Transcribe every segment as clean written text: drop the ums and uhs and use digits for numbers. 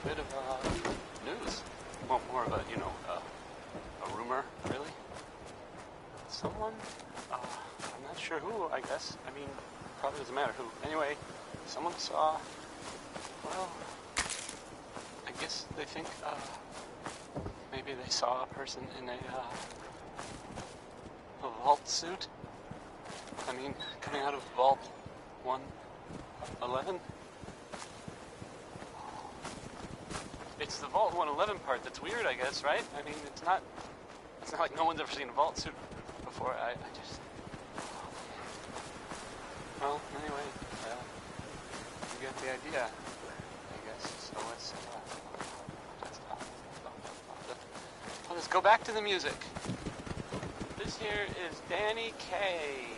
bit of news. Well, more of a, a rumor, really. Someone, I'm not sure who, I guess. I mean, probably doesn't matter who. Anyway, someone saw, well, I guess they think, maybe they saw a person in a vault suit. I mean, coming out of Vault 111. It's the Vault 111 part that's weird, I guess, right? I mean, it's not like no one's ever seen a vault suit before. I just... Well, anyway, you get the idea, I guess. So let's go back to the music. This here is Danny Kaye.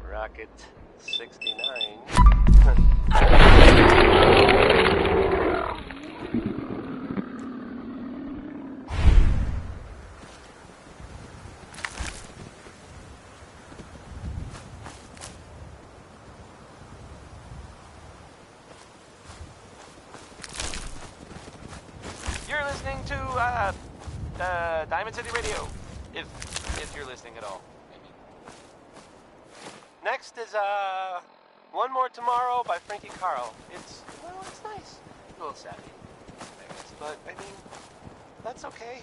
Rocket 69. You're listening to Diamond City Radio, if you're listening at all. Maybe. Next is One More Tomorrow by Frankie Carl. It's nice. A little sappy, I guess, but I mean, That's okay.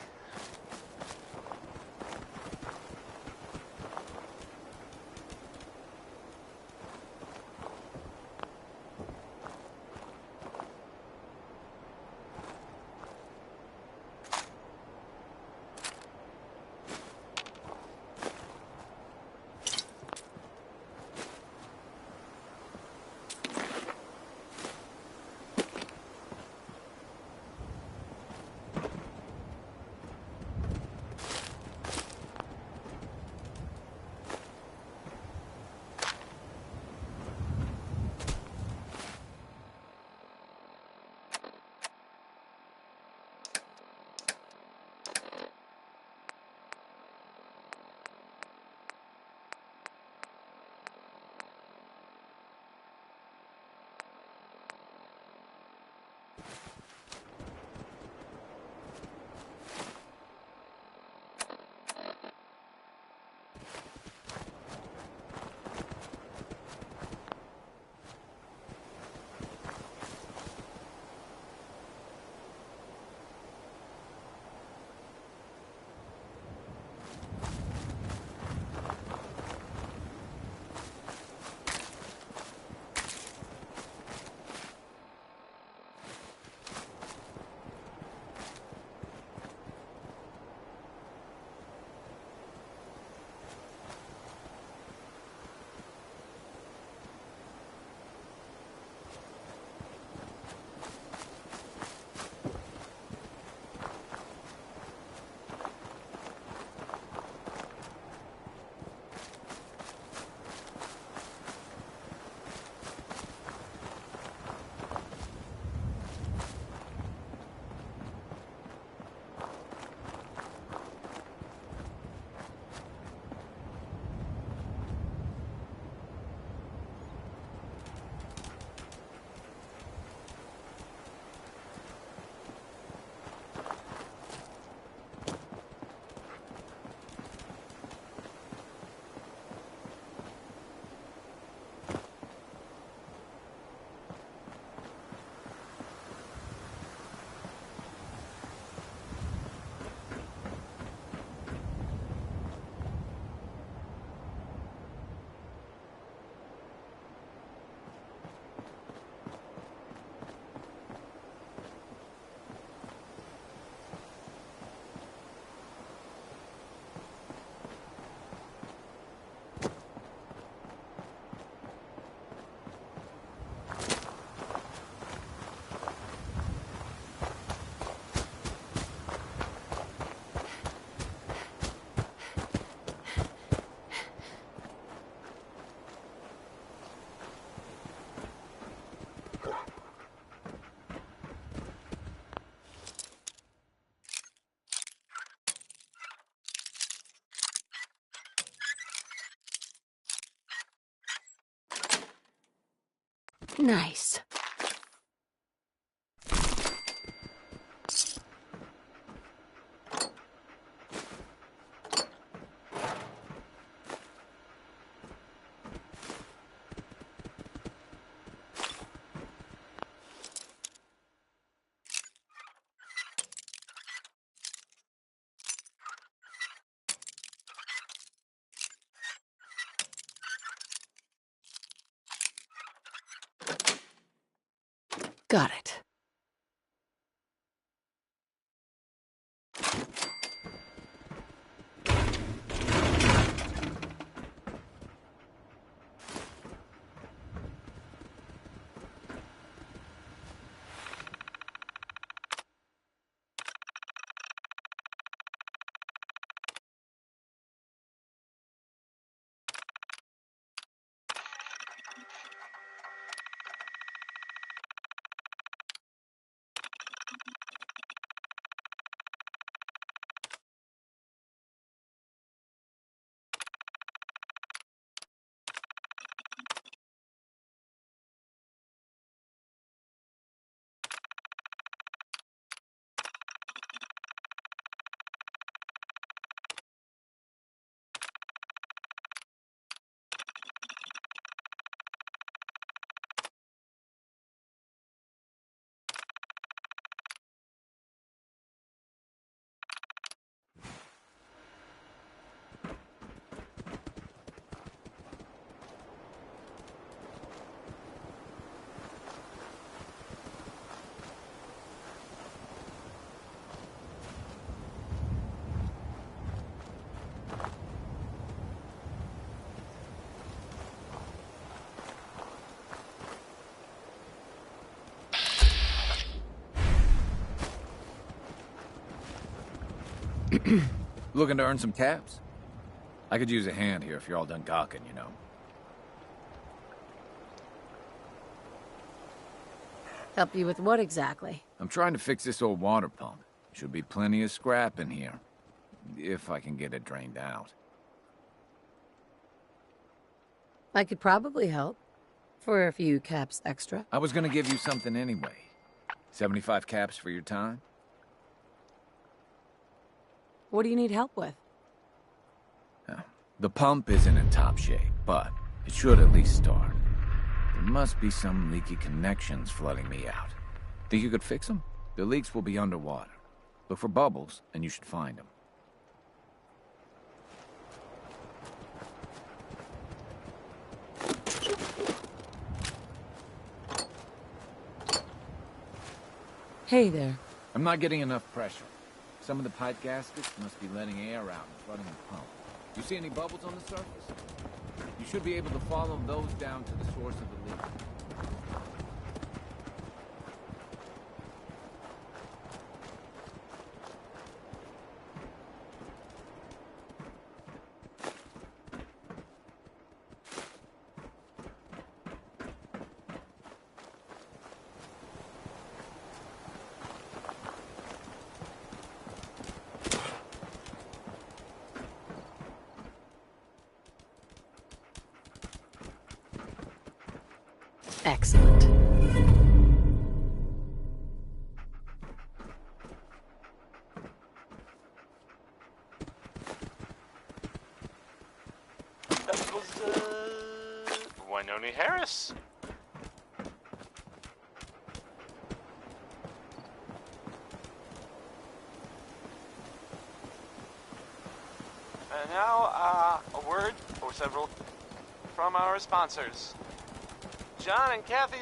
Nice. Got it. Looking to earn some caps? I could use a hand here if you're all done gawking, you know. Help you with what exactly? I'm trying to fix this old water pump. Should be plenty of scrap in here. If I can get it drained out. I could probably help. For a few caps extra. I was gonna give you something anyway. 75 caps for your time? What do you need help with? The pump isn't in top shape, but it should at least start. There must be some leaky connections flooding me out. Think you could fix them? The leaks will be underwater. Look for bubbles, and you should find them. Hey there. I'm not getting enough pressure. Some of the pipe gaskets must be letting air out and flooding the pump. You see any bubbles on the surface? You should be able to follow those down to the source of the leak. Excellent. That was, Winona Harris. And now, a word, or several, from our sponsors. John and Kathy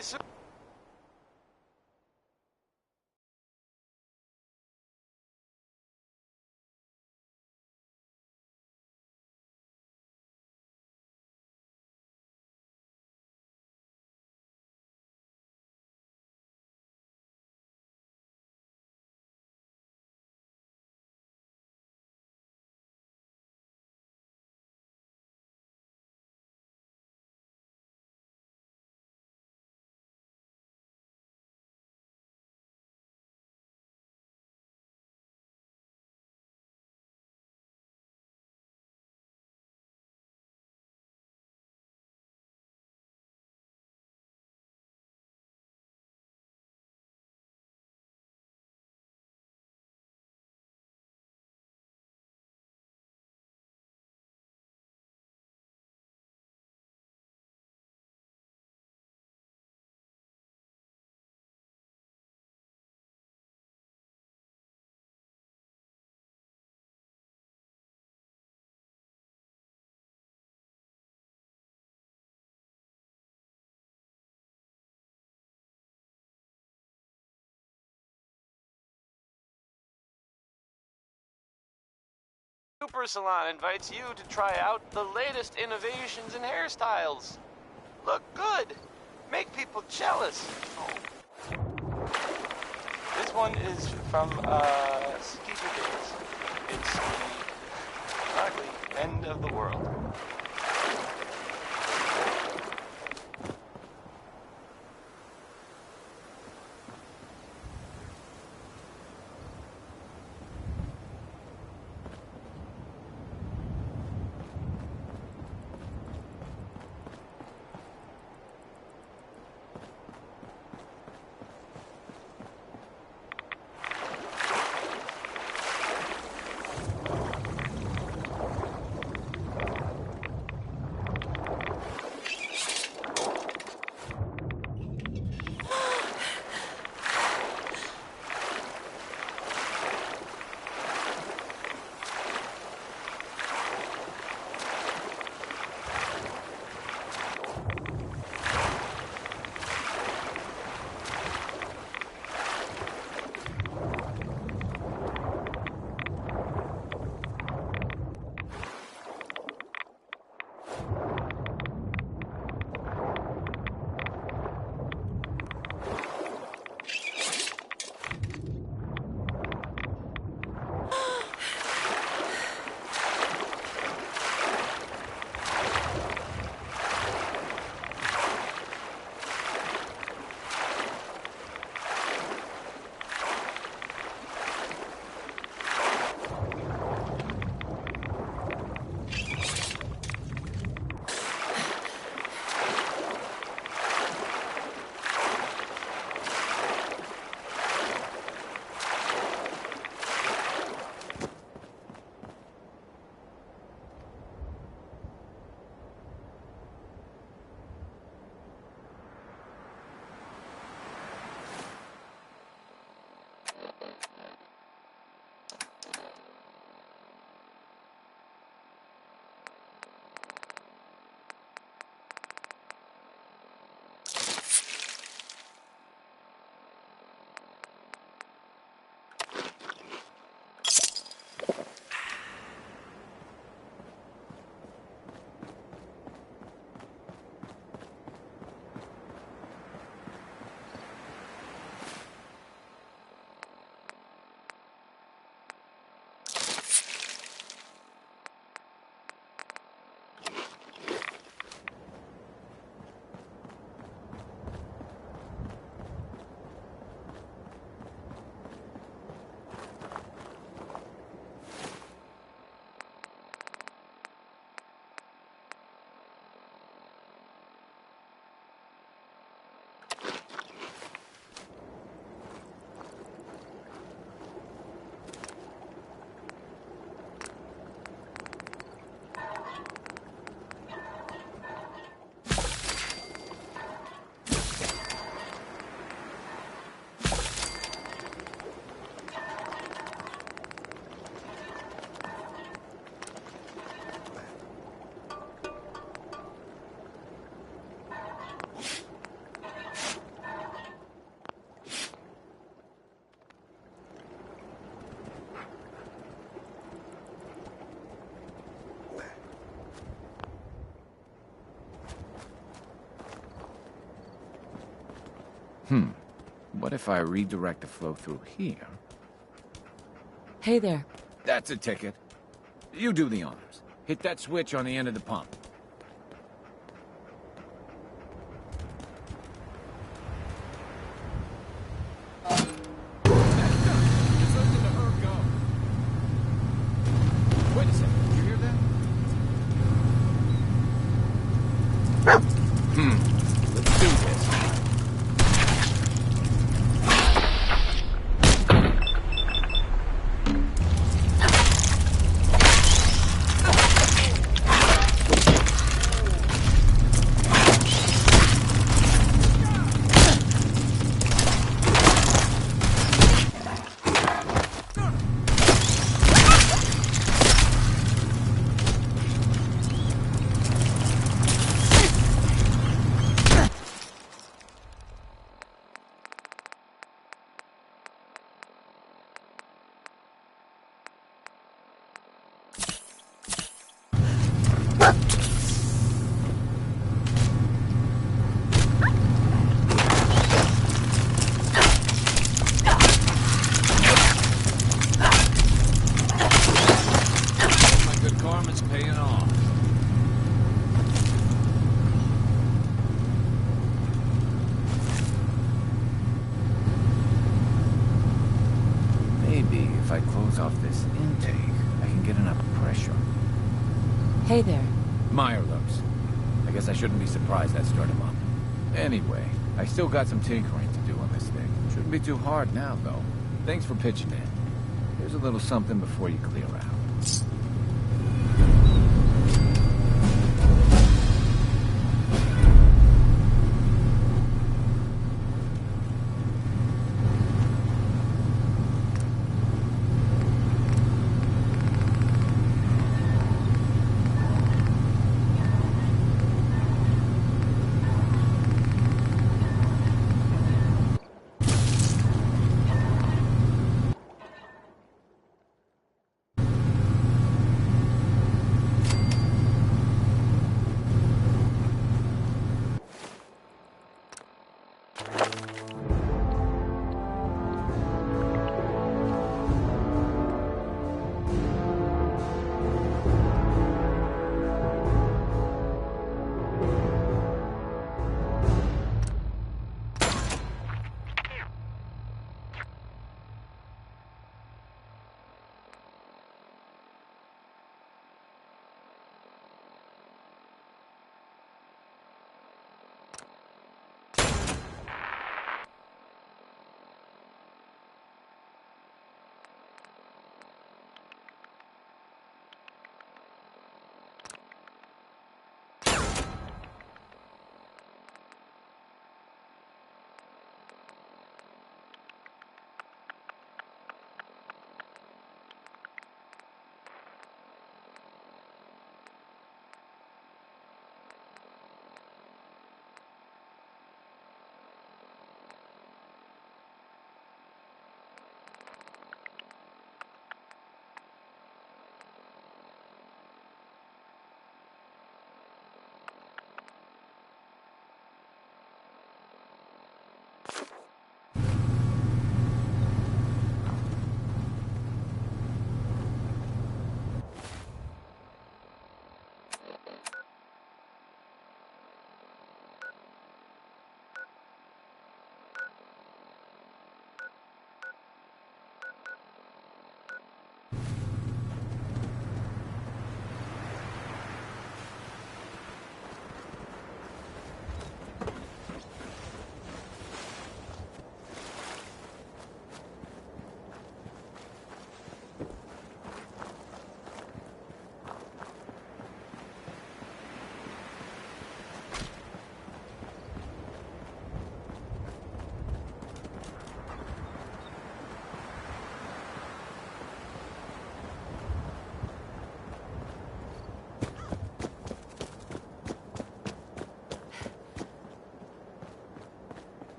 Super Salon invites you to try out the latest innovations in hairstyles. Look good. Make people jealous. This one is from Skeeter Days. It's the ugly end of the world. What if I redirect the flow through here? Hey there. That's a ticket. You do the honors. Hit that switch on the end of the pump. Wait a second, did you hear that? Let's do this. My good karma's paying off. Maybe if I close off this intake, I can get enough pressure. Hey there. Meyer looks. I guess I shouldn't be surprised that started him up. Anyway, I still got some tinkering to do on this thing. Shouldn't be too hard now, though. Thanks for pitching in. Here's a little something before you clear out.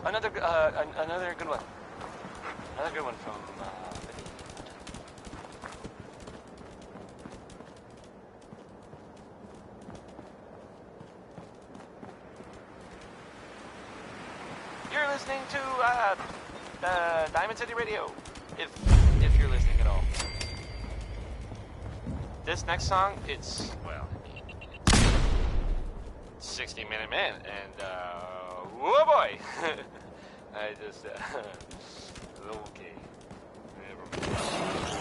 Another good one. Another good one from You're listening to Diamond City Radio, if you're listening at all. This next song, it's 60-minute man, and whoa boy, I just okay, never mind.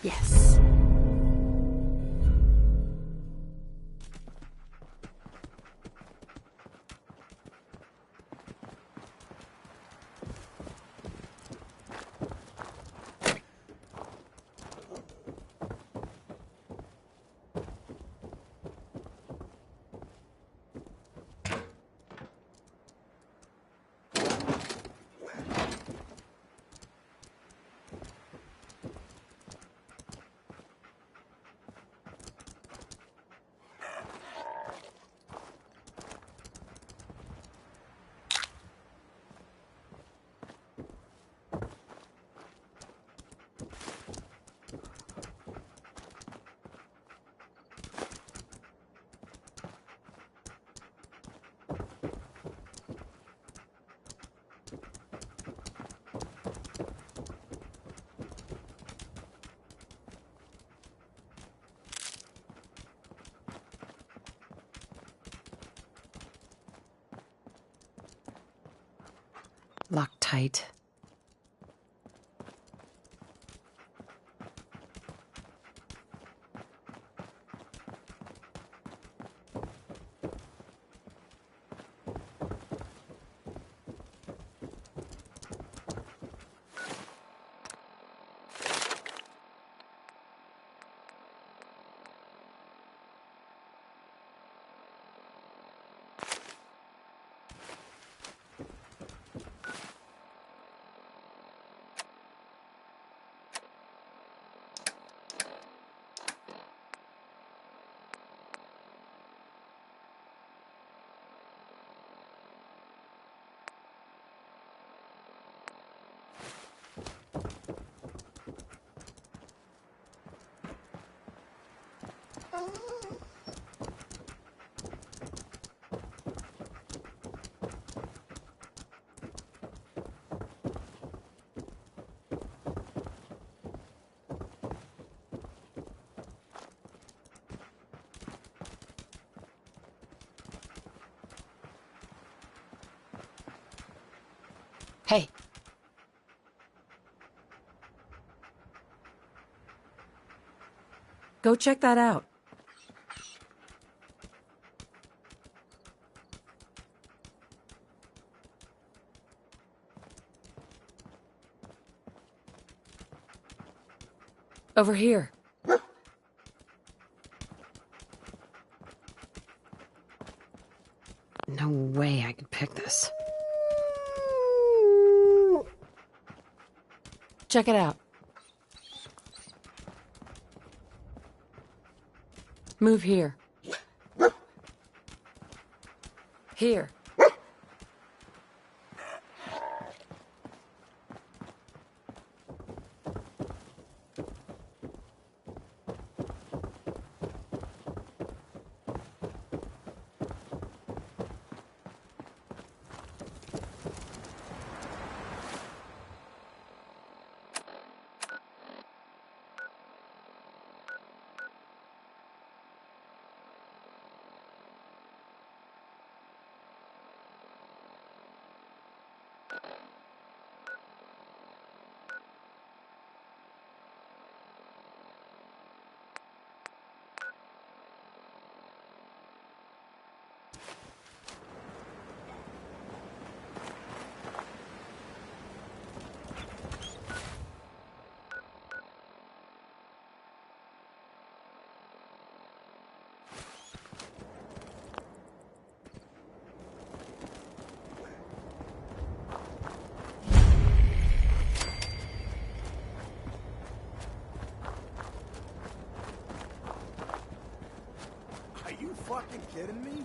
Yes. Locked tight. Hey. Go check that out. Over here. No way I could pick this. Check it out. Move here. Here. Are you fucking kidding me?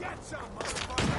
Get some, motherfucker!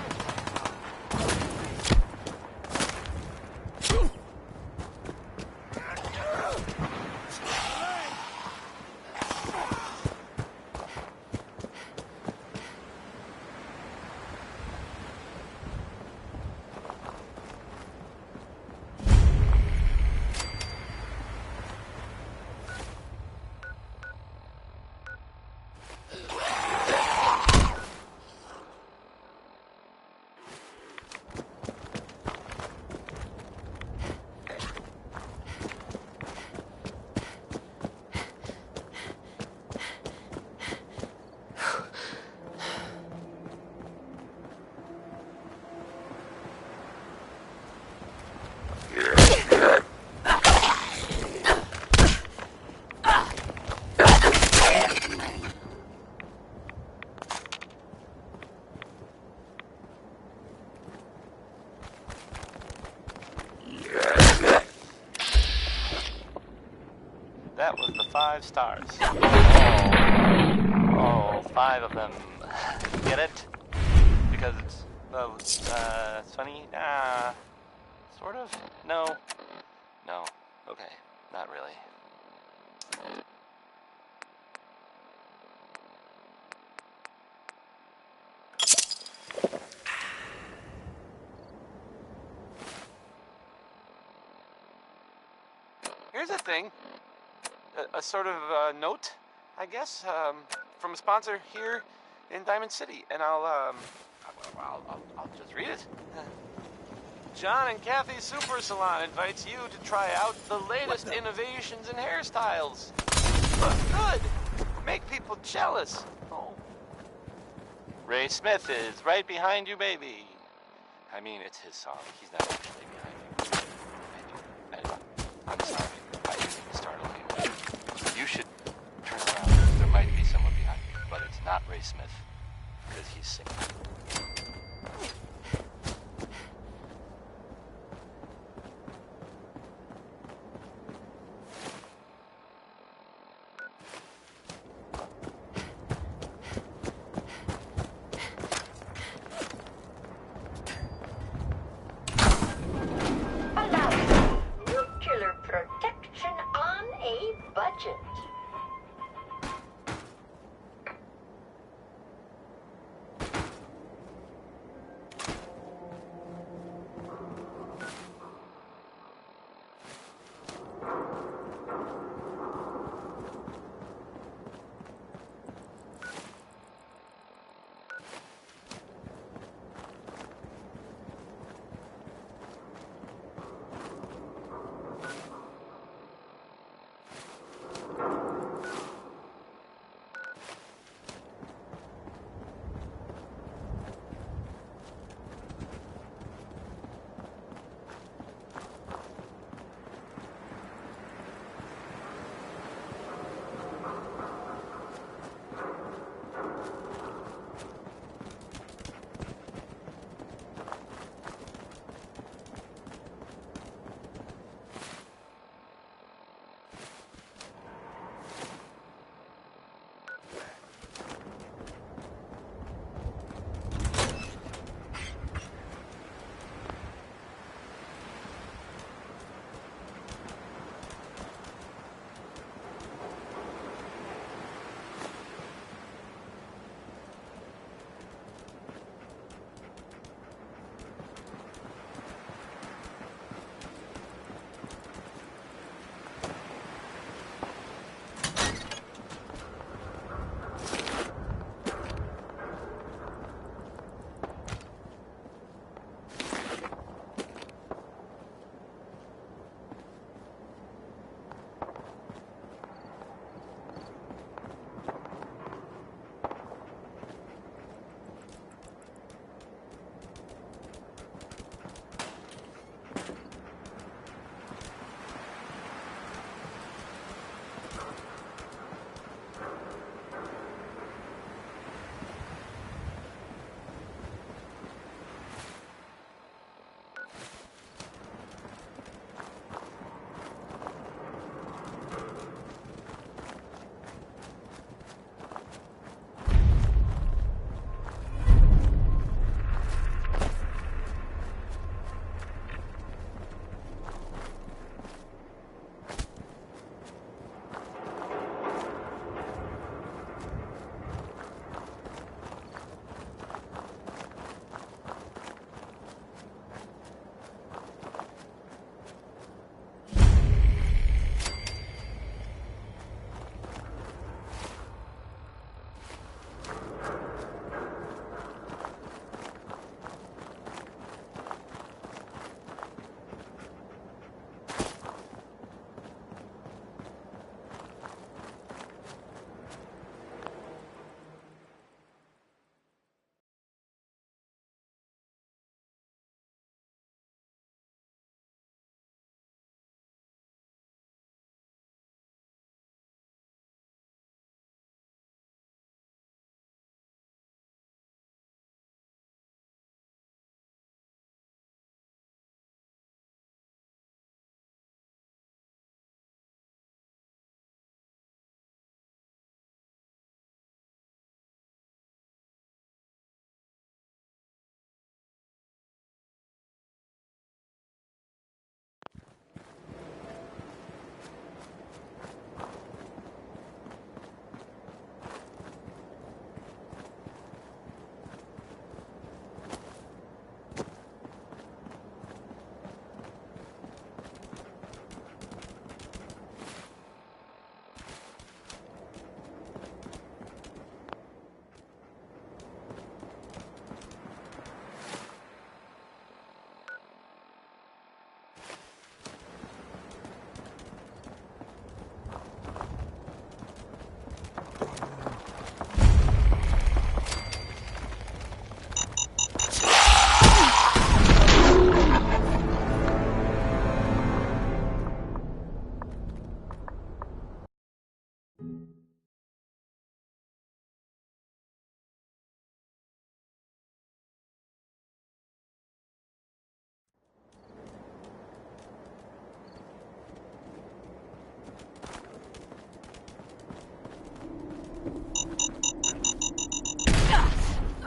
That was the 5 stars. Oh, 5 of them. Get it? Because it's, it's funny? Sort of? No. No. Okay. Not really. Here's a thing. A sort of note, I guess, from a sponsor here in Diamond City, and I'll just read it. John and Kathy's Super Salon invites you to try out the latest innovations in hairstyles. Look good. Make people jealous. Oh. Ray Smith is right behind you, baby. I mean, it's his song. He's not actually behind you. I'm sorry. I didn't mean to startle you. You should turn around. There might be someone behind you, but it's not Ray Smith, because he's singing. Nuclear protection on a budget.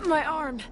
My arm.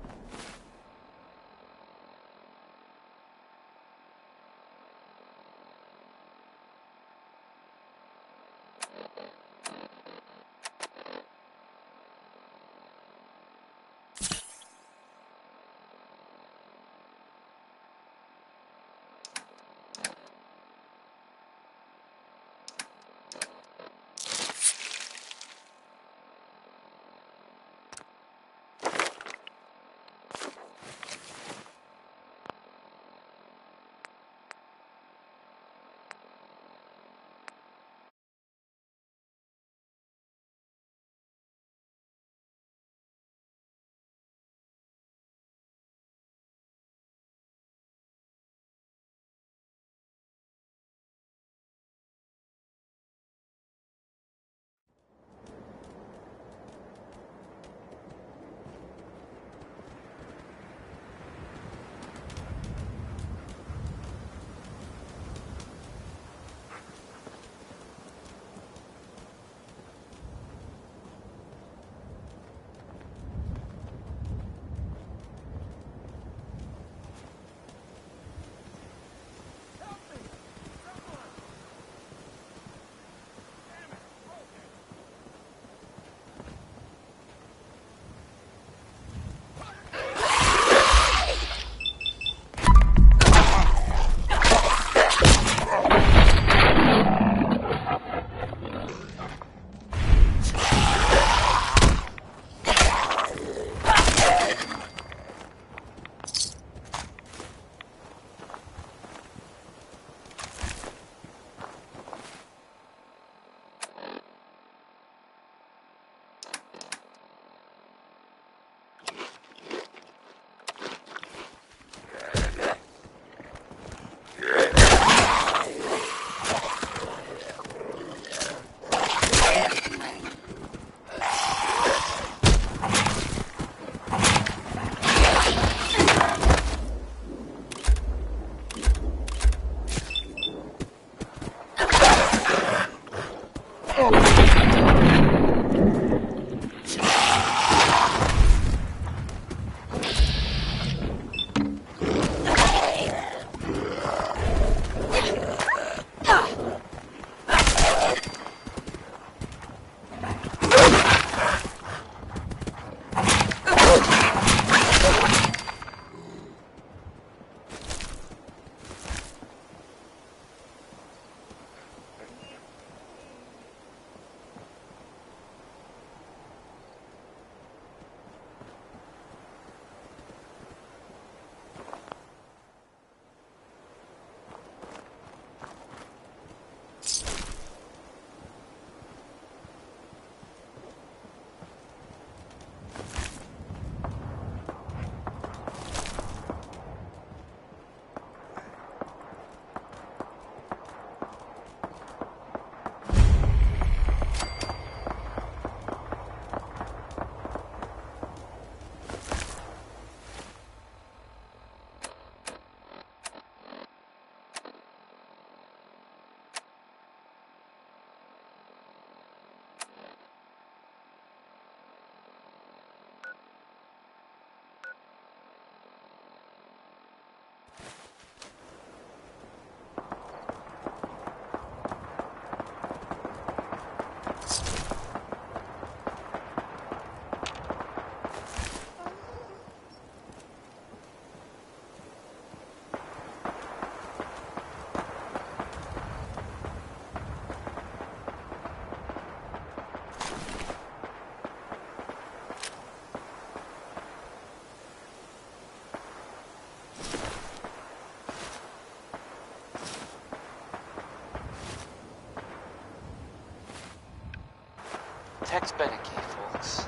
Tex Beneke, folks.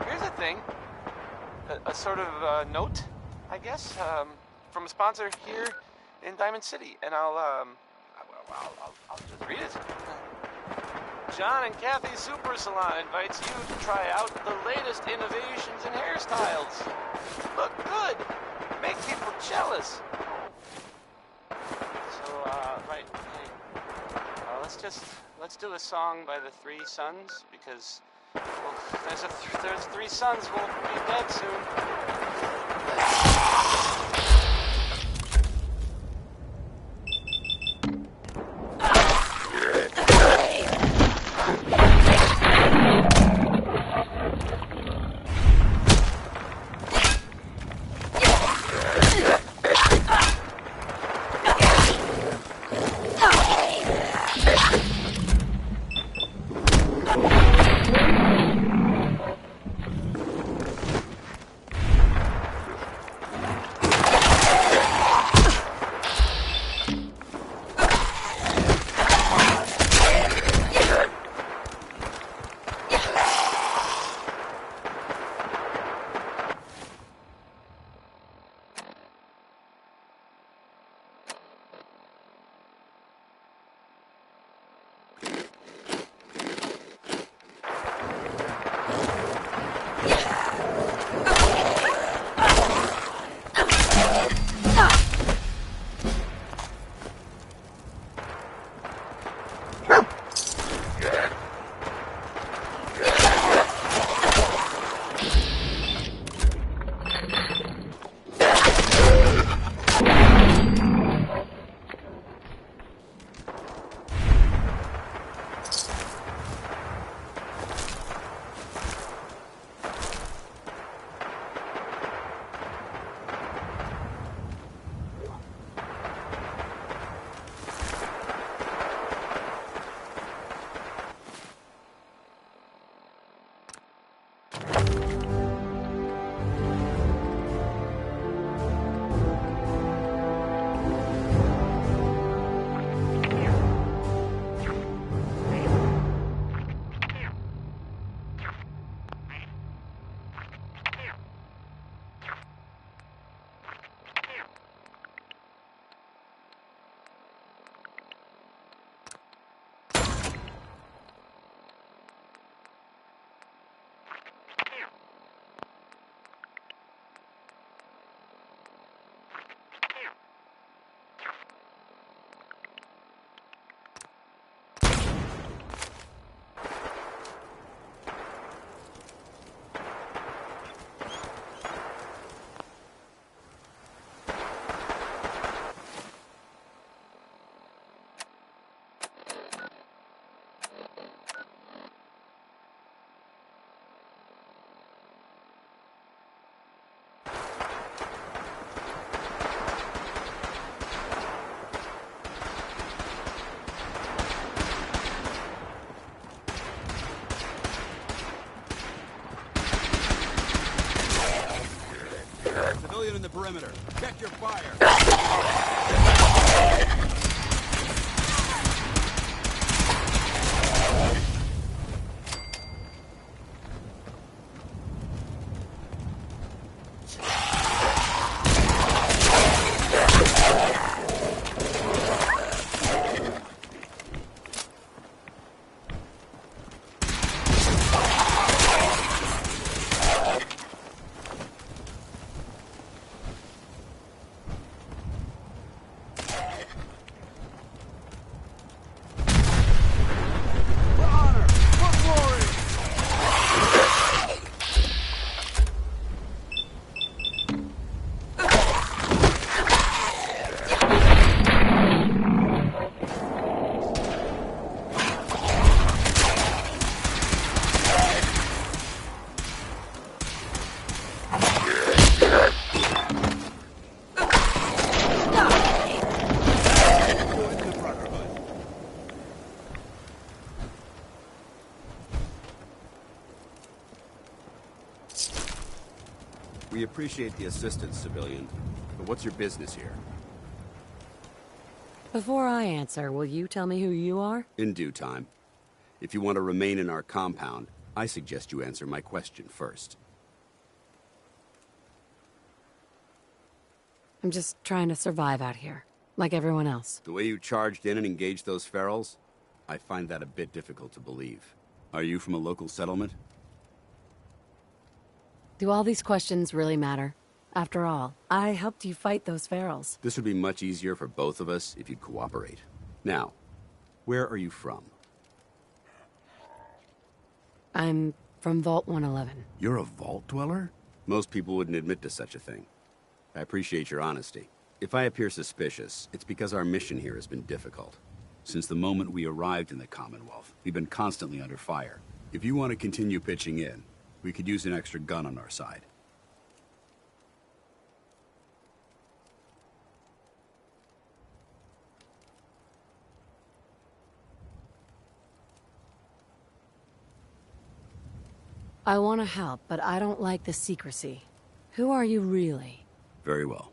Here's a thing. A sort of note, I guess, from a sponsor here in Diamond City, and I'll just read it. John and Kathy Super Salon invites you to try out the latest innovations in hairstyles. Look good, make people jealous. right. Hey, let's do a song by the Three Sons because well, there's three sons. We'll be dead soon. Civilian in the perimeter. Check your fire. We appreciate the assistance, civilian. But what's your business here? Before I answer, will you tell me who you are? In due time. If you want to remain in our compound, I suggest you answer my question first. I'm just trying to survive out here, like everyone else. The way you charged in and engaged those ferals, I find that a bit difficult to believe. Are you from a local settlement? Do all these questions really matter? After all, I helped you fight those ferals. This would be much easier for both of us if you'd cooperate. Now, where are you from? I'm from Vault 111. You're a vault dweller? Most people wouldn't admit to such a thing. I appreciate your honesty. If I appear suspicious, it's because our mission here has been difficult. Since the moment we arrived in the Commonwealth, we've been constantly under fire. If you want to continue pitching in, we could use an extra gun on our side. I want to help, but I don't like the secrecy. Who are you really? Very well.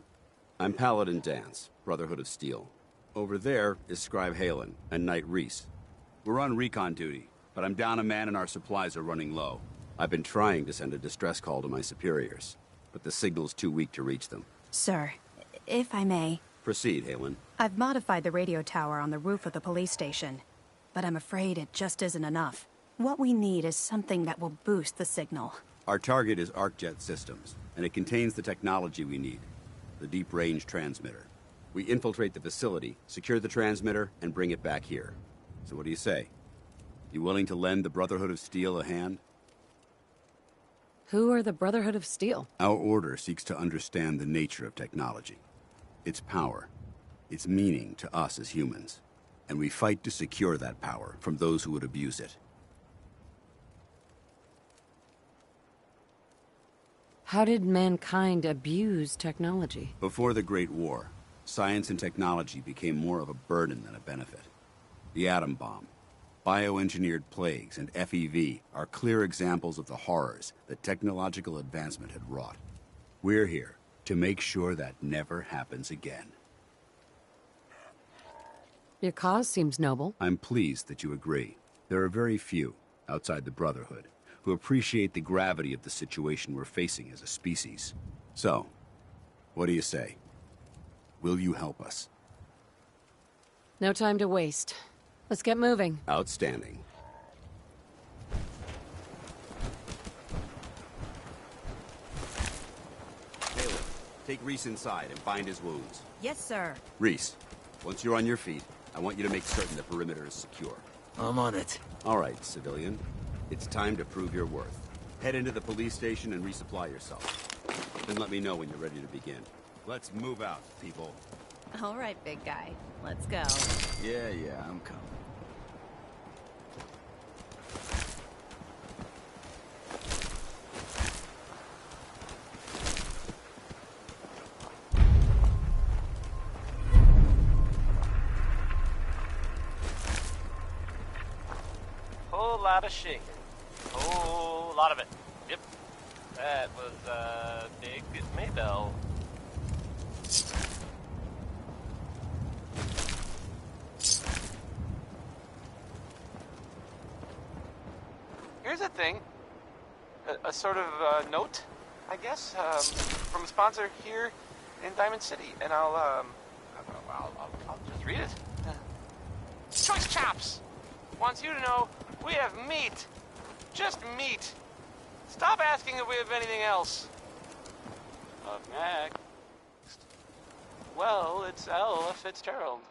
I'm Paladin Dance, Brotherhood of Steel. Over there is Scribe Halen and Knight Reese. We're on recon duty, but I'm down a man and our supplies are running low. I've been trying to send a distress call to my superiors, but the signal's too weak to reach them. Sir, if I may. Proceed, Halen. I've modified the radio tower on the roof of the police station, but I'm afraid it just isn't enough. What we need is something that will boost the signal. Our target is ArcJet Systems, and it contains the technology we need, the deep-range transmitter. We infiltrate the facility, secure the transmitter, and bring it back here. So what do you say? You willing to lend the Brotherhood of Steel a hand? Who are the Brotherhood of Steel? Our order seeks to understand the nature of technology, its power, its meaning to us as humans, and we fight to secure that power from those who would abuse it. How did mankind abuse technology? Before the Great War, science and technology became more of a burden than a benefit. The atom bomb, bioengineered plagues, and FEV are clear examples of the horrors that technological advancement had wrought. We're here to make sure that never happens again. Your cause seems noble. I'm pleased that you agree. There are very few, outside the Brotherhood, who appreciate the gravity of the situation we're facing as a species. So, what do you say? Will you help us? No time to waste. Let's get moving. Outstanding. Taylor, take Reese inside and bind his wounds. Yes, sir. Reese, once you're on your feet, I want you to make certain the perimeter is secure. I'm on it. All right, civilian. It's time to prove your worth. Head into the police station and resupply yourself. Then let me know when you're ready to begin. Let's move out, people. All right, big guy. Let's go. Yeah, I'm coming. Whole lot of shaking. Whole lot of it. Yep. That was a big Maybell. Here's a thing. A sort of note, I guess, from a sponsor here in Diamond City, and I'll just read it. Choice Chops wants you to know we have meat. Just meat. Stop asking if we have anything else. Up next. Well, it's Ella Fitzgerald.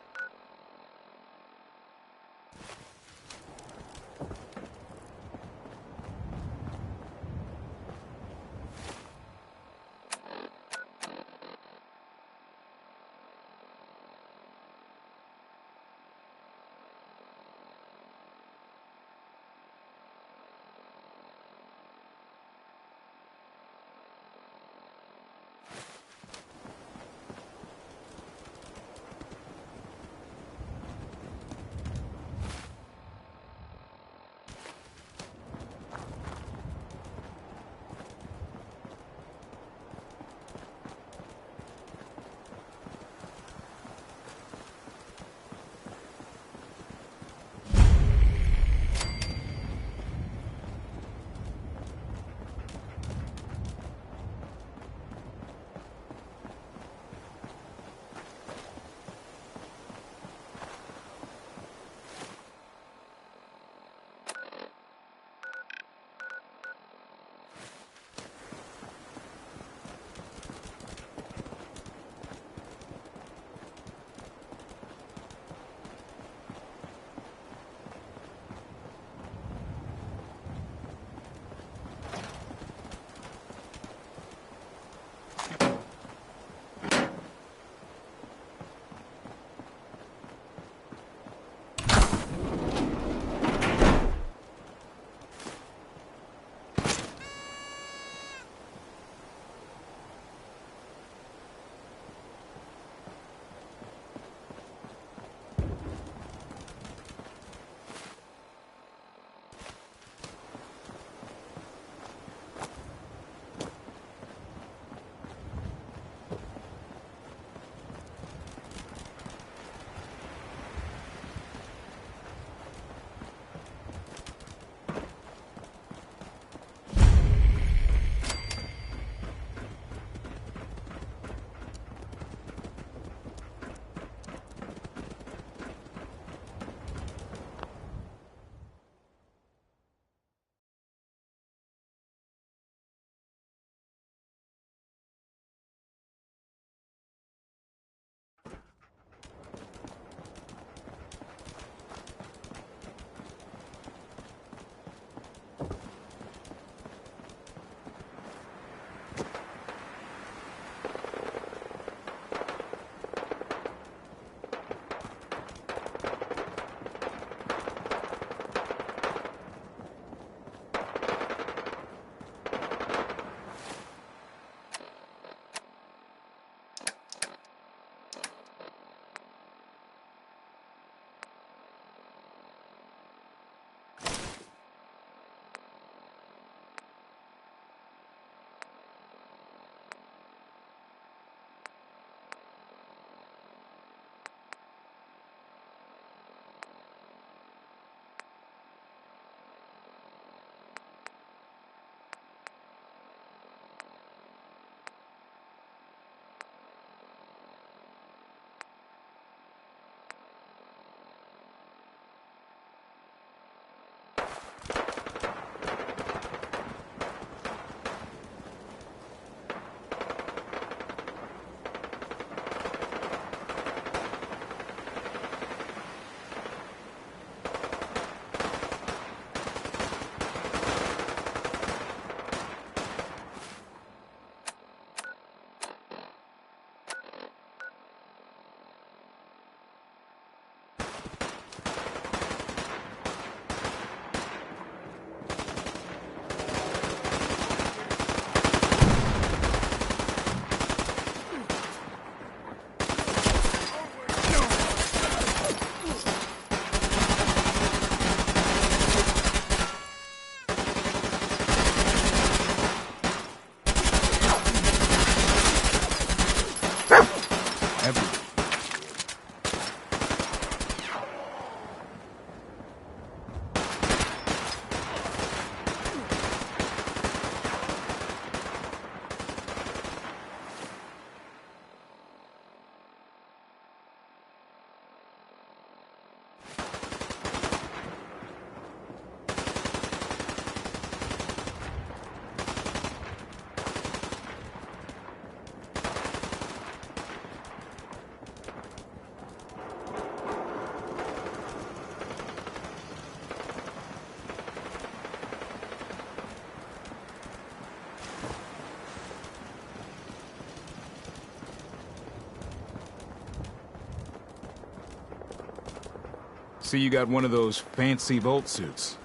see you got one of those fancy vault suits.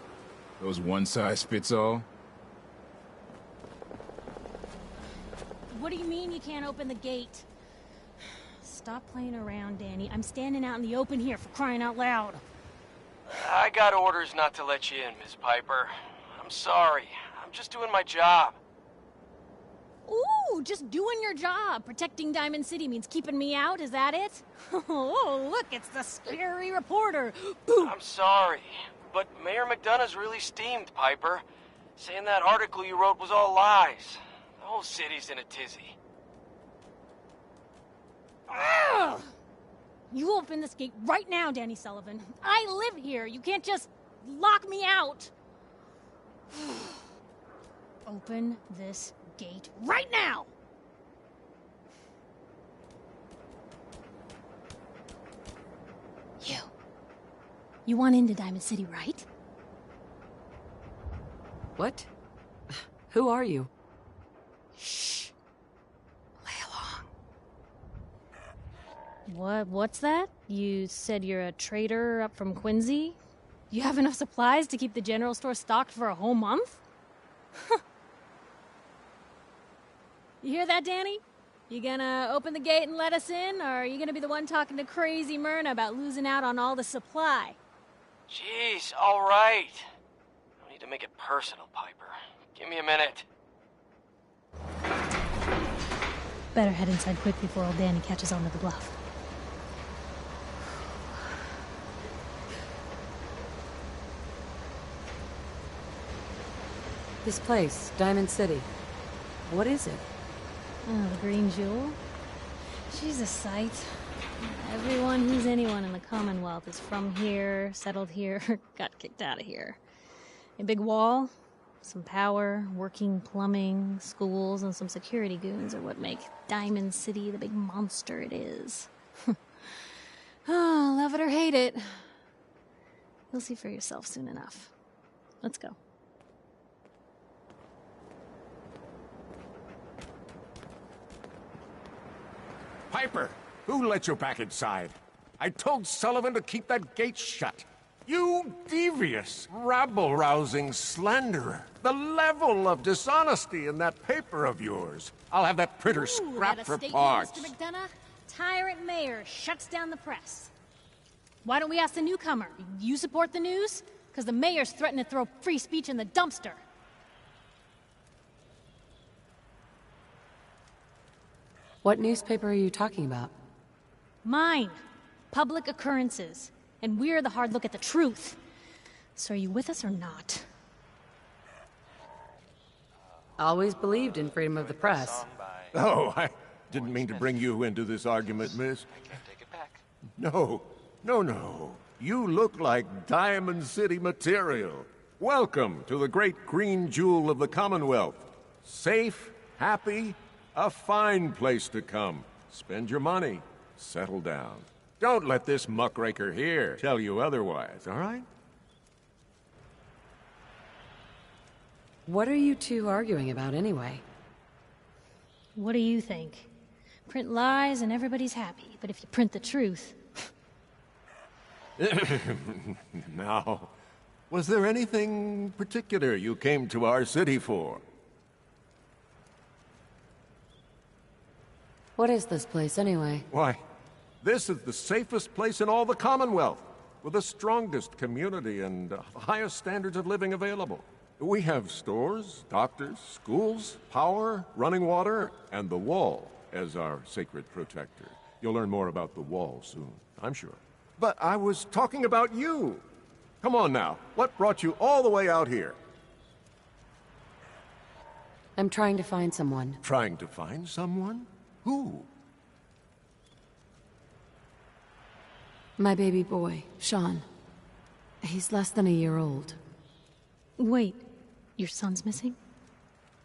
Those one-size-fits-all? What do you mean you can't open the gate? Stop playing around, Danny. I'm standing out in the open here, for crying out loud. I got orders not to let you in, Miss Piper. I'm sorry. I'm just doing my job. Ooh, just doing your job. Protecting Diamond City means keeping me out, is that it? Oh, look, it's the scary reporter. Boom. I'm sorry, but Mayor McDonough's really steamed, Piper. Saying that article you wrote was all lies. The whole city's in a tizzy. Ugh. You open this gate right now, Danny Sullivan. I live here. You can't just lock me out. Open this gate right now! You want into Diamond City, right? What? Who are you? Shh. Play along. What's that? You said you're a trader up from Quincy? You have enough supplies to keep the general store stocked for a whole month? You hear that, Danny? You gonna open the gate and let us in, or are you gonna be the one talking to crazy Myrna about losing out on all the supply? Jeez, all right. No need to make it personal, Piper. Give me a minute. Better head inside quick before old Danny catches on to the bluff. This place, Diamond City. What is it? Oh, the Green Jewel? She's a sight. Everyone who's anyone in the Commonwealth is from here, settled here, got kicked out of here. A big wall, some power, working plumbing, schools, and some security goons are what make Diamond City the big monster it is. Oh, love it or hate it. You'll see for yourself soon enough. Let's go. Piper, who let you back inside? I told Sullivan to keep that gate shut. You devious, rabble-rousing slanderer. The level of dishonesty in that paper of yours. I'll have that printer scrapped for parts. Mr. McDonough? Tyrant mayor shuts down the press. Why don't we ask the newcomer? You support the news? Because the mayor's threatened to throw free speech in the dumpster. What newspaper are you talking about? Mine. Public Occurrences. And we're the hard look at the truth. So are you with us or not? Always believed in freedom of the press. Oh, I didn't mean to bring you into this argument, miss. I can't take it back. No. You look like Diamond City material. Welcome to the great green jewel of the Commonwealth. Safe, happy, a fine place to come. Spend your money. Settle down. Don't let this muckraker here tell you otherwise, all right? What are you two arguing about anyway? What do you think? Print lies and everybody's happy, but if you print the truth... Now, was there anything particular you came to our city for? What is this place anyway? Why, this is the safest place in all the Commonwealth, with the strongest community and highest standards of living available. We have stores, doctors, schools, power, running water, and the Wall as our sacred protector. You'll learn more about the Wall soon, I'm sure. But I was talking about you. Come on now, what brought you all the way out here? I'm trying to find someone. Trying to find someone? Who? My baby boy, Sean. He's less than a year old. Wait, your son's missing?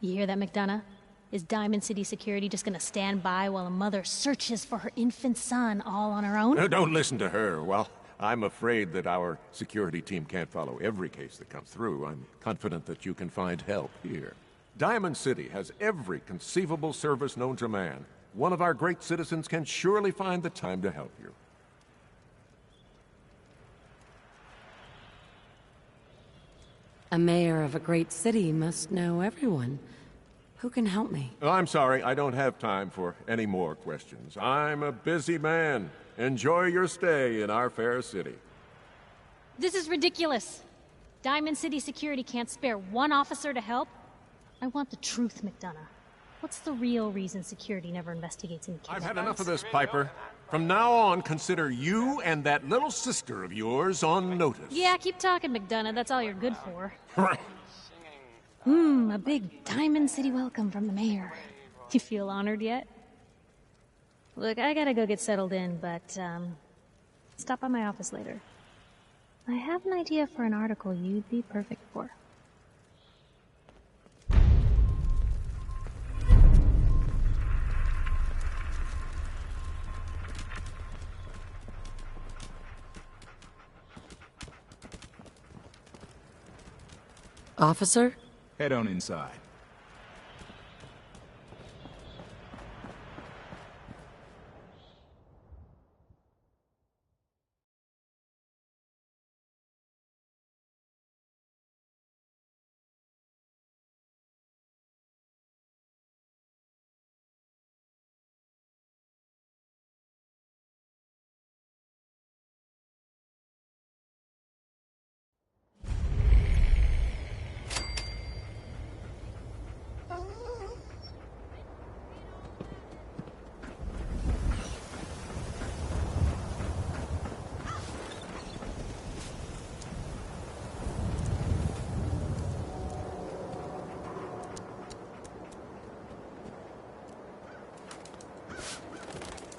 You hear that, McDonough? Is Diamond City Security just gonna stand by while a mother searches for her infant son all on her own? Don't listen to her. Well, I'm afraid that our security team can't follow every case that comes through. I'm confident that you can find help here. Diamond City has every conceivable service known to man. One of our great citizens can surely find the time to help you. A mayor of a great city must know everyone. Who can help me? I'm sorry, I don't have time for any more questions. I'm a busy man. Enjoy your stay in our fair city. This is ridiculous. Diamond City Security can't spare one officer to help. I want the truth, McDonough. What's the real reason security never investigates any cases? I've had enough of this, Piper. From now on, consider you and that little sister of yours on notice. Yeah, keep talking, McDonough. That's all you're good for. A big Diamond City welcome from the mayor. You feel honored yet? Look, I gotta go get settled in, but, stop by my office later. I have an idea for an article you'd be perfect for. Officer? Head on inside.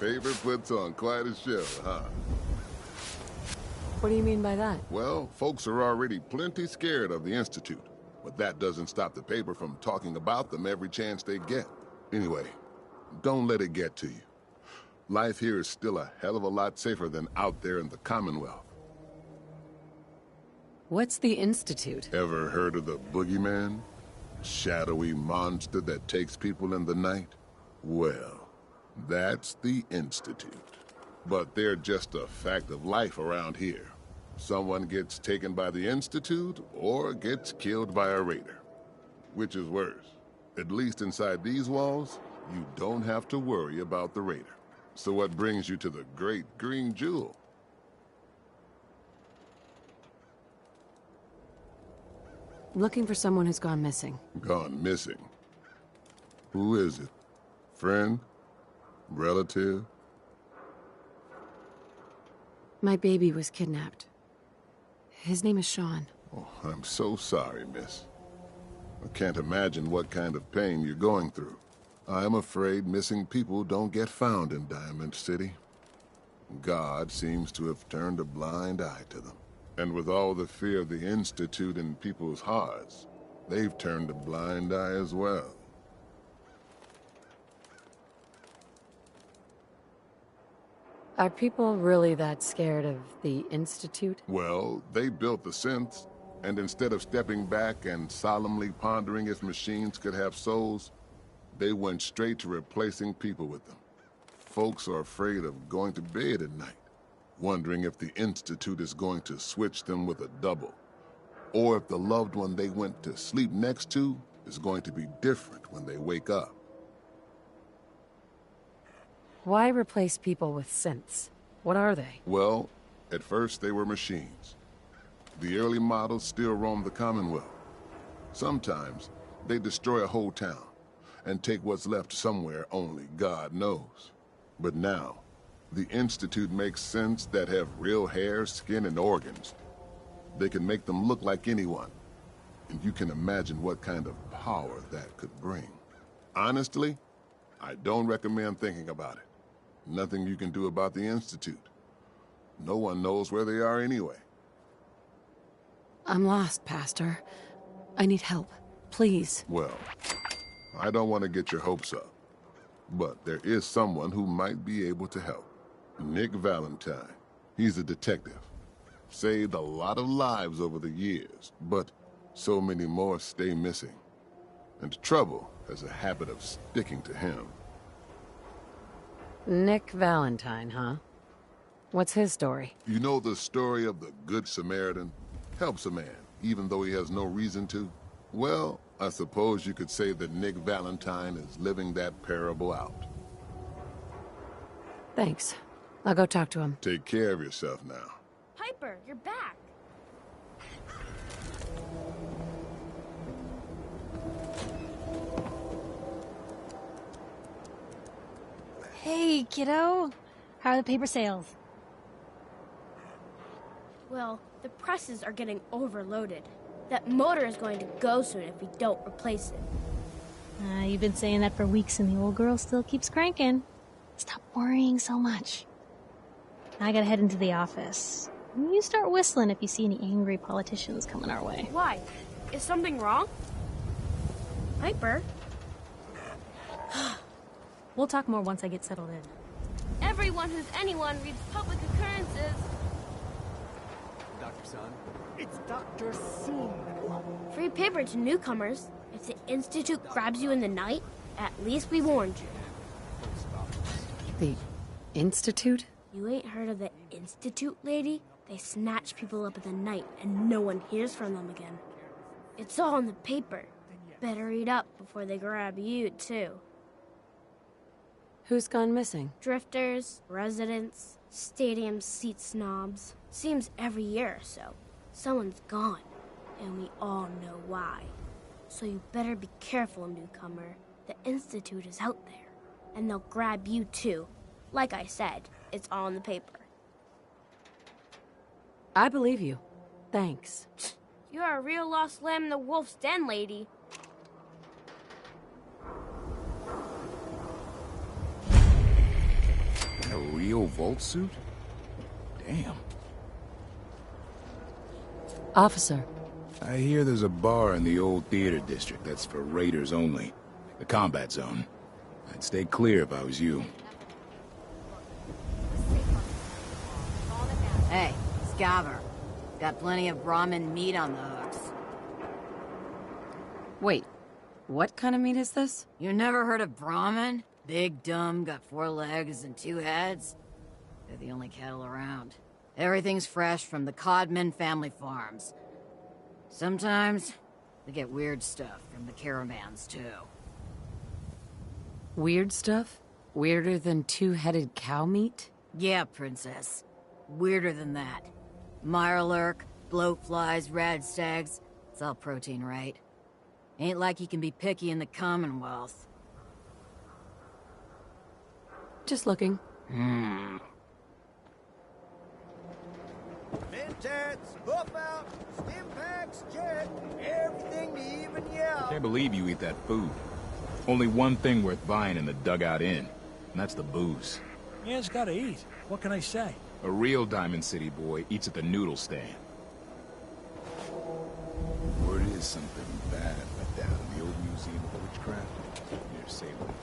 Paper puts on quite a show, huh? What do you mean by that? Well, folks are already plenty scared of the Institute, but that doesn't stop the paper from talking about them every chance they get. Anyway, don't let it get to you. Life here is still a hell of a lot safer than out there in the Commonwealth. What's the Institute? Ever heard of the Boogeyman? Shadowy monster that takes people in the night? Well, that's the Institute. But they're just a fact of life around here. Someone gets taken by the Institute or gets killed by a raider. Which is worse? At least inside these walls, you don't have to worry about the raider. So what brings you to the Great Green Jewel? Looking for someone who's gone missing. Gone missing? Who is it? Friend? Relative? My baby was kidnapped. His name is Sean. Oh, I'm so sorry, miss. I can't imagine what kind of pain you're going through. I'm afraid missing people don't get found in Diamond City. God seems to have turned a blind eye to them. And with all the fear of the Institute in people's hearts, they've turned a blind eye as well. Are people really that scared of the Institute? Well, they built the synths, and instead of stepping back and solemnly pondering if machines could have souls, they went straight to replacing people with them. Folks are afraid of going to bed at night, wondering if the Institute is going to switch them with a double, or if the loved one they went to sleep next to is going to be different when they wake up. Why replace people with synths? What are they? Well, at first they were machines. The early models still roam the Commonwealth. Sometimes they destroy a whole town and take what's left somewhere only God knows. But now, the Institute makes synths that have real hair, skin, and organs. They can make them look like anyone. And you can imagine what kind of power that could bring. Honestly, I don't recommend thinking about it. Nothing you can do about the Institute. No one knows where they are anyway. I'm lost, Pastor. I need help. Please. Well, I don't want to get your hopes up. But there is someone who might be able to help. Nick Valentine. He's a detective. Saved a lot of lives over the years, but so many more stay missing. And trouble has a habit of sticking to him. Nick Valentine, huh? What's his story? You know the story of the Good Samaritan? Helps a man, even though he has no reason to? Well, I suppose you could say that Nick Valentine is living that parable out. Thanks. I'll go talk to him. Take care of yourself now. Piper, you're back. Hey, kiddo. How are the paper sales? Well, the presses are getting overloaded. That motor is going to go soon if we don't replace it. You've been saying that for weeks and the old girl still keeps cranking. Stop worrying so much. I gotta head into the office. You start whistling if you see any angry politicians coming our way. Why? Is something wrong? Piper? We'll talk more once I get settled in. Everyone who's anyone reads public occurrences. Dr. Sun. It's Dr. Sun. Free paper to newcomers. If the Institute grabs you in the night, at least we warned you. The Institute? You ain't heard of the Institute, lady? They snatch people up in the night and no one hears from them again. It's all in the paper. Better read up before they grab you, too. Who's gone missing? Drifters, residents, stadium seat snobs. Seems every year or so. Someone's gone, and we all know why. So you better be careful, newcomer. The Institute is out there, and they'll grab you too. Like I said, it's all in the paper. I believe you. Thanks. You're a real lost lamb in the wolf's den, lady. A real vault suit? Damn. Officer. I hear there's a bar in the old theater district that's for raiders only. The combat zone. I'd stay clear if I was you. Hey, Scabber. Got plenty of Brahmin meat on the hooks. Wait, what kind of meat is this? You never heard of Brahmin? Big, dumb, got 4 legs and 2 heads. They're the only cattle around. Everything's fresh from the Codman family farms. Sometimes, we get weird stuff from the caravans, too. Weird stuff? Weirder than 2-headed cow meat? Yeah, princess. Weirder than that. Mirelurk, bloatflies, radstags. It's all protein, right? Ain't like you can be picky in the Commonwealth. Just looking. Mentats, buff out, stim packs, jet, everything to even you out. Can't believe you eat that food. Only one thing worth buying in the Dugout Inn, and that's the booze. Yeah, it's gotta eat. What can I say? A real Diamond City boy eats at the noodle stand. Word is something bad went down in the old Museum of Witchcraft near Salem.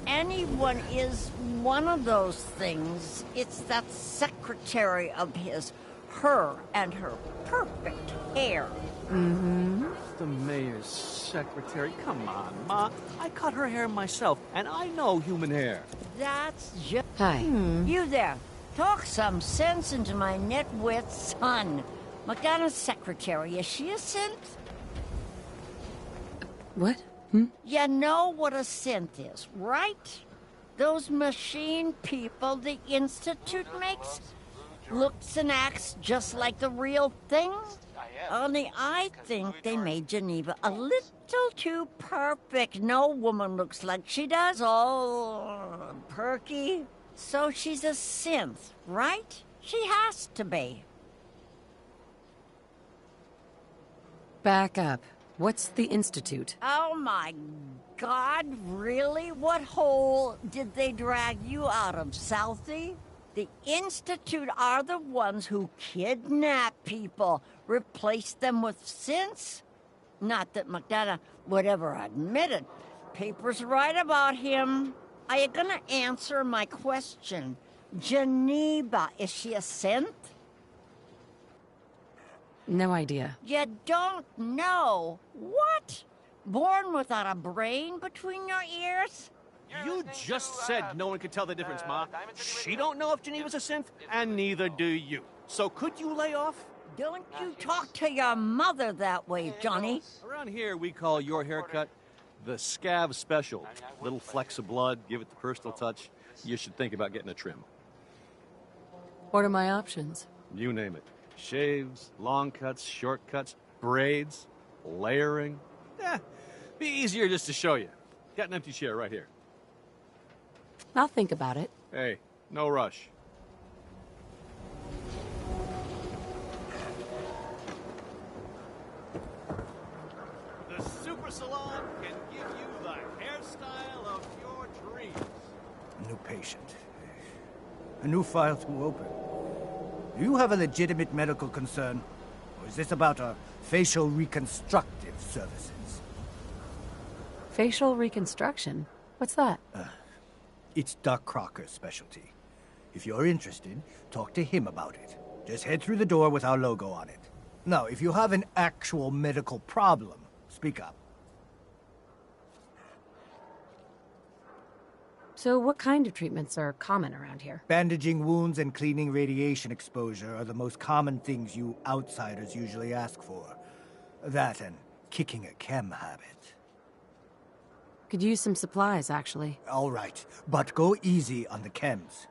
Anyone is one of those things, it's that secretary of his, her and her perfect hair. The mayor's secretary. Come on, Ma. I cut her hair myself, and I know human hair. That's just... Hi. You there. Talk some sense into my nitwit son. McDonough's secretary, is she a synth? What? You know what a synth is, right? Those machine people the Institute makes? Looks and acts just like the real thing? Only I think they made Geneva a little too perfect. No woman looks like she does. All perky. So she's a synth, right? She has to be. Back up. What's the Institute? Oh my God, really? What hole did they drag you out of, Southie? The Institute are the ones who kidnap people, replace them with synths. Not that McDonough would ever admit it. Papers write about him. Are you gonna answer my question? Geneva, is she a synth? No idea. You don't know? What? Born without a brain between your ears? You just said no one could tell the difference, Ma. She don't know if Geneva's a synth, and neither do you. So could you lay off? Don't you talk to your mother that way, Johnny. Around here, we call your haircut the Scav Special. Little flecks of blood, give it the personal touch. You should think about getting a trim. What are my options? You name it. Shaves, long cuts, short cuts, braids, layering. Be easier just to show you. Got an empty chair right here. I'll think about it. Hey, no rush. The Super Salon can give you the hairstyle of your dreams. A new patient. A new file to open. Do you have a legitimate medical concern? Or is this about a facial reconstructive services? Facial reconstruction? What's that? It's Doc Crocker's specialty. If you're interested, talk to him about it. Just head through the door with our logo on it. Now, if you have an actual medical problem, speak up. So what kind of treatments are common around here? Bandaging wounds and cleaning radiation exposure are the most common things you outsiders usually ask for. That and kicking a chem habit. Could use some supplies, actually. All right, but go easy on the chems.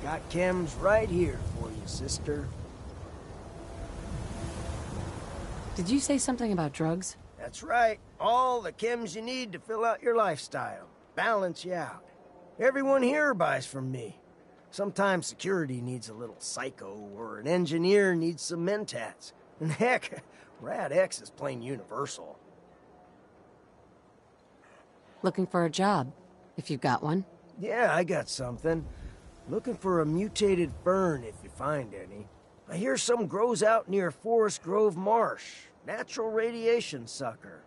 Got chems right here for you, sister. Did you say something about drugs? That's right. All the chems you need to fill out your lifestyle. Balance you out. Everyone here buys from me. Sometimes security needs a little psycho, or an engineer needs some mentats. And heck, Rad X is plain universal. Looking for a job, if you've got one. Yeah, I got something. Looking for a mutated fern if you find any. I hear some grows out near Forest Grove Marsh. Natural radiation sucker.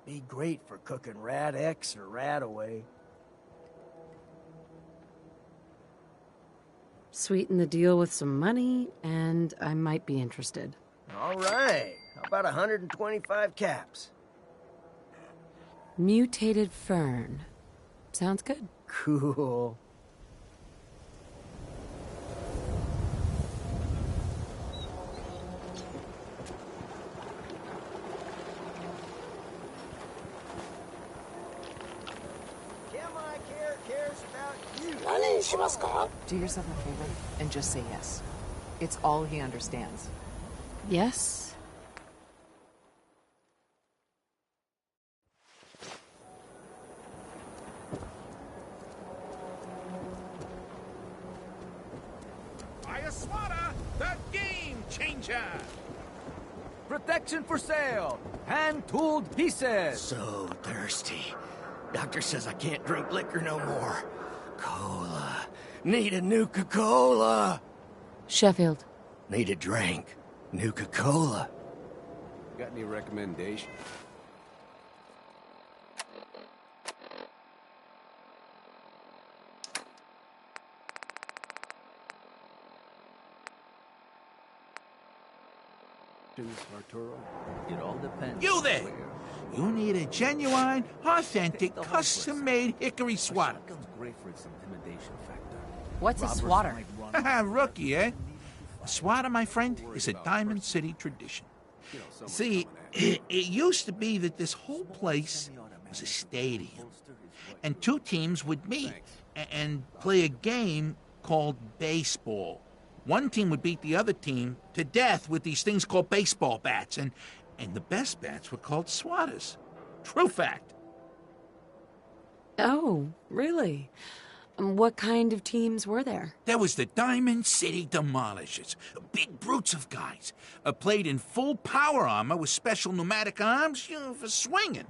Be great for cooking Rad X or Rad Away. Sweeten the deal with some money, and I might be interested. All right. How about 125 caps? Mutated fern. Sounds good. Cool. Do yourself a favor and just say yes. It's all he understands. Yes? Ayaswara, the game changer! Protection for sale! Hand-tooled pieces! So thirsty. Doctor says I can't drink liquor no more. Cola. Need a Nuka-Cola. Sheffield. Need a drink. Nuka-Cola. Got any recommendations? Arturo. It all depends. You there! You need a genuine, authentic, custom-made hickory swatter. Great for its intimidation factor. What's a swatter? Rookie, eh? A swatter, my friend, is a Diamond City tradition. See, it used to be that this whole place was a stadium, and two teams would meet and play a game called baseball. One team would beat the other team to death with these things called baseball bats, and the best bats were called swatters. True fact. Oh, really? What kind of teams were there? There was the Diamond City Demolishers, big brutes of guys, played in full power armor with special pneumatic arms, for swinging.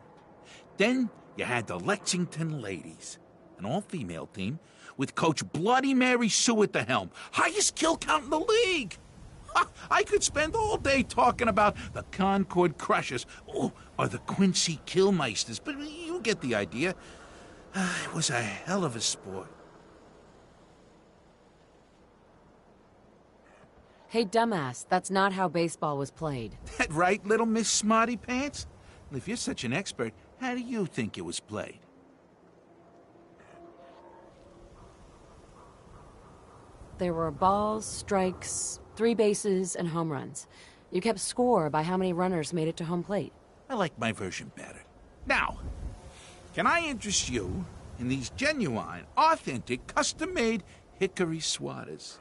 Then you had the Lexington Ladies, an all-female team with Coach Bloody Mary Sue at the helm, highest kill count in the league. I could spend all day talking about the Concord Crushers or the Quincy Killmeisters, but you get the idea. It was a hell of a sport. Hey, dumbass, that's not how baseball was played. That right, little Miss Smarty Pants? Well, if you're such an expert, how do you think it was played? There were balls, strikes, 3 bases, and home runs. You kept score by how many runners made it to home plate. I like my version better. Now, can I interest you in these genuine, authentic, custom-made hickory swatters?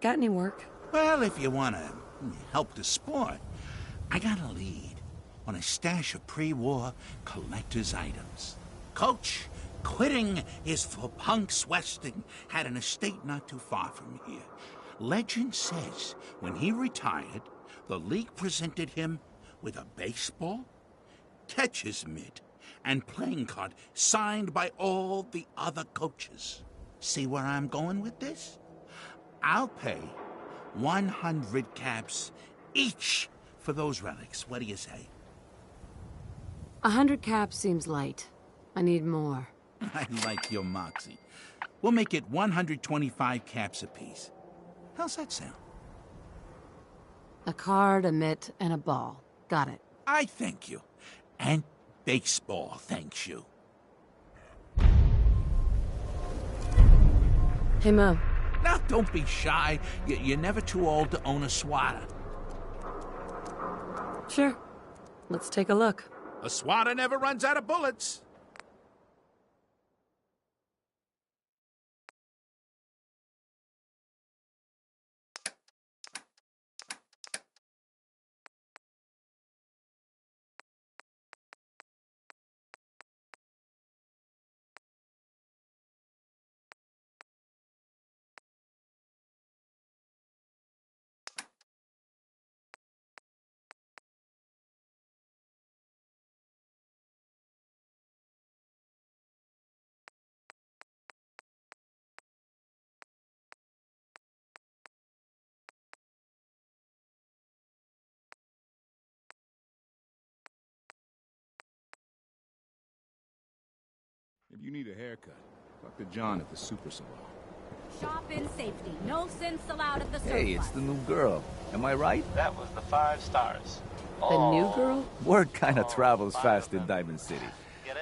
Got any work? Well, if you want to help the sport, I got a lead on a stash of pre-war collector's items. Coach, quitting his for punks Westing, had an estate not too far from here. Legend says when he retired, the league presented him with a baseball, catcher's mitt, and playing card signed by all the other coaches. See where I'm going with this? I'll pay 100 caps each for those relics. What do you say? 100 caps seems light. I need more. I like your moxie. We'll make it 125 caps apiece. How's that sound? A card, a mitt, and a ball. Got it. I thank you. And baseball thanks you. Hey, Mo. Now, don't be shy. You're never too old to own a swatter. Sure. Let's take a look. A swatter never runs out of bullets. If you need a haircut, talk to John at the Super Salon. Shop in safety. No sense allowed at the surplus. Hey, it's the new girl. Am I right? That was the 5 stars. The new girl? Word kind of travels fast in Diamond City.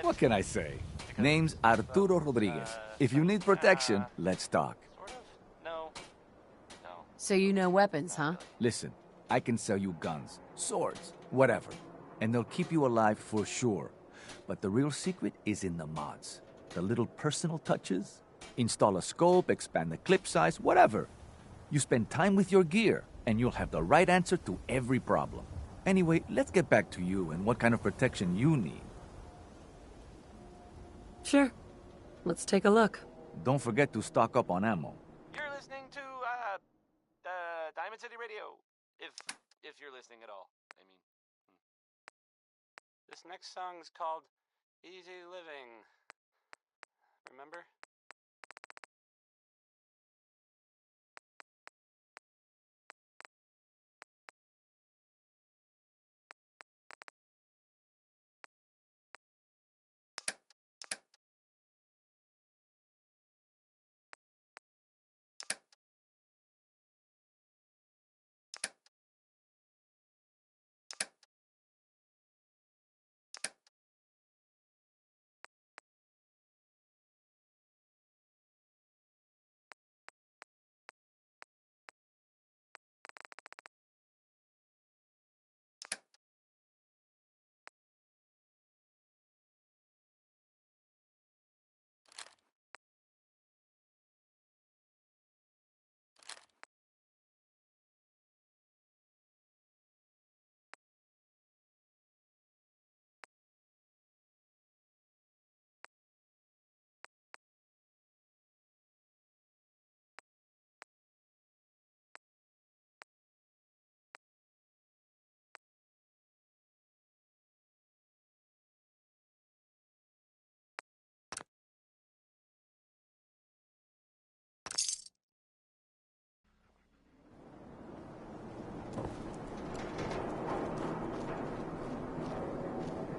What can I say? Name's Arturo Rodriguez. If you need protection, let's talk. Sort of. No. No. So you know weapons, huh? Listen, I can sell you guns, swords, whatever. And they'll keep you alive for sure. But the real secret is in the mods. The little personal touches. Install a scope, expand the clip size, whatever. You spend time with your gear, and you'll have the right answer to every problem. Anyway, let's get back to you and what kind of protection you need. Sure. Let's take a look. Don't forget to stock up on ammo. You're listening to Diamond City Radio, if you're listening at all. I mean, This next song's called Easy Living. Remember?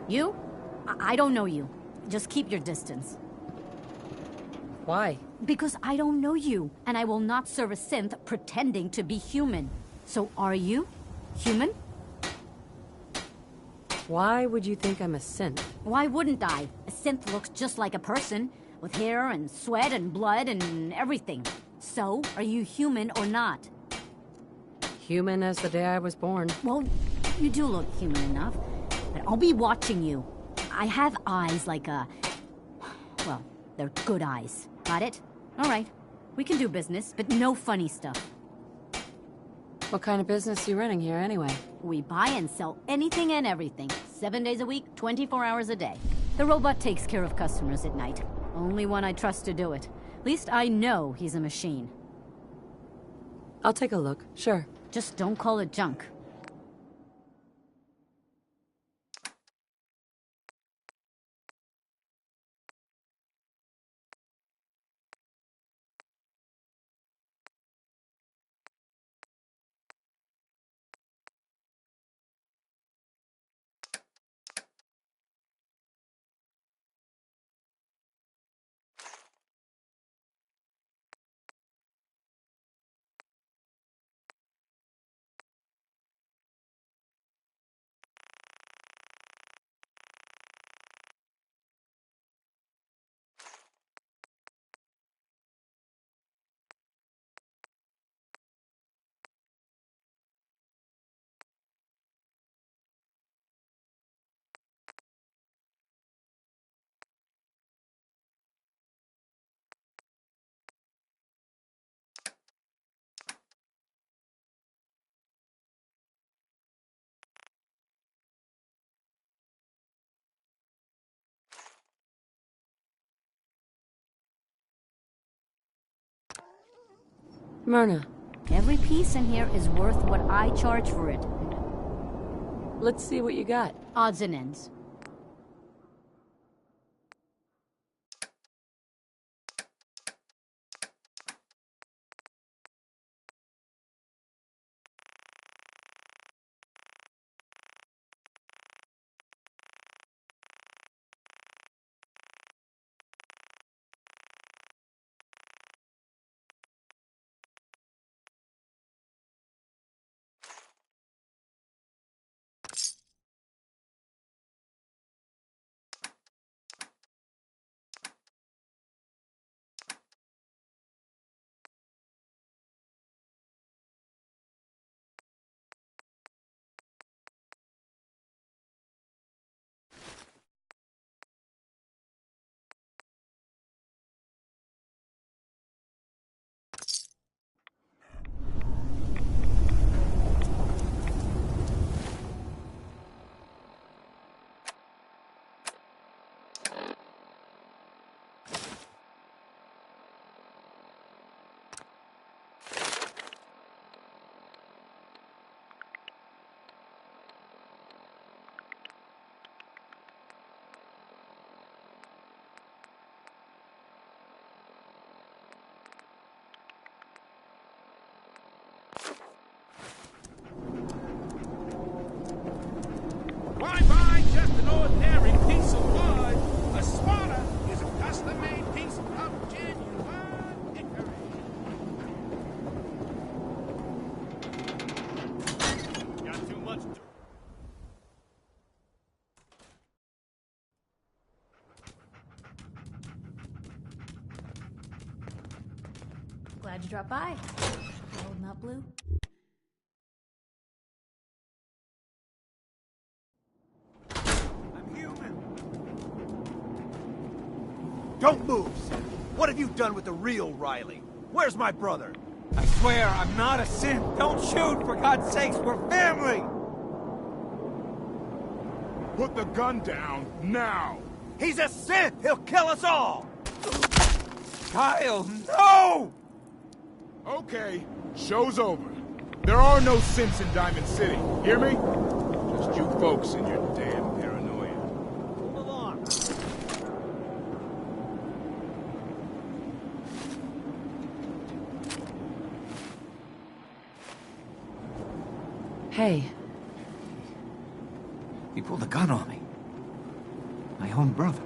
You? I don't know you. Just keep your distance. Why? Because I don't know you, and I will not serve a synth pretending to be human. So are you human? Why would you think I'm a synth? Why wouldn't I? A synth looks just like a person, with hair and sweat and blood and everything. So, are you human or not? Human as the day I was born. Well, you do look human enough. But I'll be watching you. I have eyes like a... Well, they're good eyes. Got it? All right. We can do business, but no funny stuff. What kind of business are you running here, anyway? We buy and sell anything and everything. 7 days a week, 24 hours a day. The robot takes care of customers at night. Only one I trust to do it. At least I know he's a machine. I'll take a look, sure. Just don't call it junk. Myrna. Every piece in here is worth what I charge for it. Let's see what you got. Odds and ends. Why buy just an ordinary piece of wood? A swatter is a custom-made piece of genuine hickory. Got too much. Glad you dropped by. Holding up, Blue? Don't move, Seth. What have you done with the real Riley? Where's my brother? I swear I'm not a synth. Don't shoot, for God's sakes. We're family. Put the gun down, now! He's a synth! He'll kill us all! Kyle, no! Okay, show's over. There are no synths in Diamond City, hear me? Just you folks and your damn paranoia. Move on. Hey. He pulled a gun on me. own brother.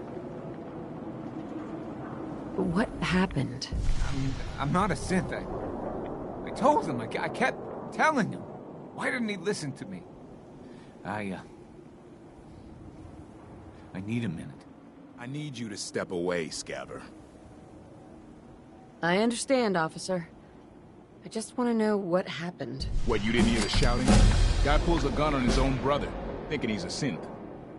What happened? I'm not a synth. I told him. I kept telling him. Why didn't he listen to me? I need a minute. I need you to step away, Scabber. I understand, officer. I just want to know what happened. What, you didn't hear the shouting? Guy pulls a gun on his own brother, thinking he's a synth.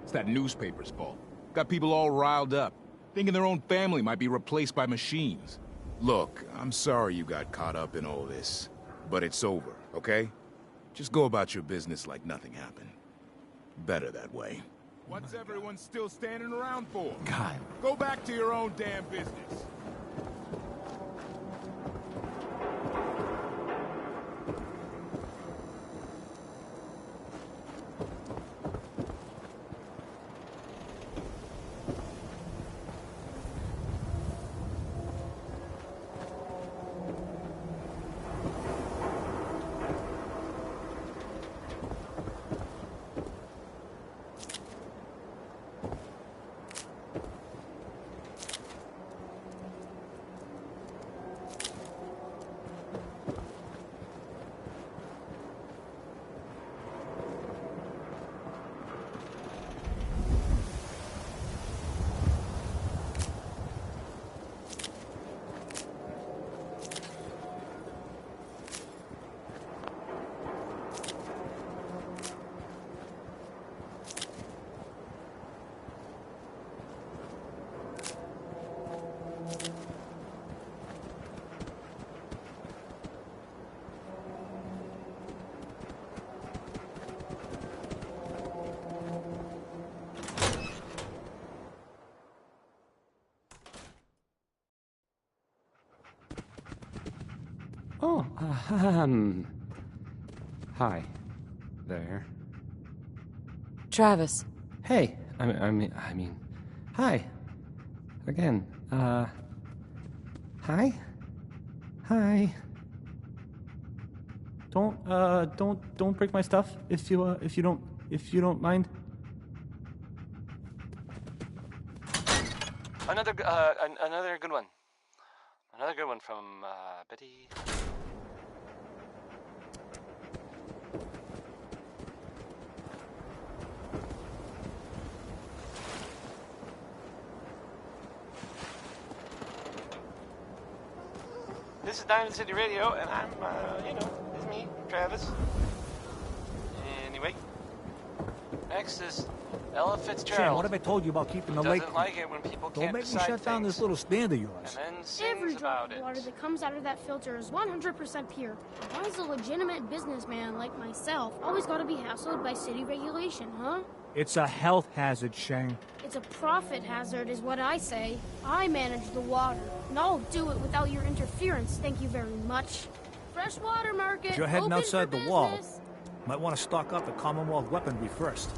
It's that newspaper's fault. Got people all riled up, thinking their own family might be replaced by machines. Look, I'm sorry you got caught up in all this, but it's over, okay? Just go about your business like nothing happened. Better that way. What's everyone still standing around for? Kyle. Go back to your own damn business. Oh, hi there. Travis. Hey, I mean, hi. Again, hi? Hi. Don't break my stuff if you don't mind. Another good one. Another good one from Betty. This is Diamond City Radio, and I'm, it's me, Travis. Anyway, next is Ella Fitzgerald. Shane, what have I told you about keeping the lake? Doesn't like it when people Don't can't make me decide shut down things, this little stand of yours. and then sings Every drop about of it. water that comes out of that filter is 100% pure. Why is a legitimate businessman like myself always got to be hassled by city regulation, huh? It's a health hazard, Shane. It's a profit hazard is what I say. I manage the water, and I'll do it without your interference, thank you very much. Freshwater market, If you're heading open outside for the wall, business. might want to stock up the Commonwealth weaponry first.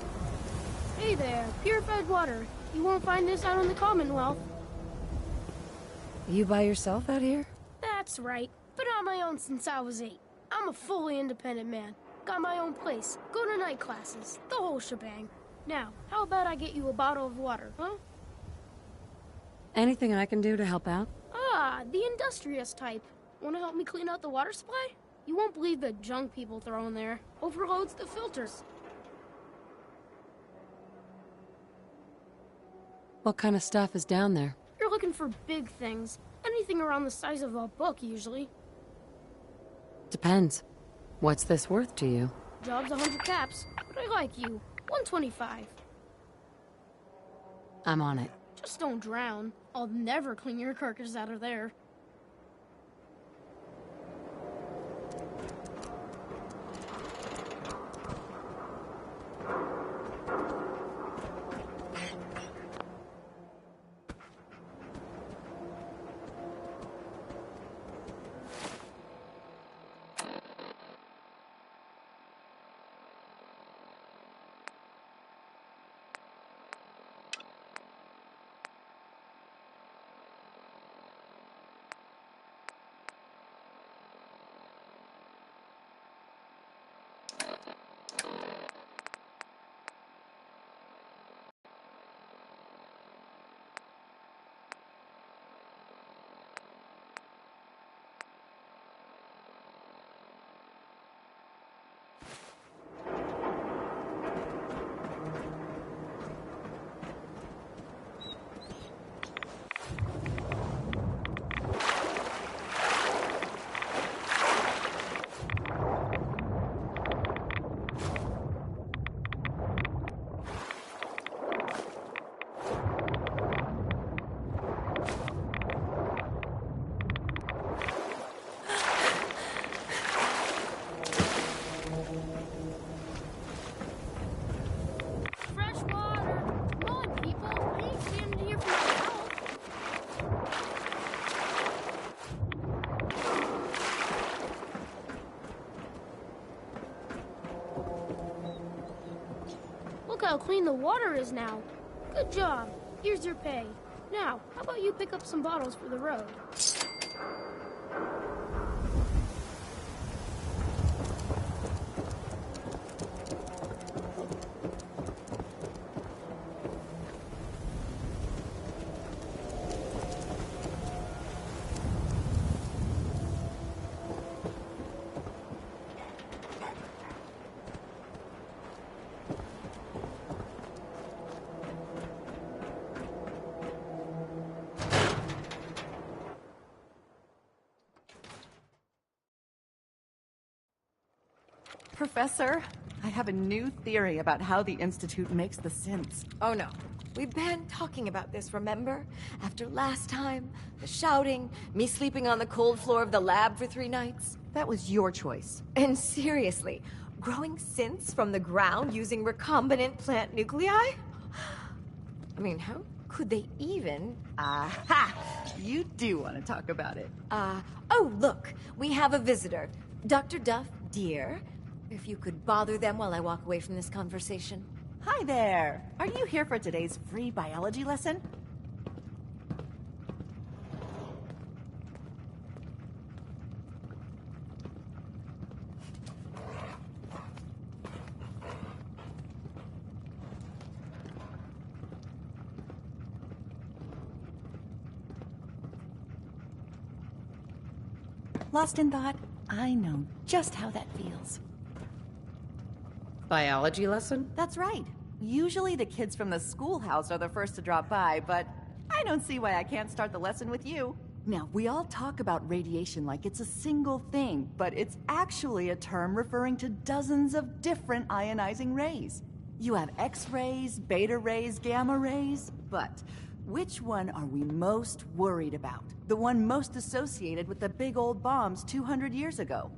Hey there, purified water. You won't find this out in the Commonwealth. You by yourself out here? That's right. Been on my own since I was 8. I'm a fully independent man. Got my own place, go to night classes, the whole shebang. Now, how about I get you a bottle of water, huh? Anything I can do to help out? Ah, the industrious type. Want to help me clean out the water supply? You won't believe the junk people throw in there. Overloads the filters. What kind of stuff is down there? You're looking for big things. Anything around the size of a book, usually. Depends. What's this worth to you? Job's 100 caps, but I like you. 125. I'm on it. Just don't drown. I'll never clean your carcass out of there. how clean the water is now. Good job. Here's your pay. Now, how about you pick up some bottles for the road? Professor, I have a new theory about how the Institute makes the synths. Oh no. We've been talking about this, remember? After last time, the shouting, me sleeping on the cold floor of the lab for 3 nights. That was your choice. And seriously, growing synths from the ground using recombinant plant nuclei? I mean, how could they even? Aha! You do want to talk about it. Oh, look, we have a visitor. Dr. Duff, dear. If you could bother them while I walk away from this conversation. Hi there. Are you here for today's free biology lesson? Lost in thought? I know just how that feels. Biology lesson? That's right. Usually the kids from the schoolhouse are the first to drop by, but I don't see why I can't start the lesson with you. Now, we all talk about radiation like it's a single thing, but it's actually a term referring to dozens of different ionizing rays. You have X-rays, beta rays, gamma rays, but which one are we most worried about? The one most associated with the big old bombs 200 years ago.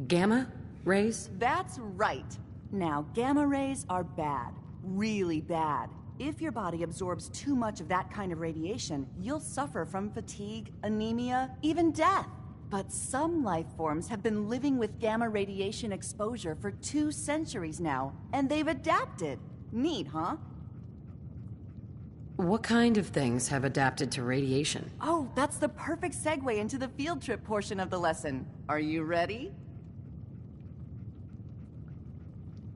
Gamma rays? That's right. Now, gamma rays are bad. Really bad. If your body absorbs too much of that kind of radiation, you'll suffer from fatigue, anemia, even death. But some life forms have been living with gamma radiation exposure for 2 centuries now, and they've adapted. Neat, huh? What kind of things have adapted to radiation? Oh, that's the perfect segue into the field trip portion of the lesson. Are you ready?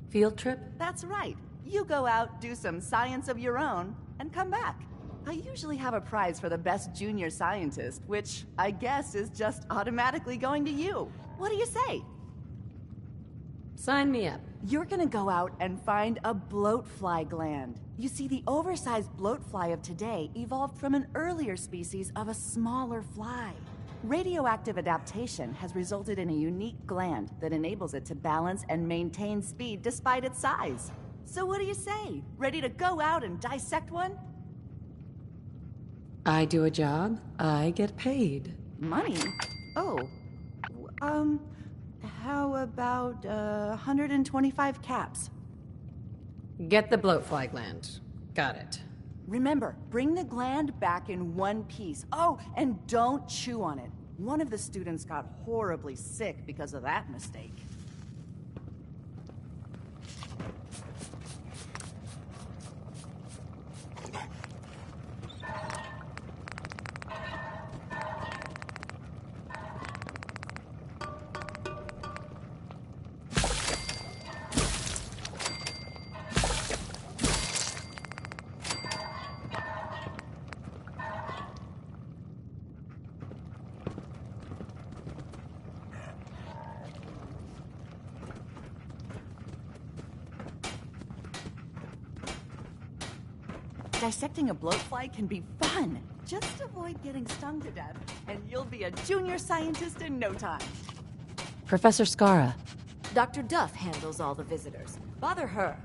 Field trip? That's right. You go out, do some science of your own, and come back. I usually have a prize for the best junior scientist, which I guess is just automatically going to you. What do you say? Sign me up. You're gonna go out and find a bloatfly gland. You see, the oversized bloatfly of today evolved from an earlier species of a smaller fly. Radioactive adaptation has resulted in a unique gland that enables it to balance and maintain speed despite its size. So what do you say? Ready to go out and dissect one? I do a job, I get paid. Money? Oh. How about 125 caps? Get the bloatfly gland. Got it. Remember, bring the gland back in one piece. Oh, and don't chew on it. One of the students got horribly sick because of that mistake. Dissecting a bloatfly can be fun. Just avoid getting stung to death, and you'll be a junior scientist in no time. Professor Scara. Dr. Duff handles all the visitors. Bother her.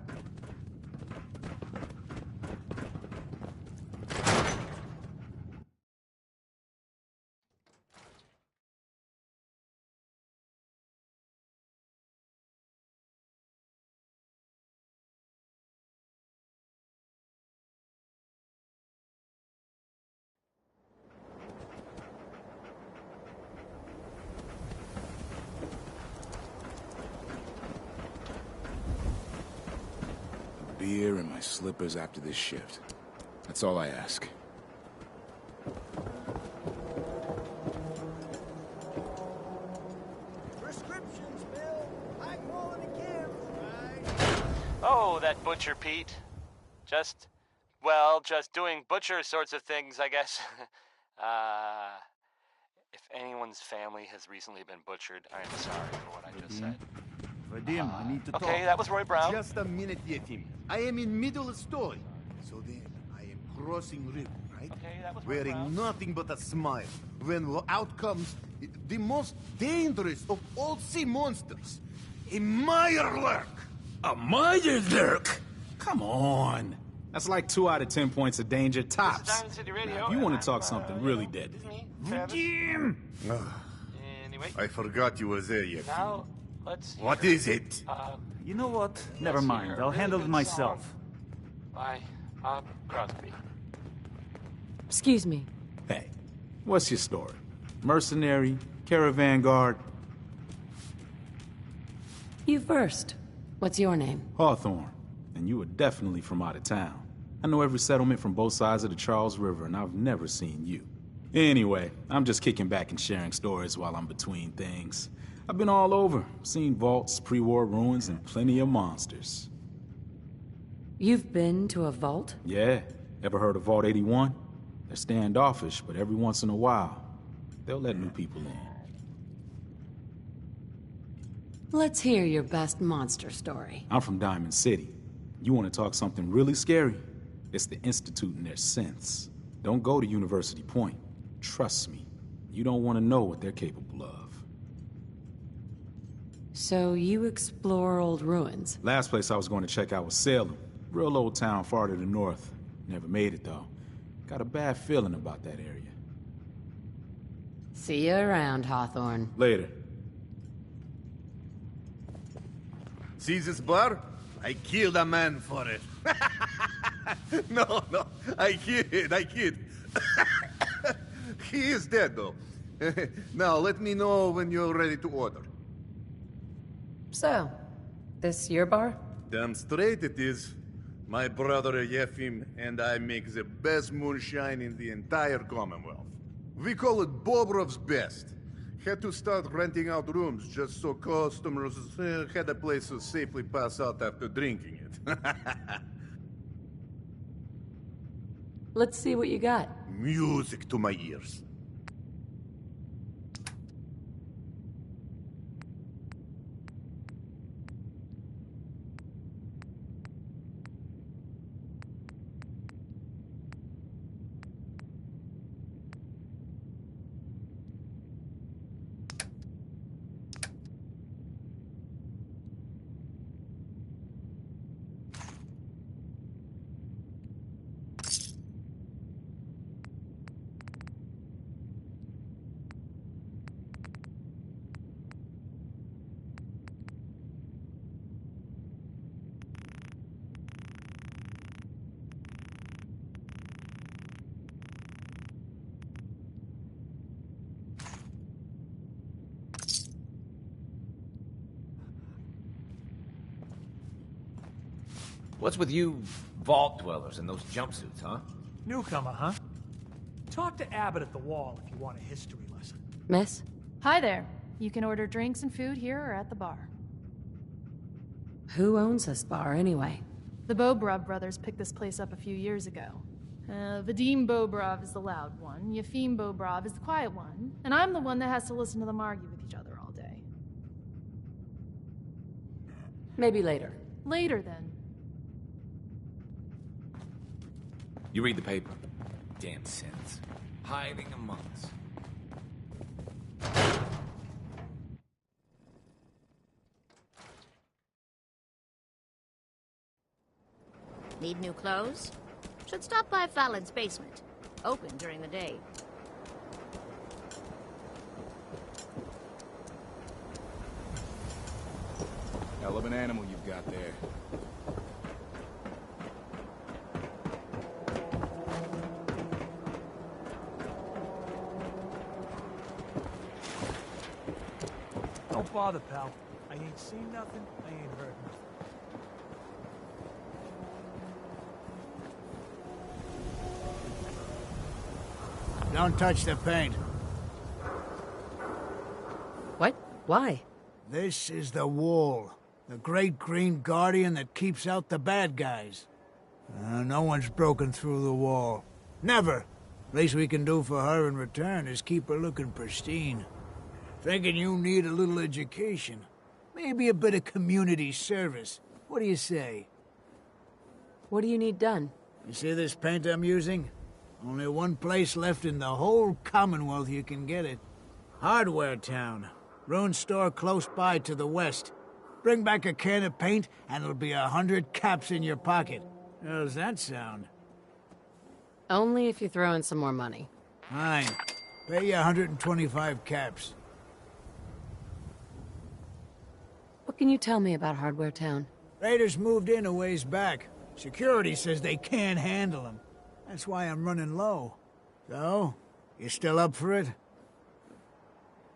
beer and my slippers after this shift. That's all I ask. Prescriptions, Bill. I'm calling again, right? Oh, that Butcher Pete. Just doing butcher sorts of things, I guess. If anyone's family has recently been butchered, I am sorry for what I just said. Vadim, I need to talk. Okay, that was Roy Brown. Just a minute, Yefim. I am in middle of story. So then, I am crossing river, right? Okay, that was Roy Wearing Brown. nothing but a smile. When out comes the most dangerous of all sea monsters, a Mirelurk. A Mirelurk? Come on. That's like 2 out of 10 points of danger tops. Diamond City Radio. Now, if you want to talk something really deadly. Vadim! Anyway. I forgot you were there, Yefim. Now, let's What is it? You know what? Never mind. I'll handle it myself. By Crosby. Excuse me. Hey, what's your story? Mercenary? Caravan guard? You first. What's your name? Hawthorne. And you were definitely from out of town. I know every settlement from both sides of the Charles River, and I've never seen you. Anyway, I'm just kicking back and sharing stories while I'm between things. I've been all over, seen vaults, pre-war ruins, and plenty of monsters. You've been to a vault? Yeah. Ever heard of Vault 81? They're standoffish, but every once in a while, they'll let new people in. Let's hear your best monster story. I'm from Diamond City. You want to talk something really scary? It's the Institute and their synths. Don't go to University Point. Trust me. You don't want to know what they're capable of. So you explore old ruins? Last place I was going to check out was Salem. Real old town far to the north. Never made it, though. Got a bad feeling about that area. See you around, Hawthorne. Later. See this bar? I killed a man for it. No, I kid. He is dead, though. Now, let me know when you're ready to order. So, this your bar? Damn straight it is. My brother Yefim and I make the best moonshine in the entire Commonwealth. We call it Bobrov's Best. Had to start renting out rooms just so customers had a place to safely pass out after drinking it. Let's see what you got. Music to my ears. What's with you vault dwellers and those jumpsuits, huh? Newcomer, huh? Talk to Abbott at the wall if you want a history lesson. Miss? Hi there. You can order drinks and food here or at the bar. Who owns this bar, anyway? The Bobrov brothers picked this place up a few years ago. Vadim Bobrov is the loud one, Yefim Bobrov is the quiet one, and I'm the one that has to listen to them argue with each other all day. Maybe later. Later, then. You read the paper. Damn synths. Hiding among us. Need new clothes? Should stop by Fallon's basement. Open during the day. Hell of an animal you've got there. Don't bother, pal. I ain't seen nothing, I ain't heard nothing. Don't touch the paint. What? Why? This is the wall. The great green guardian that keeps out the bad guys. No one's broken through the wall. Never. Least we can do for her in return is keep her looking pristine. Thinking you need a little education. Maybe a bit of community service. What do you say? What do you need done? You see this paint I'm using? Only one place left in the whole Commonwealth you can get it. Hardware Town. Ruin store close by to the west. Bring back a can of paint and it'll be 100 caps in your pocket. How's that sound? Only if you throw in some more money. Fine. Pay you 125 caps. What can you tell me about Hardware Town? Raiders moved in a ways back. Security says they can't handle them. That's why I'm running low. So, you still up for it?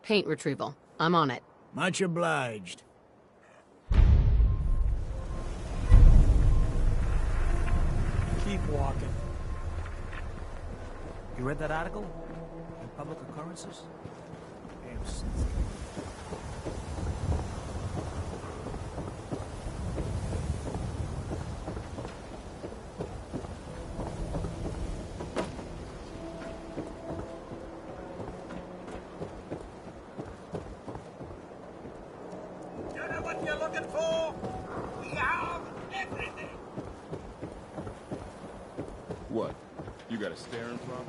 Paint retrieval. I'm on it. Much obliged. Keep walking. You read that article? In Public Occurrences? Damn sensitive. What? You got a staring problem?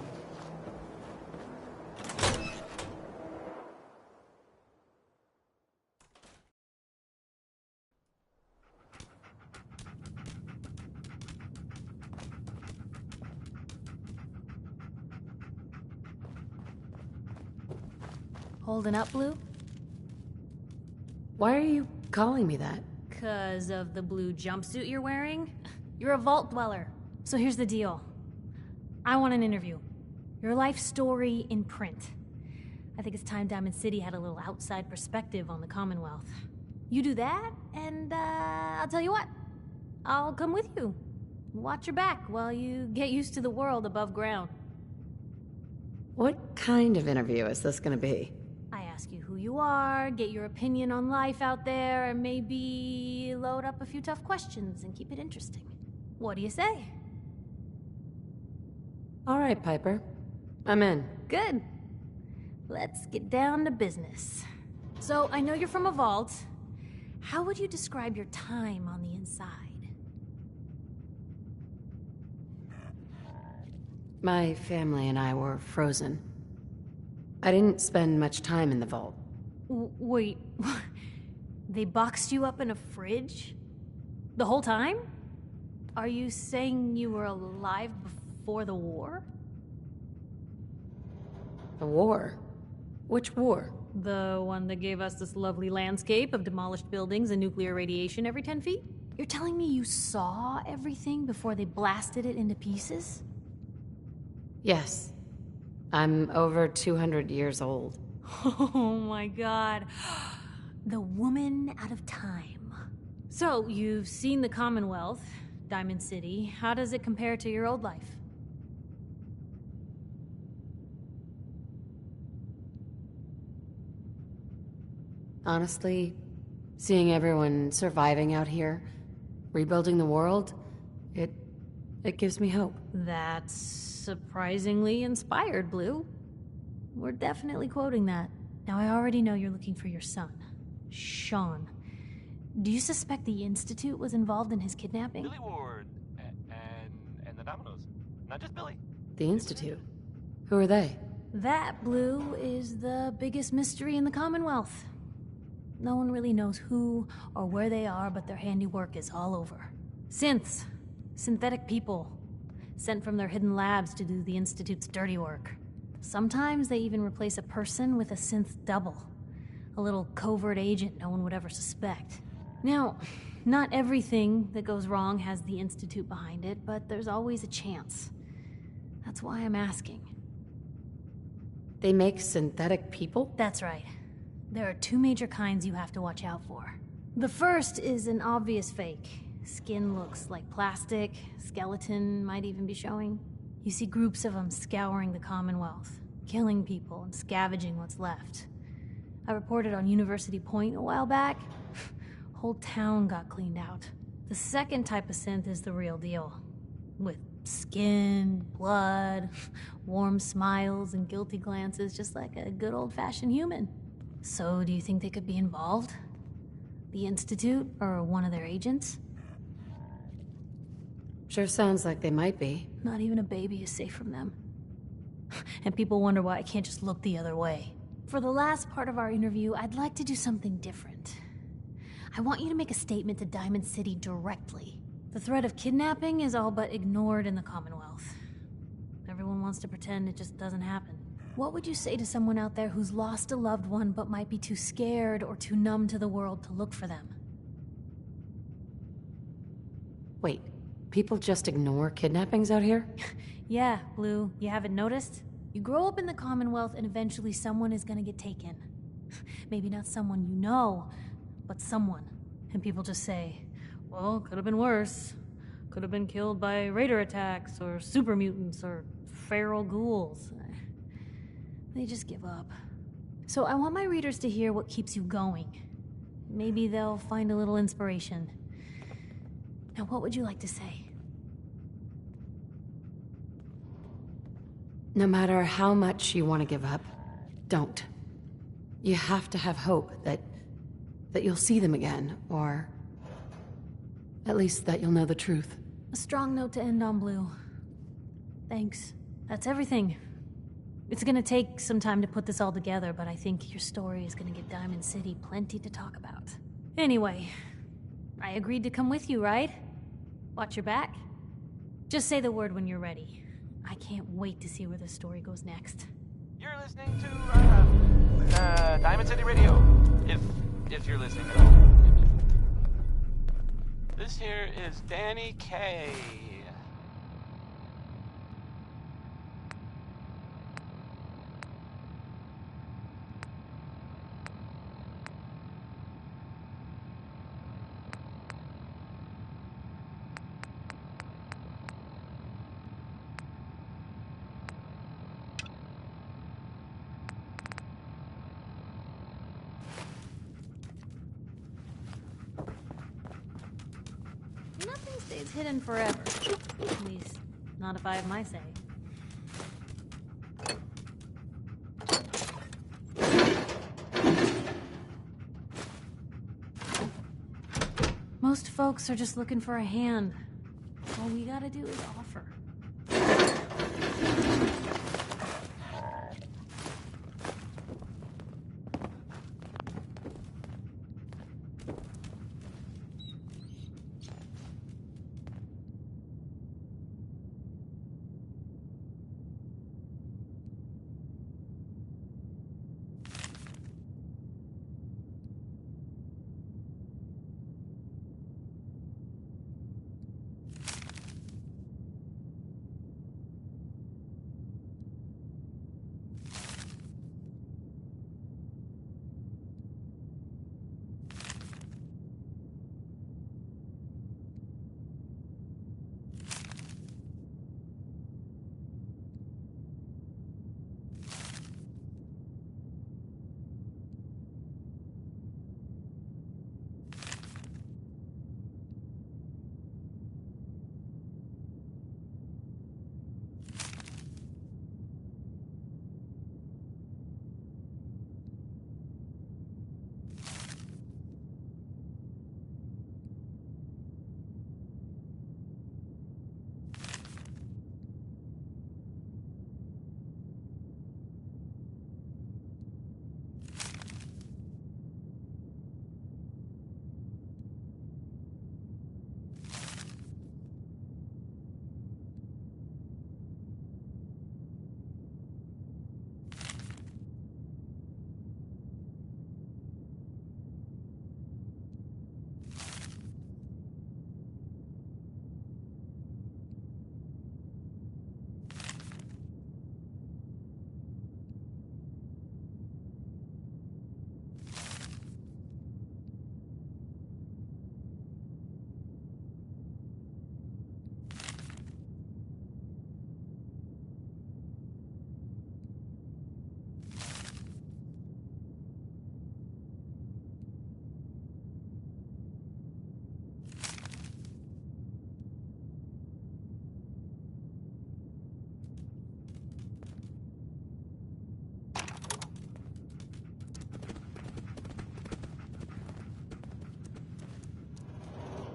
Holding up, Blue? Why are you calling me that? 'Cause of the blue jumpsuit you're wearing? You're a vault dweller. So here's the deal. I want an interview. Your life story in print. I think it's time Diamond City had a little outside perspective on the Commonwealth. You do that, and I'll tell you what. I'll come with you. Watch your back while you get used to the world above ground. What kind of interview is this gonna be? I ask you who you are, get your opinion on life out there, and maybe load up a few tough questions and keep it interesting. What do you say? All right, Piper. I'm in. Good. Let's get down to business. So, I know you're from a vault. How would you describe your time on the inside? My family and I were frozen. I didn't spend much time in the vault. Wait, they boxed you up in a fridge? The whole time? Are you saying you were alive before the war? The war? Which war? The one that gave us this lovely landscape of demolished buildings and nuclear radiation every 10 feet? You're telling me you saw everything before they blasted it into pieces? Yes. I'm over 200 years old. Oh my god. The woman out of time. So, you've seen the Commonwealth, Diamond City. How does it compare to your old life? Honestly, seeing everyone surviving out here, rebuilding the world, it gives me hope. That's surprisingly inspired, Blue. We're definitely quoting that. Now, I already know you're looking for your son, Sean. Do you suspect the Institute was involved in his kidnapping? Billy Ward and the Dominoes. Not just Billy. The Institute? Who are they? That, Blue, is the biggest mystery in the Commonwealth. No one really knows who or where they are, but their handiwork is all over. Synths. Synthetic people. Sent from their hidden labs to do the Institute's dirty work. Sometimes they even replace a person with a synth double. A little covert agent no one would ever suspect. Now, not everything that goes wrong has the Institute behind it, but there's always a chance. That's why I'm asking. They make synthetic people? That's right. There are two major kinds you have to watch out for. The first is an obvious fake. Skin looks like plastic, skeleton might even be showing. You see groups of them scouring the Commonwealth, killing people and scavenging what's left. I reported on University Point a while back. Whole town got cleaned out. The second type of synth is the real deal. With skin, blood, warm smiles, and guilty glances, just like a good old-fashioned human. So, do you think they could be involved? The Institute, or one of their agents? Sure sounds like they might be. Not even a baby is safe from them. And people wonder why I can't just look the other way. For the last part of our interview, I'd like to do something different. I want you to make a statement to Diamond City directly. The threat of kidnapping is all but ignored in the Commonwealth. Everyone wants to pretend it just doesn't happen. What would you say to someone out there who's lost a loved one but might be too scared or too numb to the world to look for them? Wait, people just ignore kidnappings out here? Yeah, Blue, you haven't noticed? You grow up in the Commonwealth and eventually someone is gonna get taken. Maybe not someone you know, but someone. And people just say, well, could have been worse. Could have been killed by raider attacks, or super mutants, or feral ghouls. They just give up. So I want my readers to hear what keeps you going. Maybe they'll find a little inspiration. Now, what would you like to say? No matter how much you want to give up, don't. You have to have hope that you'll see them again, or at least that you'll know the truth. A strong note to end on, Blue. Thanks. That's everything. It's gonna take some time to put this all together, but I think your story is gonna give Diamond City plenty to talk about. Anyway, I agreed to come with you, right? Watch your back. Just say the word when you're ready. I can't wait to see where this story goes next. You're listening to Diamond City Radio. If you're listening at all. This here is Danny K. Nothing stays hidden forever. At least, not if I have my say. Most folks are just looking for a hand. All we gotta do is offer.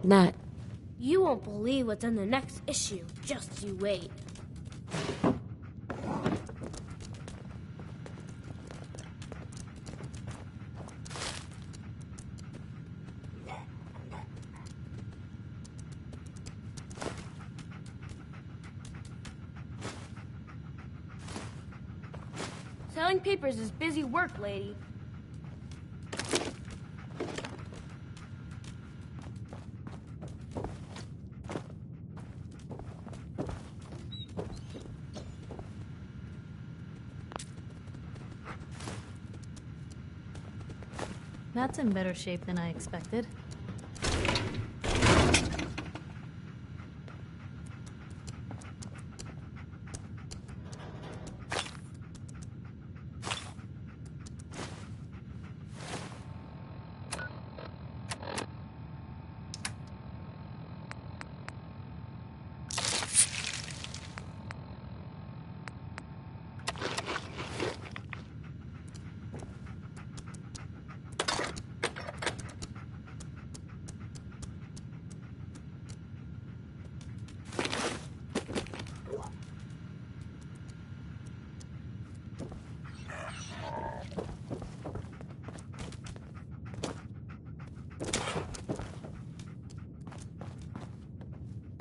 Nat. You won't believe what's in the next issue. Just you wait. Selling papers is busy work, lady. That's in better shape than I expected.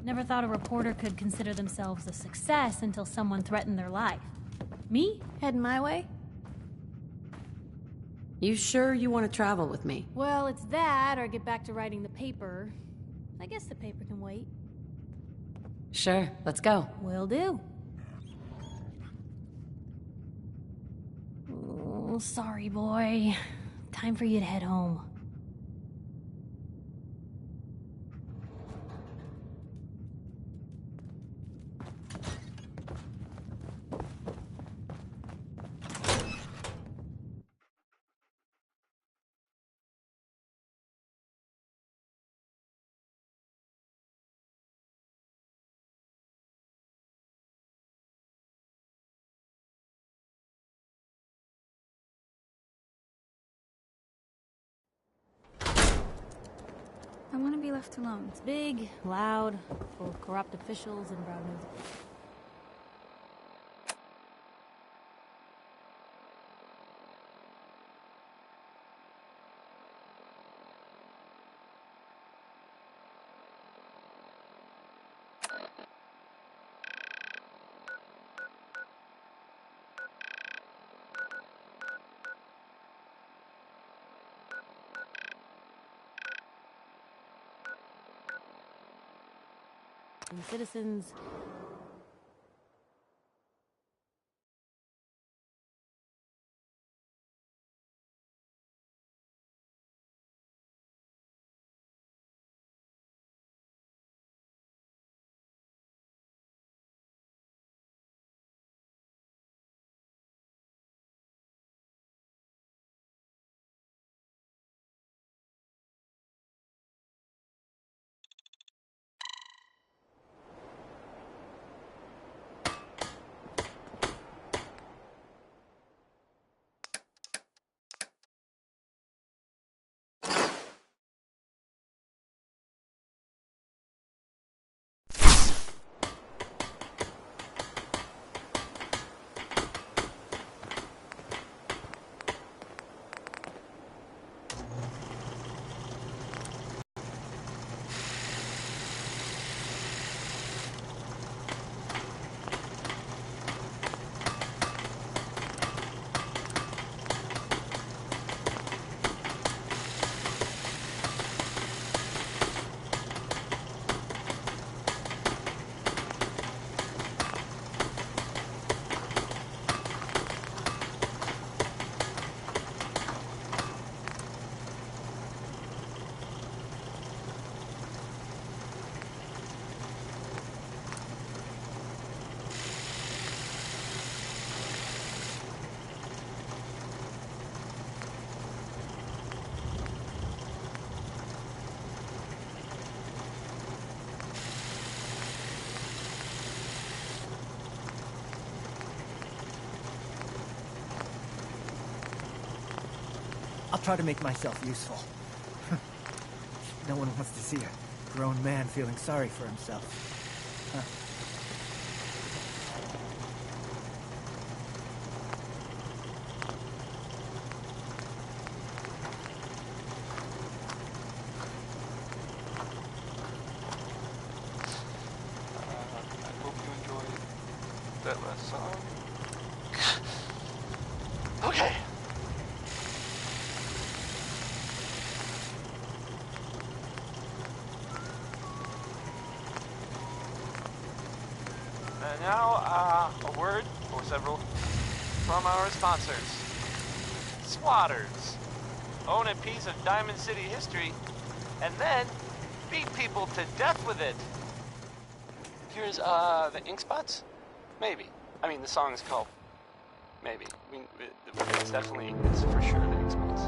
Never thought a reporter could consider themselves a success until someone threatened their life. Me? Heading my way? You sure you want to travel with me? Well, it's that, or get back to writing the paper. I guess the paper can wait. Sure, let's go. Will do. Oh, sorry, boy. Time for you to head home. I want to be left alone. It's big, loud, full of corrupt officials and brown noses. And citizens. I'll try to make myself useful. No one wants to see a grown man feeling sorry for himself. Huh. I hope you enjoyed that last song. Okay. And now, a word, or several, from our sponsors. Swatters. Own a piece of Diamond City history, and then beat people to death with it. Here's, the ink spots? Maybe. I mean, the song is called Maybe. I mean, it's definitely, it's for sure the ink spots.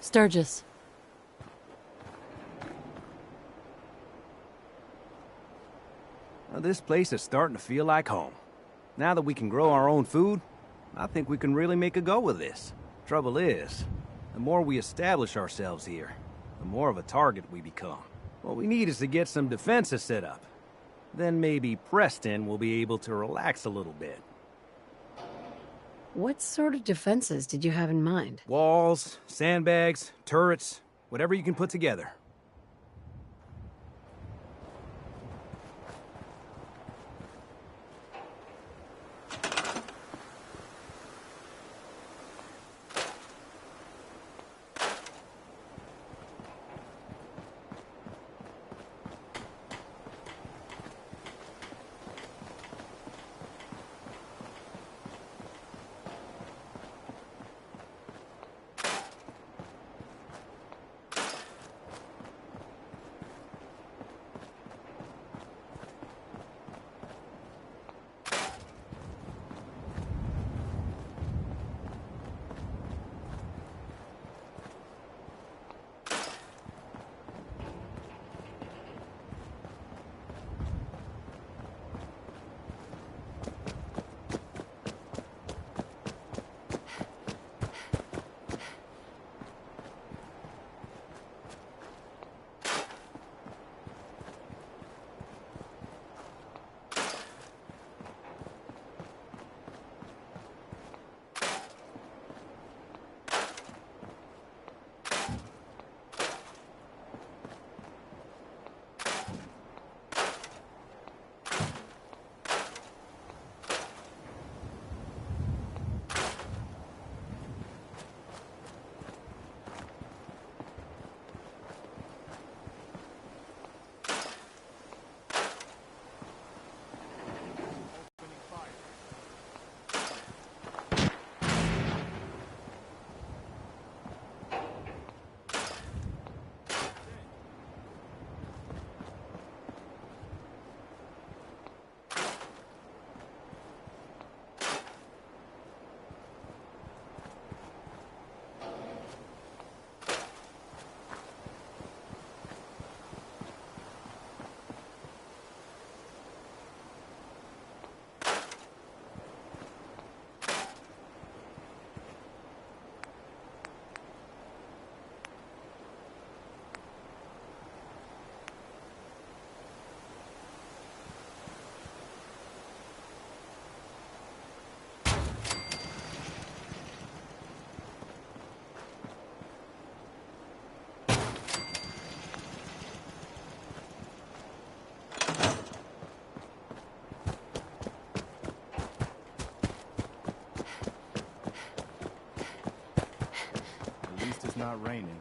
Sturgis. Well, this place is starting to feel like home. Now that we can grow our own food, I think we can really make a go of this. Trouble is, the more we establish ourselves here, the more of a target we become. What we need is to get some defenses set up. Then maybe Preston will be able to relax a little bit. What sort of defenses did you have in mind? Walls, sandbags, turrets, whatever you can put together. start raining.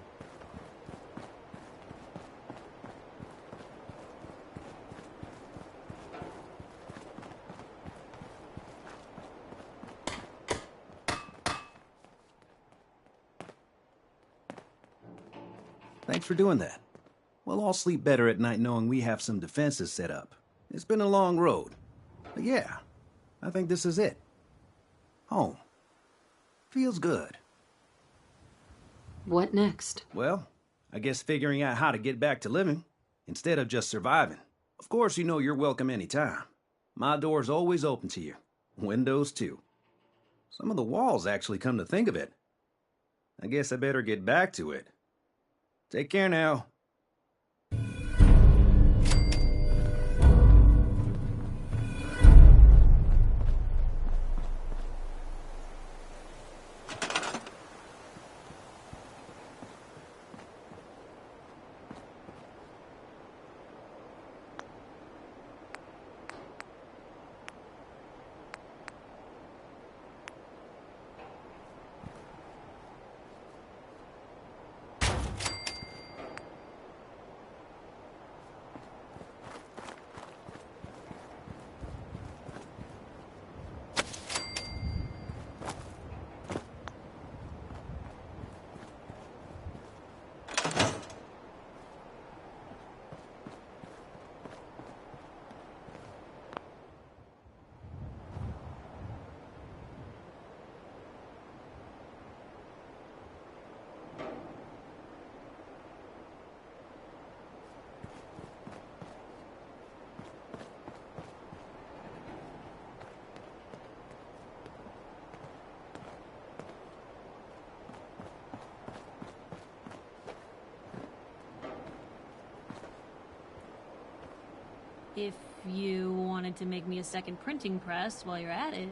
Thanks for doing that. We'll all sleep better at night knowing we have some defenses set up. It's been a long road. But yeah, I think this is it. Home. Feels good. What next? Well, I guess figuring out how to get back to living, instead of just surviving. Of course, you know you're welcome anytime. My door's always open to you. Windows, too. Some of the walls, actually, come to think of it. I guess I better get back to it. Take care now. If you wanted to make me a second printing press while you're at it.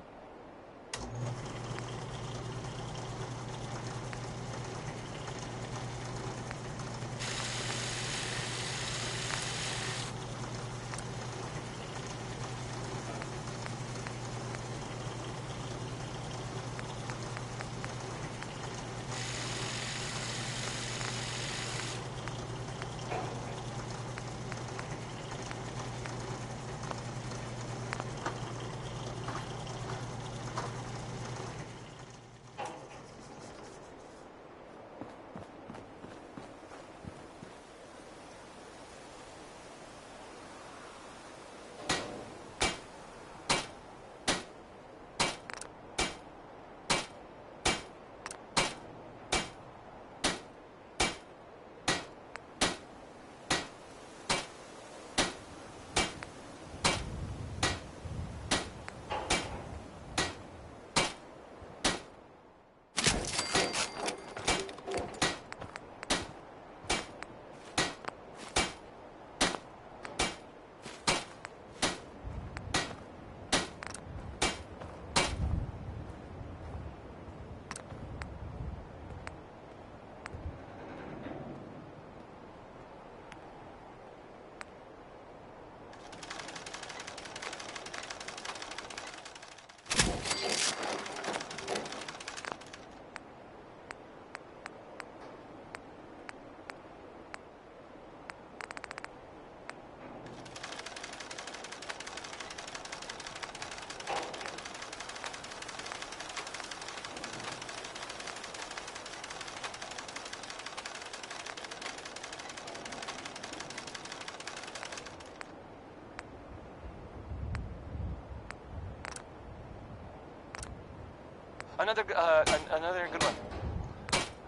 Another good one.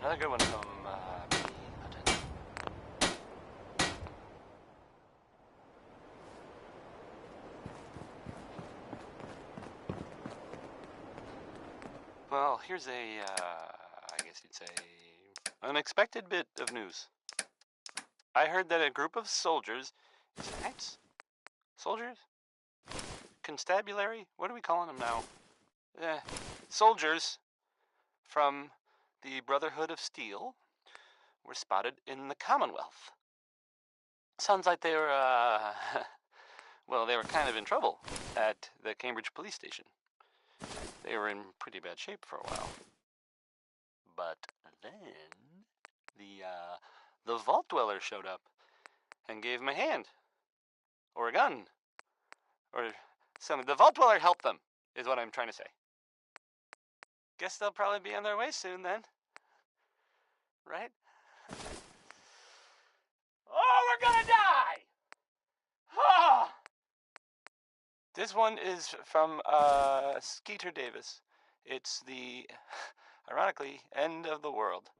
Another good one from Well, here's a, I guess you'd say, unexpected bit of news. I heard that a group of soldiers, is it knights? Soldiers? Constabulary? What are we calling them now? Soldiers from the Brotherhood of Steel were spotted in the Commonwealth. Sounds like they were, well, they were kind of in trouble at the Cambridge police station. They were in pretty bad shape for a while. But then the vault dweller showed up and gave him a hand. Or a gun. Or something. The vault dweller helped them, is what I'm trying to say. Guess they'll probably be on their way soon then. Right? Oh, we're gonna die! Ah! This one is from Skeeter Davis. It's the, ironically, end of the world.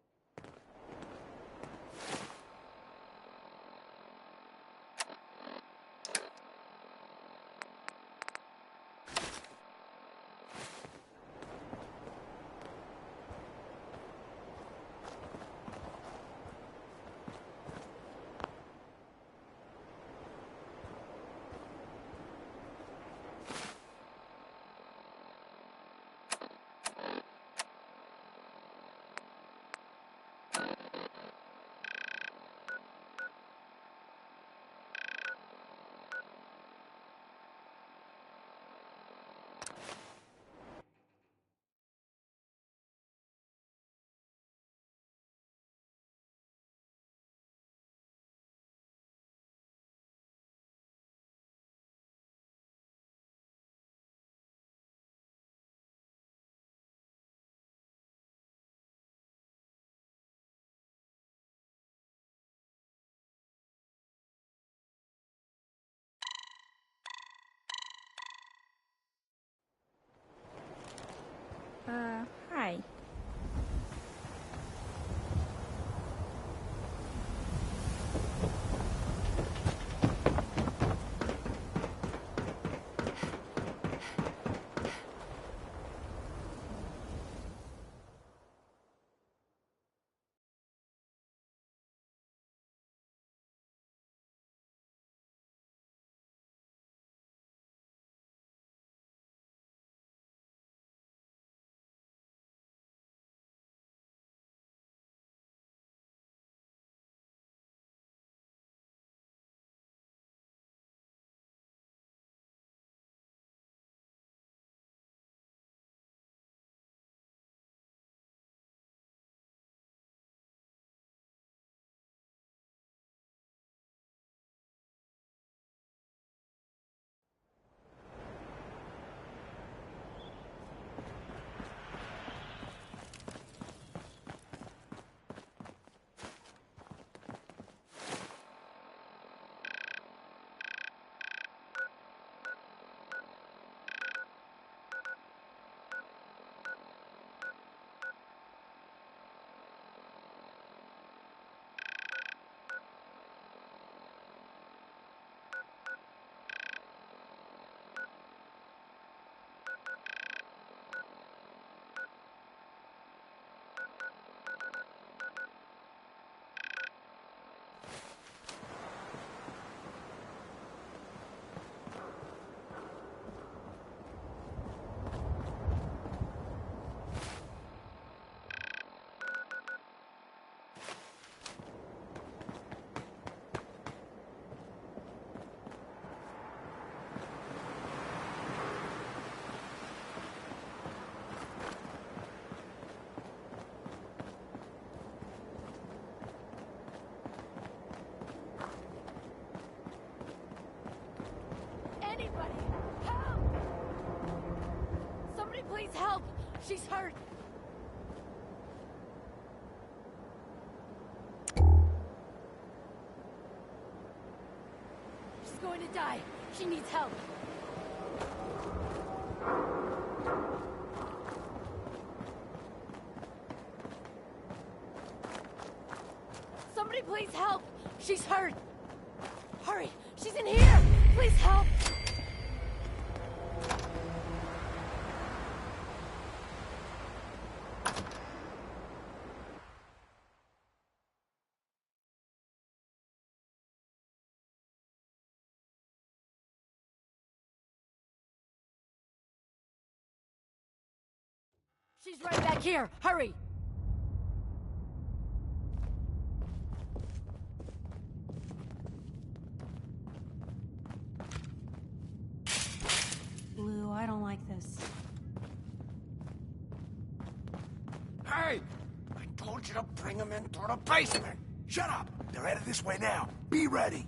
Hi. Please help! She's hurt! She's going to die. She needs help. Somebody please help! She's hurt! Hurry! She's in here! Please help! She's right back here! Hurry! Blue, I don't like this. Hey! I told you to bring them in through the basement. Shut up! They're headed this way now. Be ready.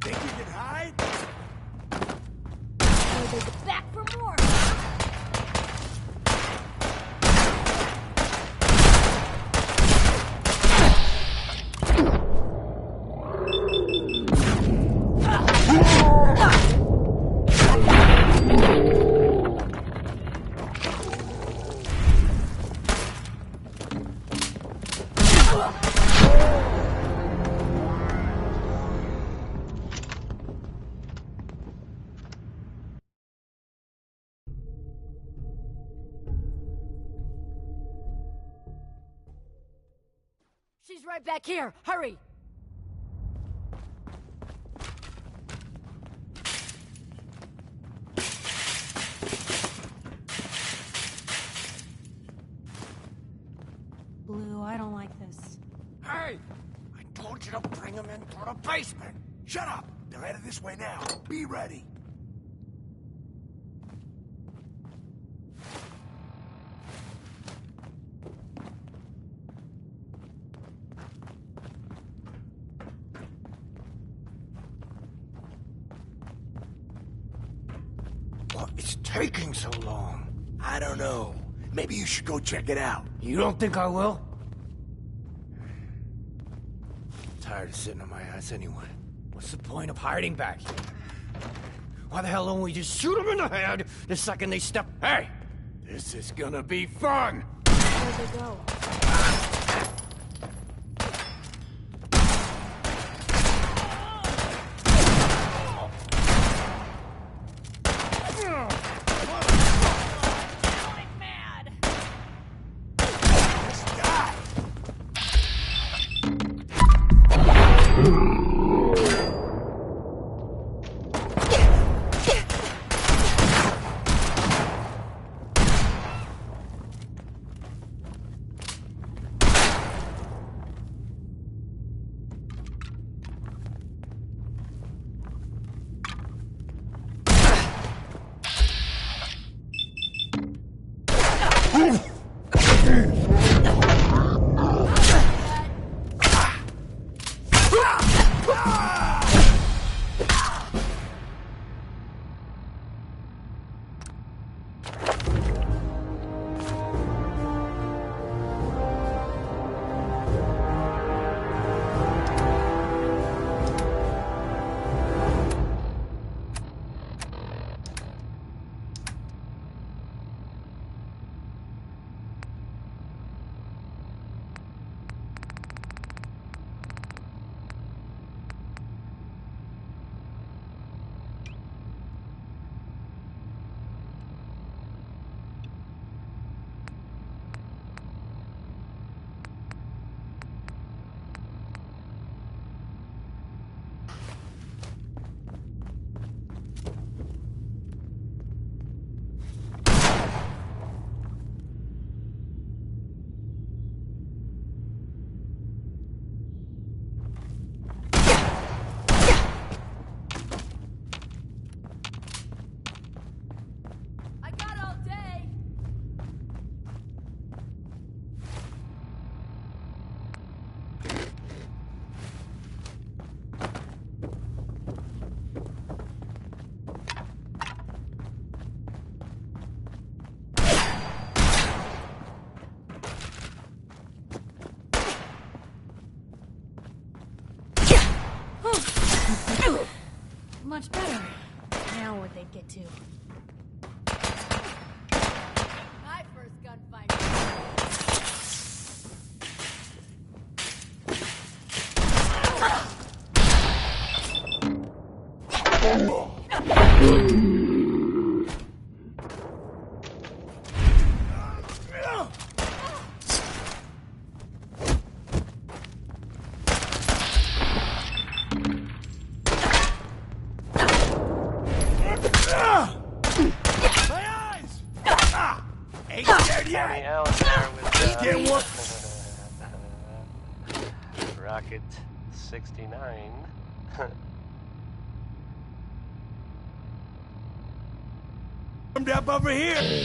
Think you can hide? Back for more! She's right back here. Hurry! Blue, I don't like this. Hey! I told you to bring them in through the basement. Shut up! They're headed this way now. Be ready. It's taking so long. I don't know. Maybe you should go check it out. You don't think I will? I'm tired of sitting on my ass anyway. What's the point of hiding back here? Why the hell don't we just shoot them in the head the second they step... Hey! This is gonna be fun! Where'd they go? Much better. Now where'd they get to? My first gunfight. Rocket 69. Come up over here!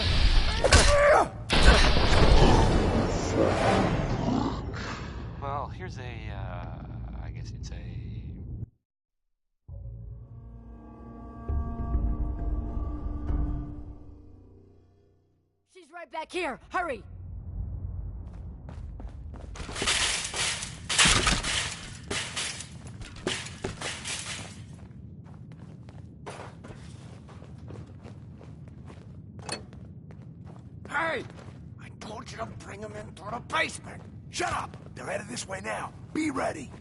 Well, here's a, I guess you'd say... She's right back here. Hurry! Hey! I told you to bring them in through the basement! Shut up! They're headed this way now. Be ready!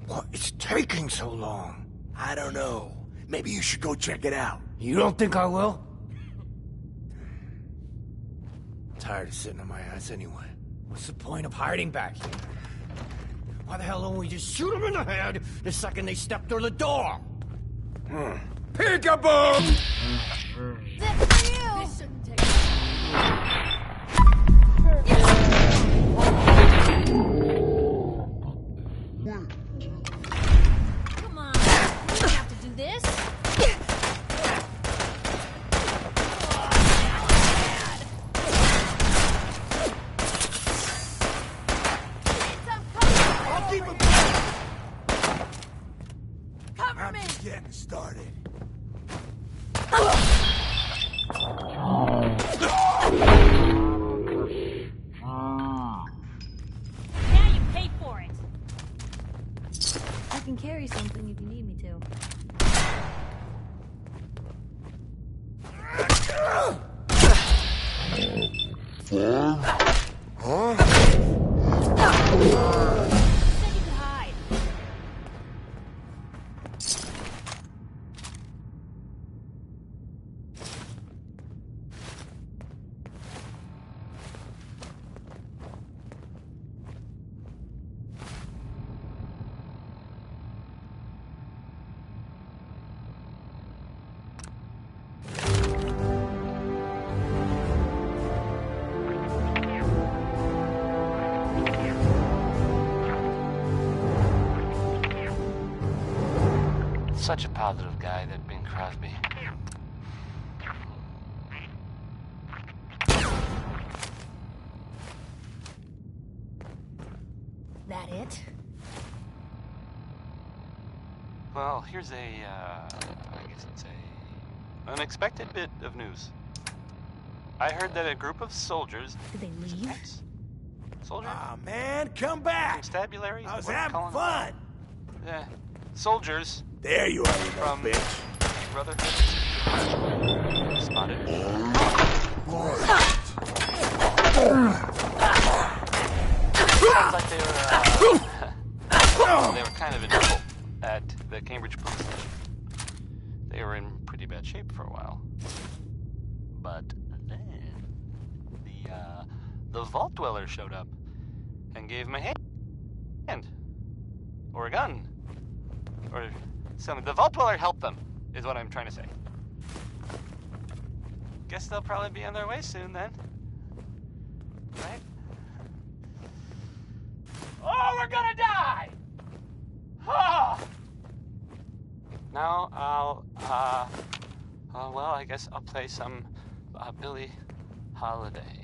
What's taking so long? I don't know. Maybe you should go check it out. You don't think I will? Tired of sitting on my ass anyway. What's the point of hiding back here? Why the hell don't we just shoot them in the head the second they step through the door? Peekaboo! That's for you! This shouldn't take Come on, we don't have to do this. I'll keep him. Cover me! I'm just getting started. Now you pay for it. I can carry something if you need me to. Said you could hide. Such a positive guy, that Bing Crosby. That it? Well, here's a, I guess it's a unexpected bit of news. I heard that a group of soldiers... Did they leave? Soldiers? Aw, man, come back! Constabulary? I was What are you having calling fun! them? Soldiers. There you are, you From little bitch. Brotherhood. Spotted. Sounds like they were kind of in trouble at the Cambridge police station. They were in pretty bad shape for a while. But then the Vault Dweller showed up and gave him a hand. Or a gun. Or something. The Vault Dweller helped them, is what I'm trying to say. Guess they'll probably be on their way soon then. Right? Oh, we're gonna die! Oh! Now I'll, well, I guess I'll play some Billie Holiday.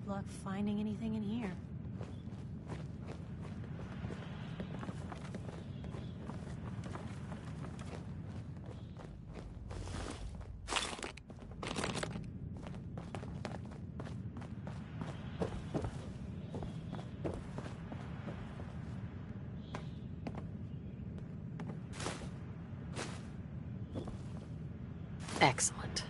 luck finding anything in here. Excellent.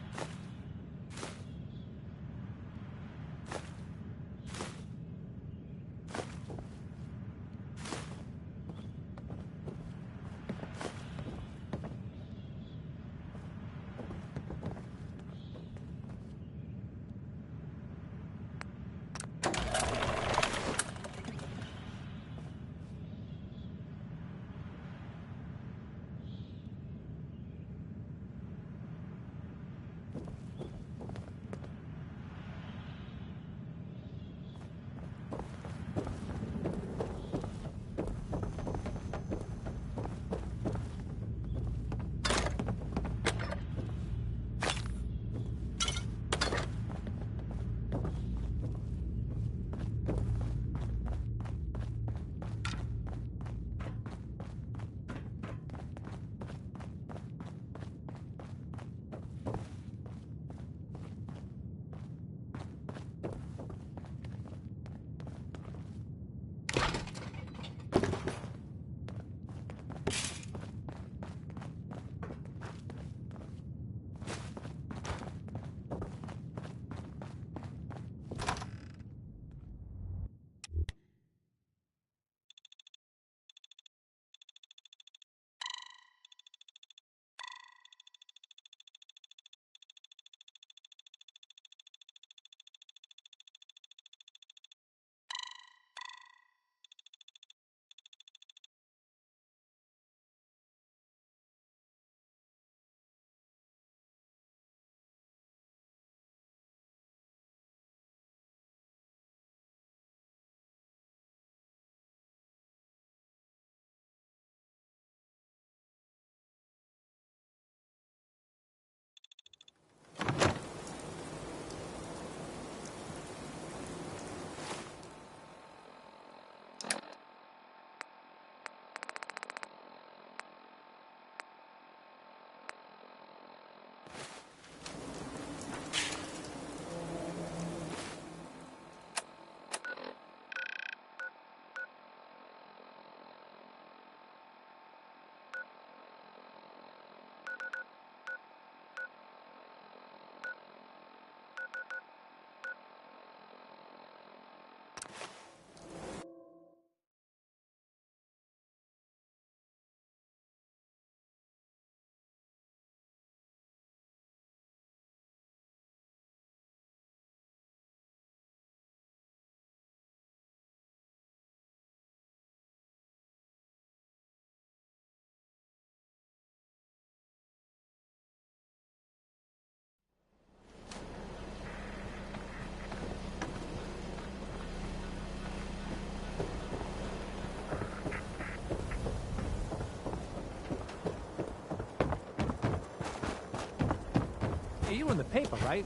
Hey, you were in the paper, right?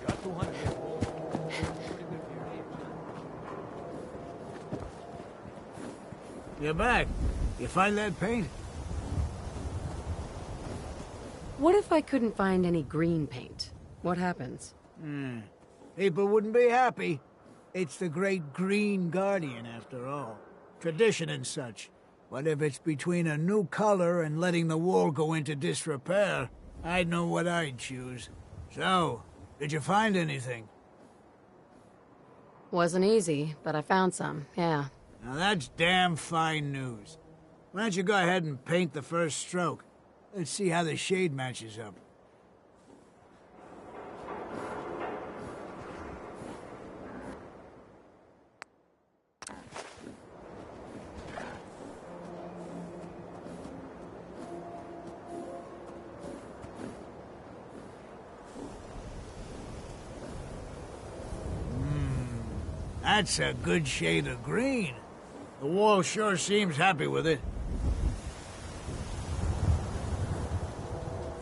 Got 200 years old. Pretty good for your age, huh? You're back. You find that paint? What if I couldn't find any green paint? What happens? People wouldn't be happy. It's the great Green Guardian, after all. Tradition and such. What if it's between a new color and letting the wall go into disrepair? I'd know what I'd choose. So, did you find anything? Wasn't easy, but I found some, yeah. Now that's damn fine news. Why don't you go ahead and paint the first stroke? Let's see how the shade matches up. That's a good shade of green. The wall sure seems happy with it.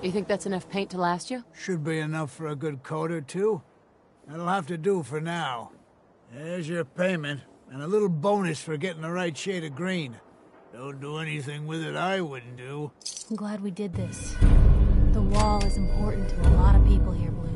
You think that's enough paint to last you? Should be enough for a good coat or two. That'll have to do for now. There's your payment, and a little bonus for getting the right shade of green. Don't do anything with it I wouldn't do. I'm glad we did this. The wall is important to a lot of people here, Blue.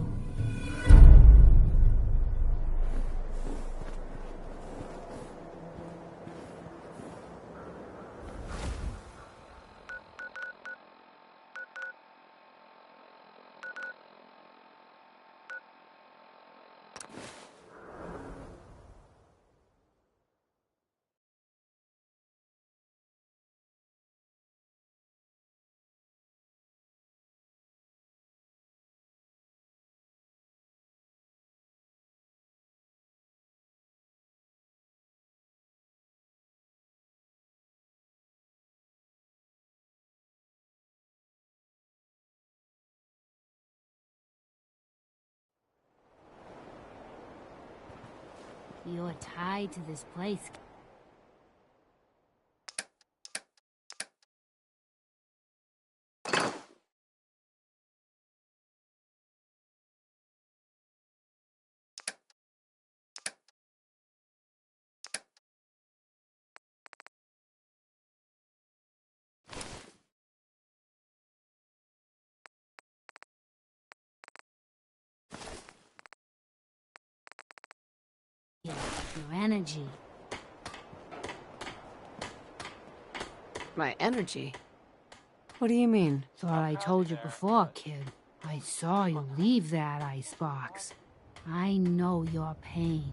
You're tied to this place. Your energy. My energy? What do you mean? Thought I told you before, kid. I saw you leave that icebox. I know your pain.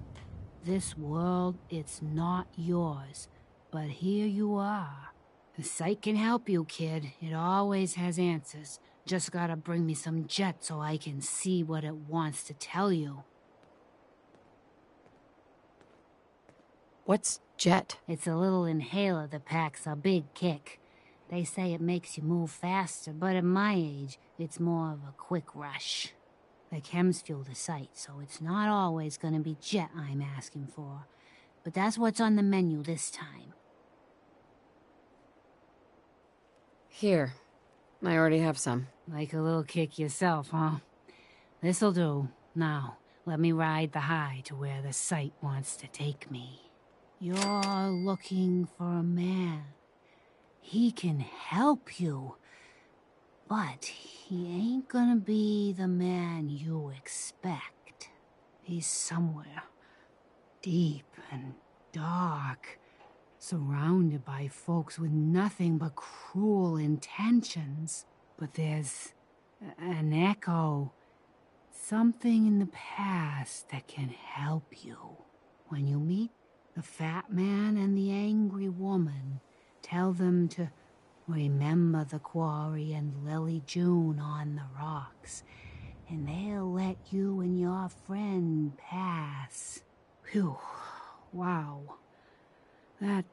This world, it's not yours. But here you are. The site can help you, kid. It always has answers. Just gotta bring me some jet so I can see what it wants to tell you. What's jet? It's a little inhaler that packs a big kick. They say it makes you move faster, but at my age, it's more of a quick rush. The chems fuel the site, so it's not always gonna be jet I'm asking for. But that's what's on the menu this time. Here. I already have some. Like a little kick yourself, huh? This'll do. Now, let me ride the high to where the site wants to take me. You're looking for a man. He can help you. But he ain't gonna be the man you expect. He's somewhere deep and dark, surrounded by folks with nothing but cruel intentions. But there's an echo, something in the past that can help you. When you meet the fat man and the angry woman, tell them to remember the quarry and Lily June on the rocks, and they'll let you and your friend pass. Phew, wow. That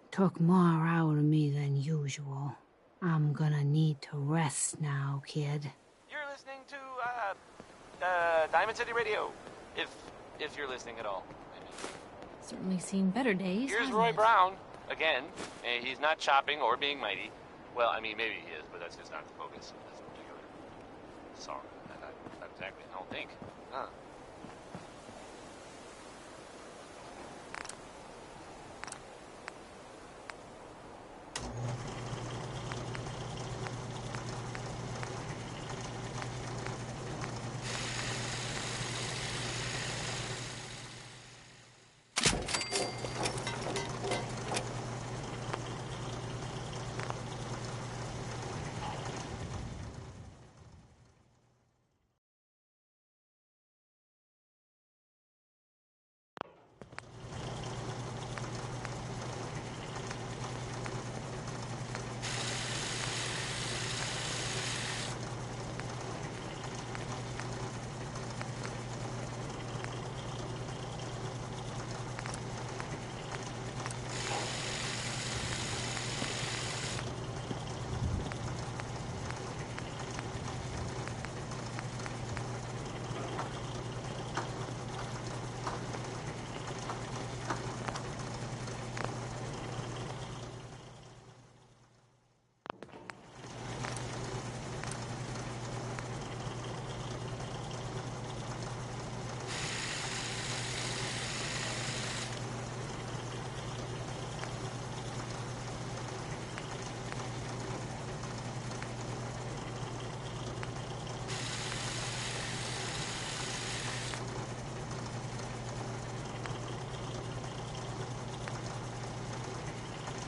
took more out of me than usual. I'm gonna need to rest now, kid. You're listening to, Diamond City Radio. If you're listening at all. Certainly seen better days. Here's hasn't Roy it? Brown, again. He's not chopping or being mighty. Well, I mean, maybe he is, but that's just not the focus of this particular song. Not exactly, I don't think. Huh.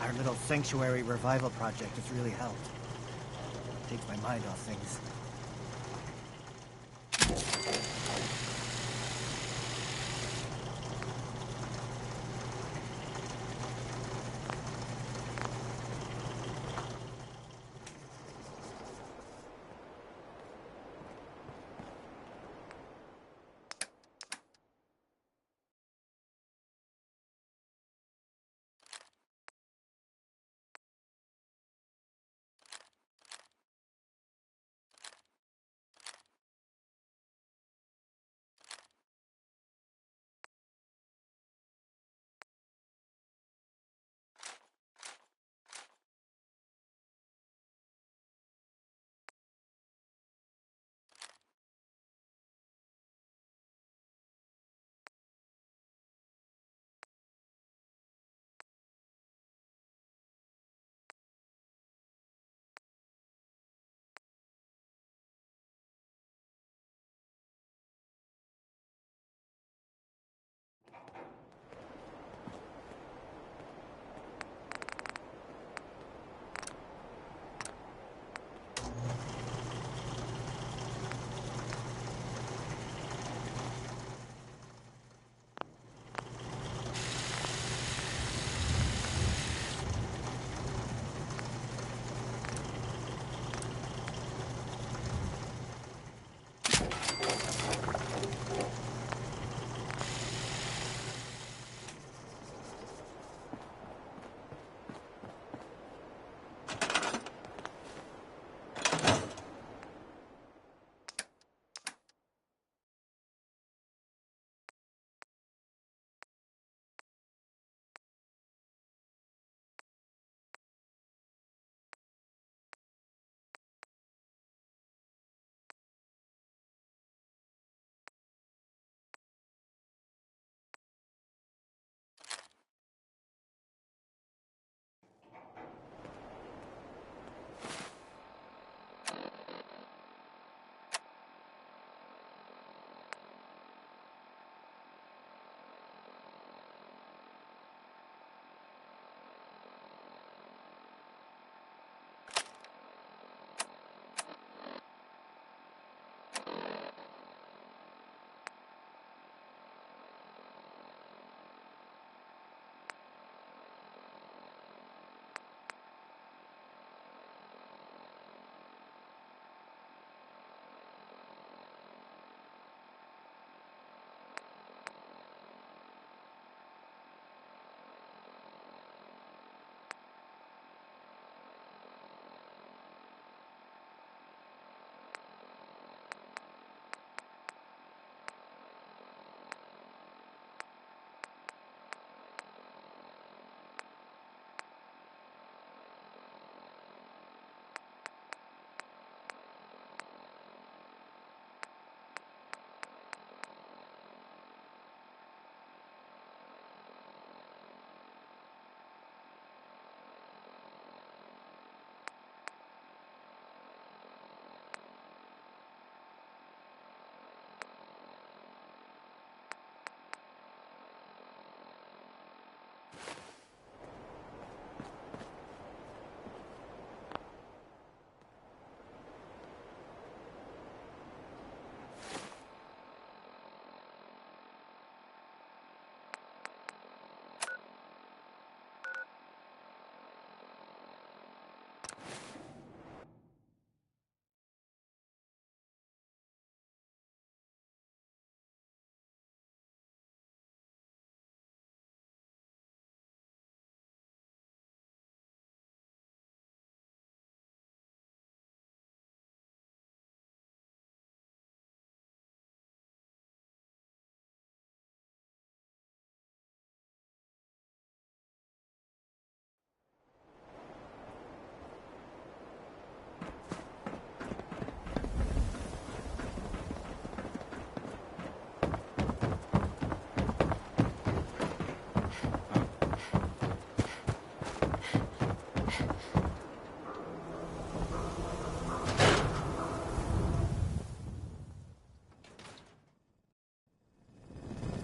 Our little sanctuary revival project has really helped. Takes my mind off things.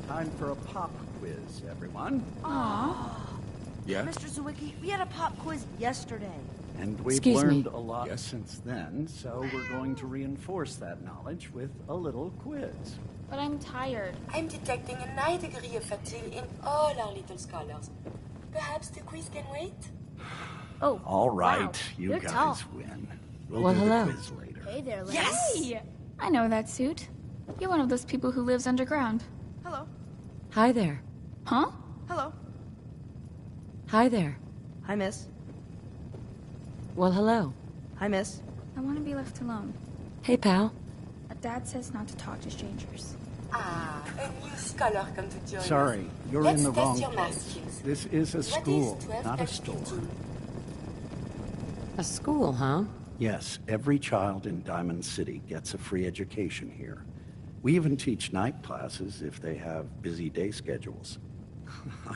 Time for a pop quiz, everyone. Aww. Yeah? Mr. Zawicki, we had a pop quiz yesterday. And we've Excuse me. learned a lot since then, so we're going to reinforce that knowledge with a little quiz. But I'm tired. I'm detecting a high degree of fatigue in all our little scholars. Perhaps the quiz can wait? Oh, All right, wow. you You're guys tall. win. We'll Well, do hello. the quiz later. Hey there, Lance. Yes! I know that suit. You're one of those people who lives underground. Hello. Hi there. Huh? Hello. Hi there. Hi, miss. Well, hello. Hi, miss. I want to be left alone. Hey, pal. Dad says not to talk to strangers. Ah, a new scholar come to join us. Sorry, you're Let's in the test wrong your math place. skills. This is a What school, is 12 not a times store. 15? A school, huh? Yes, every child in Diamond City gets a free education here. We even teach night classes if they have busy day schedules.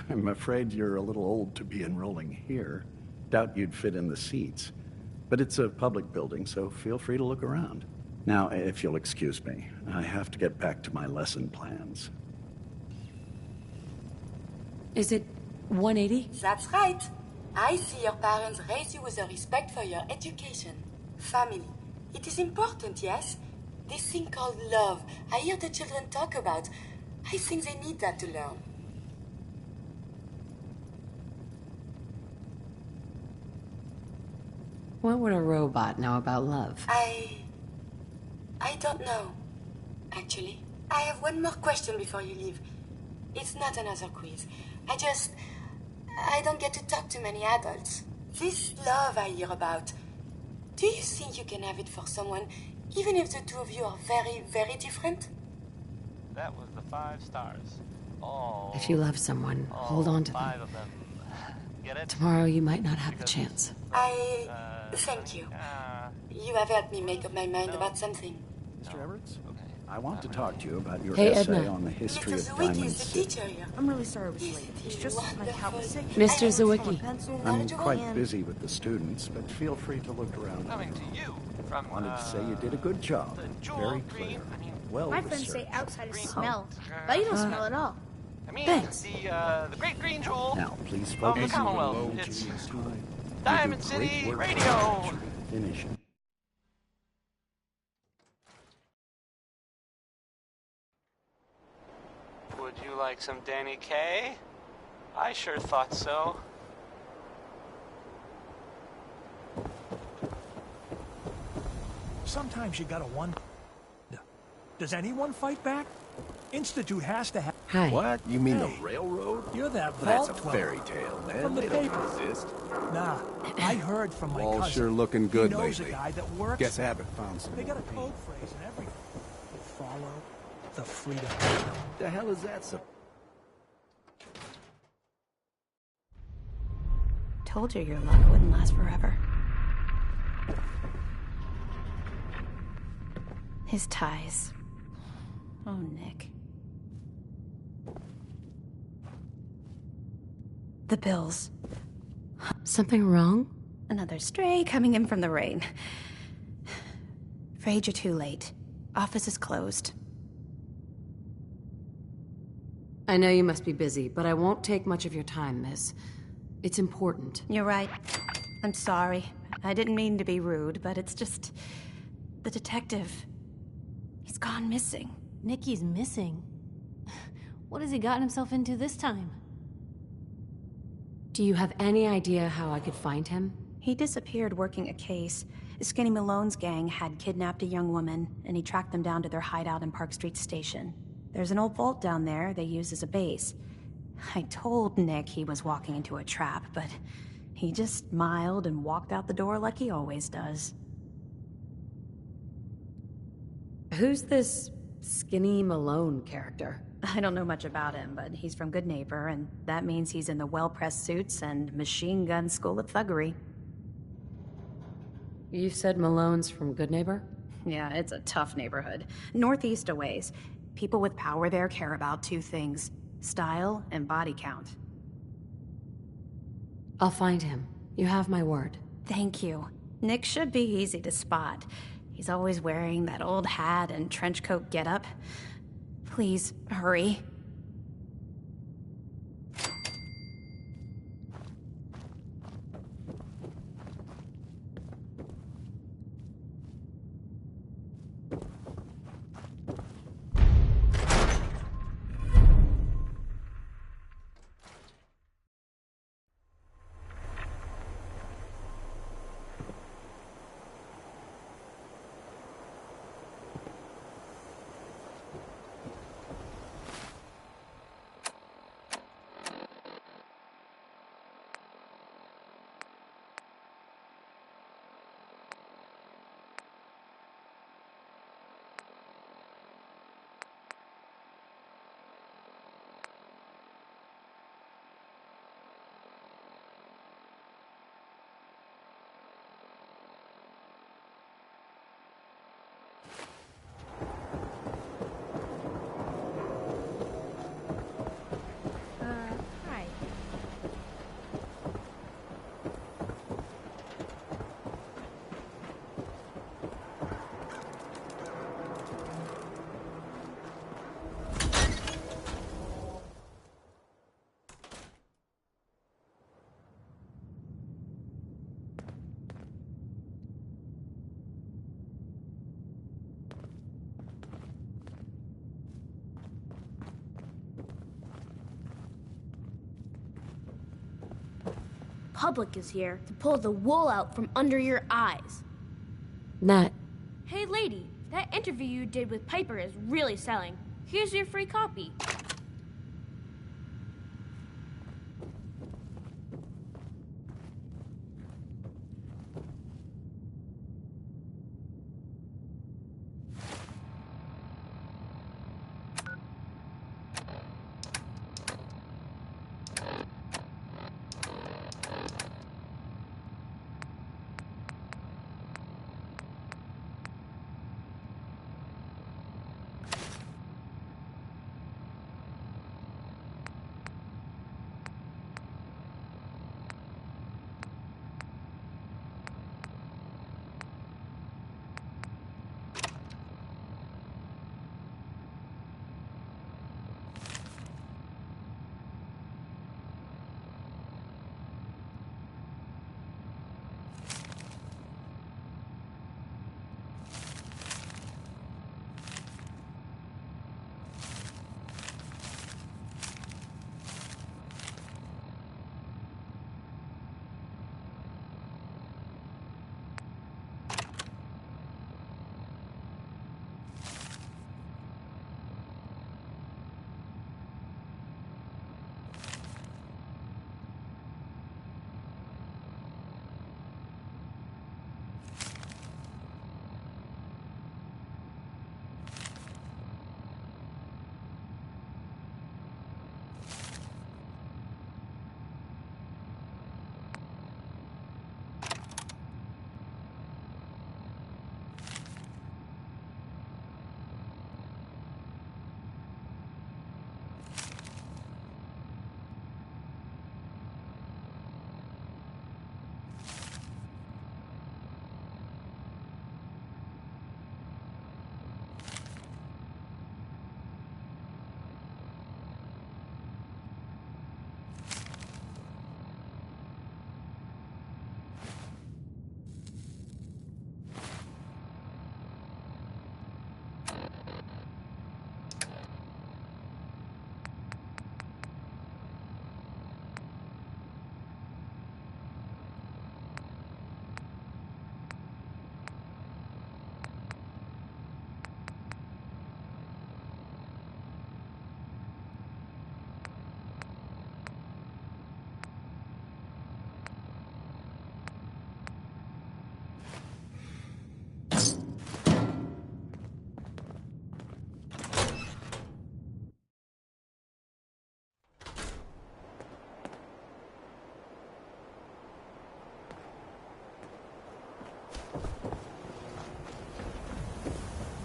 I'm afraid you're a little old to be enrolling here. Doubt you'd fit in the seats. But it's a public building, so feel free to look around. Now, if you'll excuse me, I have to get back to my lesson plans. Is it 180? That's right. I see your parents raise you with a respect for your education. Family. It is important, yes? This thing called love, I hear the children talk about. I think they need that to learn. What would a robot know about love? I don't know, actually. I have one more question before you leave. It's not another quiz. I don't get to talk to many adults. This love I hear about, do you think you can have it for someone, even if the two of you are very, very different? That was the 5 stars. All. If you love someone, hold on to them. 5 of them. Get it? Tomorrow you might not have the chance. Thank you. You have helped me make up my mind about something. Mr. Everett? I want to talk to you about your Hey, essay Edna. on the history Mr. Oh, of Zawicki Diamond is the City. teacher here. I'm really sorry I was late. It's just my cat was sick. Mr. I Zawicki. pencil, I'm quite and- busy with the students, but feel free to look around. Coming to you from. I wanted to say you did a good job. Very clear. Well My friends say researched. outside is smell, but you don't smell at all. I mean, Thanks. the Great Green Jewel Now, please of focus the on Commonwealth. the It's time. Diamond You do great City work Radio. Finish it. Would you like some Danny Kaye? I sure thought so. Sometimes you gotta wonder. Does anyone fight back? Institute has to have. Hi. What? You mean the Hey. railroad? You're that That's a vault fairy tale, man. From the They don't paper. exist. Nah, I heard from my Wall's cousin. sure looking good he knows lately. a guy that works. Guess Abbott found some They got a more code phrase and everything. Follow the freedom. The hell is that? Told you your love wouldn't last forever. His ties. Oh, Nick. The bills. Something wrong? Another stray coming in from the rain. Afraid you're too late. Office is closed. I know you must be busy, but I won't take much of your time, miss. It's important. You're right. I'm sorry. I didn't mean to be rude, but it's just... The detective... He's gone missing. Nicky's missing. What has he gotten himself into this time? Do you have any idea how I could find him? He disappeared working a case. Skinny Malone's gang had kidnapped a young woman, and he tracked them down to their hideout in Park Street Station. There's an old vault down there they use as a base. I told Nick he was walking into a trap, but he just smiled and walked out the door like he always does. Who's this Skinny Malone character? I don't know much about him, but he's from Good Neighbor, and that means he's in the well-pressed suits and machine gun school of thuggery. You said Malone's from Good Neighbor? Yeah, it's a tough neighborhood. Northeast a ways. People with power there care about 2 things: style and body count. I'll find him. You have my word. Thank you. Nick should be easy to spot. He's always wearing that old hat and trench coat getup. Please, hurry. public is here to pull the wool out from under your eyes. Nat, Hey, lady, that interview you did with Piper is really selling. Here's your free copy.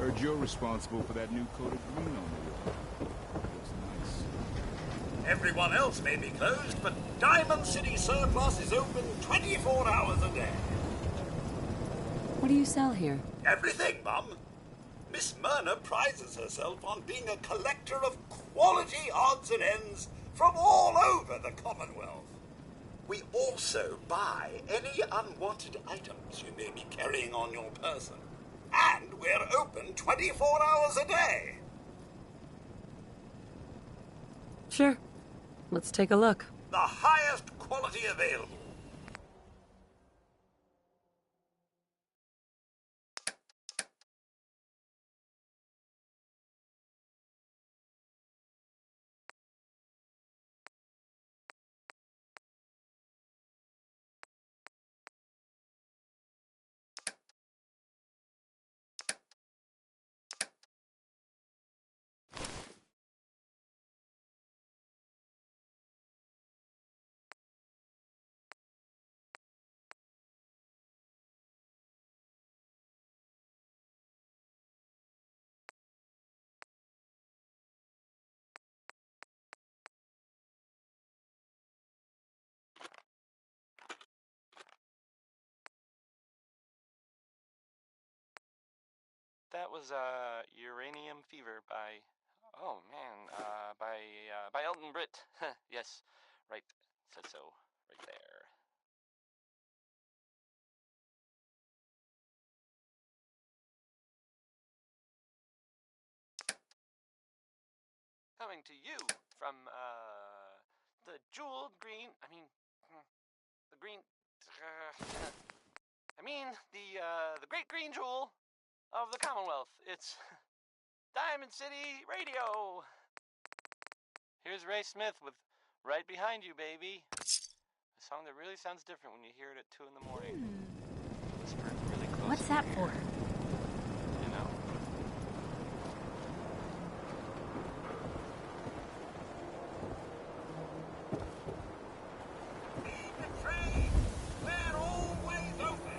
Heard you're responsible for that new coat of green on the wall. Looks nice. Everyone else may be closed, but Diamond City Surplus is open 24 hours a day. what do you sell here? Everything, Mum. Miss Myrna prizes herself on being a collector of quality odds and ends from all over the Commonwealth. We also buy any unwanted items you may be carrying on your person. And we're open 24 hours a day. Sure. Let's take a look. The highest quality available. That was Uranium Fever by, oh man, by Elton Britt. Yes, right, said so, right there. Coming to you from the jeweled green, the green... I mean, the great green jewel of the Commonwealth. It's Diamond City Radio. Here's Ray Smith with Right Behind You, Baby. A song that really sounds different when you hear it at 2 in the morning. It's really close. What's that for? You know. We're always open.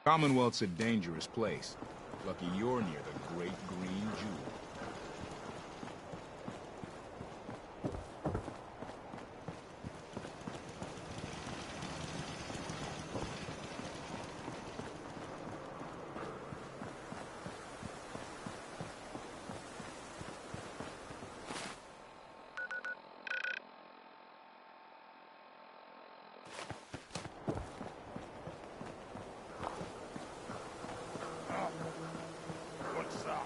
Commonwealth's a dangerous place. Lucky you're near the Great Green Jewel. What's that?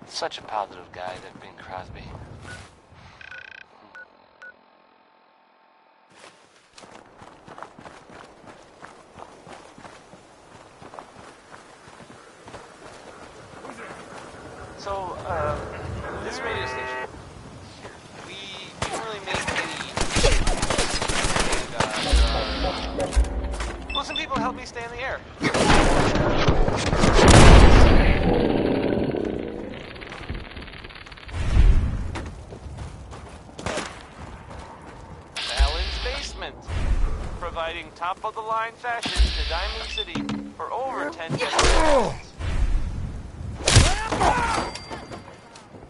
Such a positive guy, that Bing Crosby. So, this radio station, we don't really make any... will some people help me stay in the air? Alan's Basement, providing top-of-the-line fashion to Diamond City for over 10 years.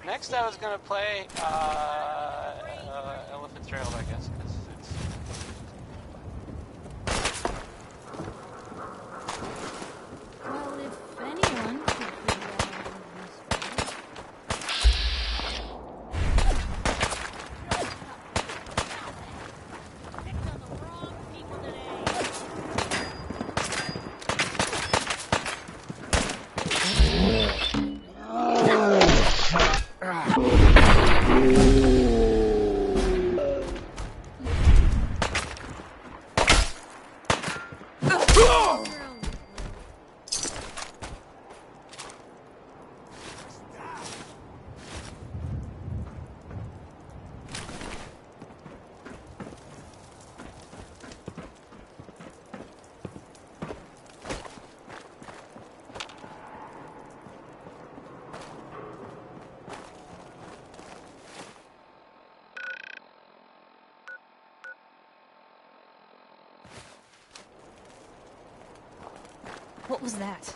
Next, I was gonna play Ella Fitzgerald, I guess, 'cause it's. Well, if anyone could figure out what was that?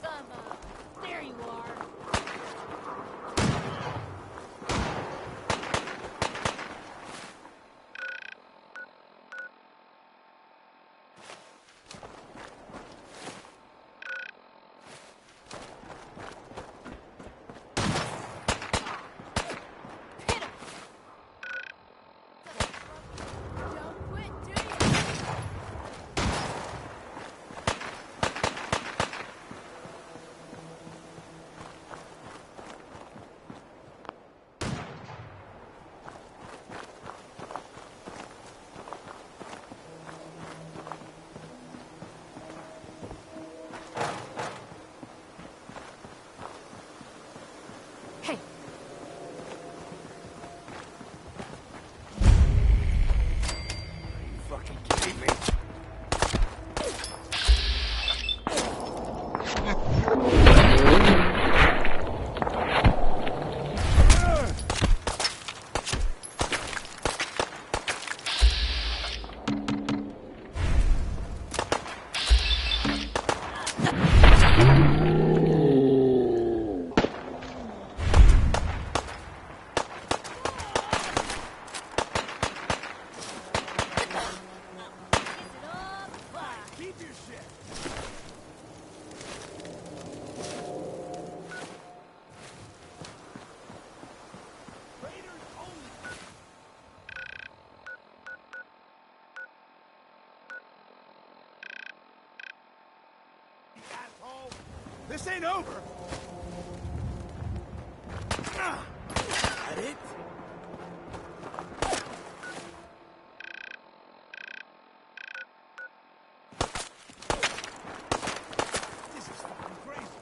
Come on, there you are. This ain't over. That it? This is fucking crazy.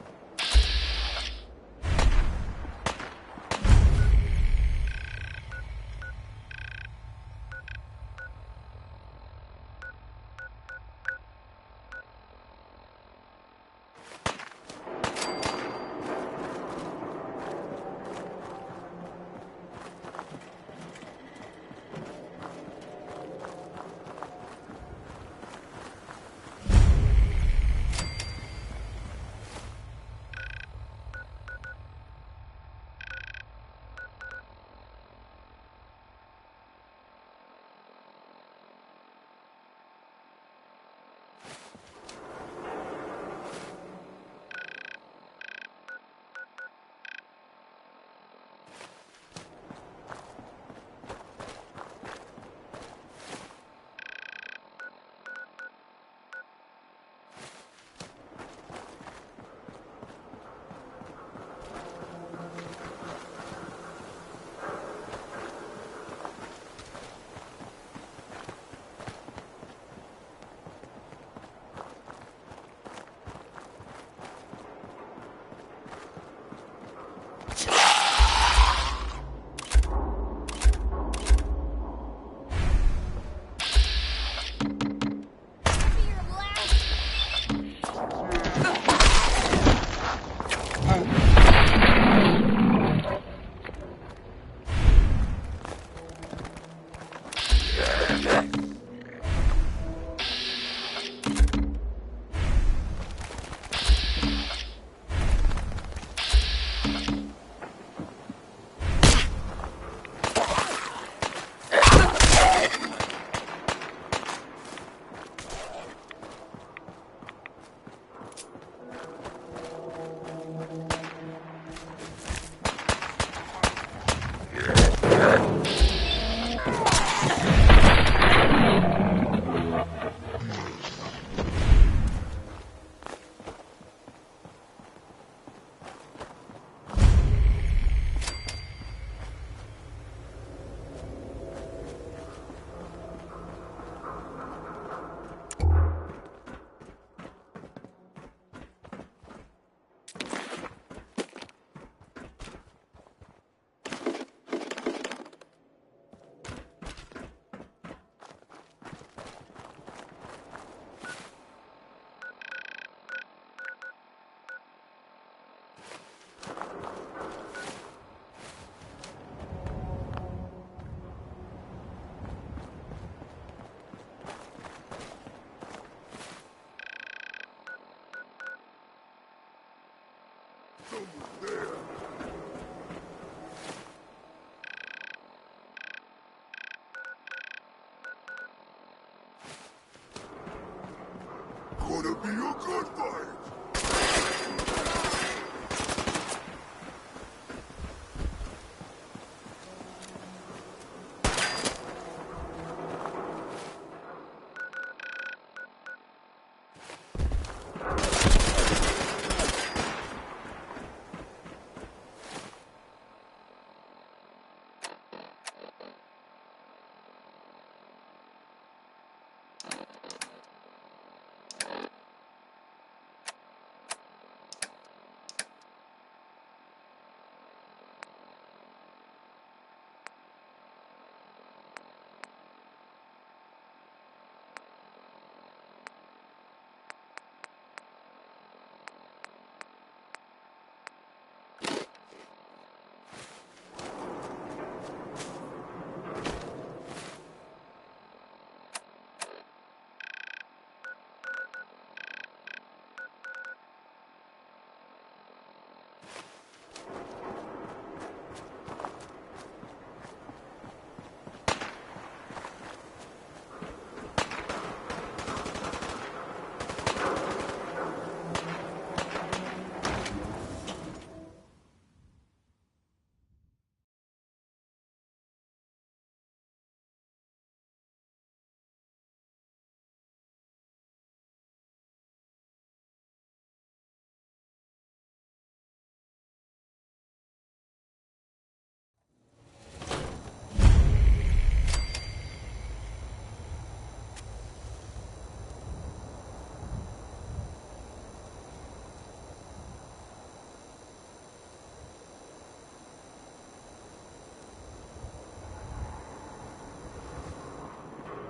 Gonna be a good fight.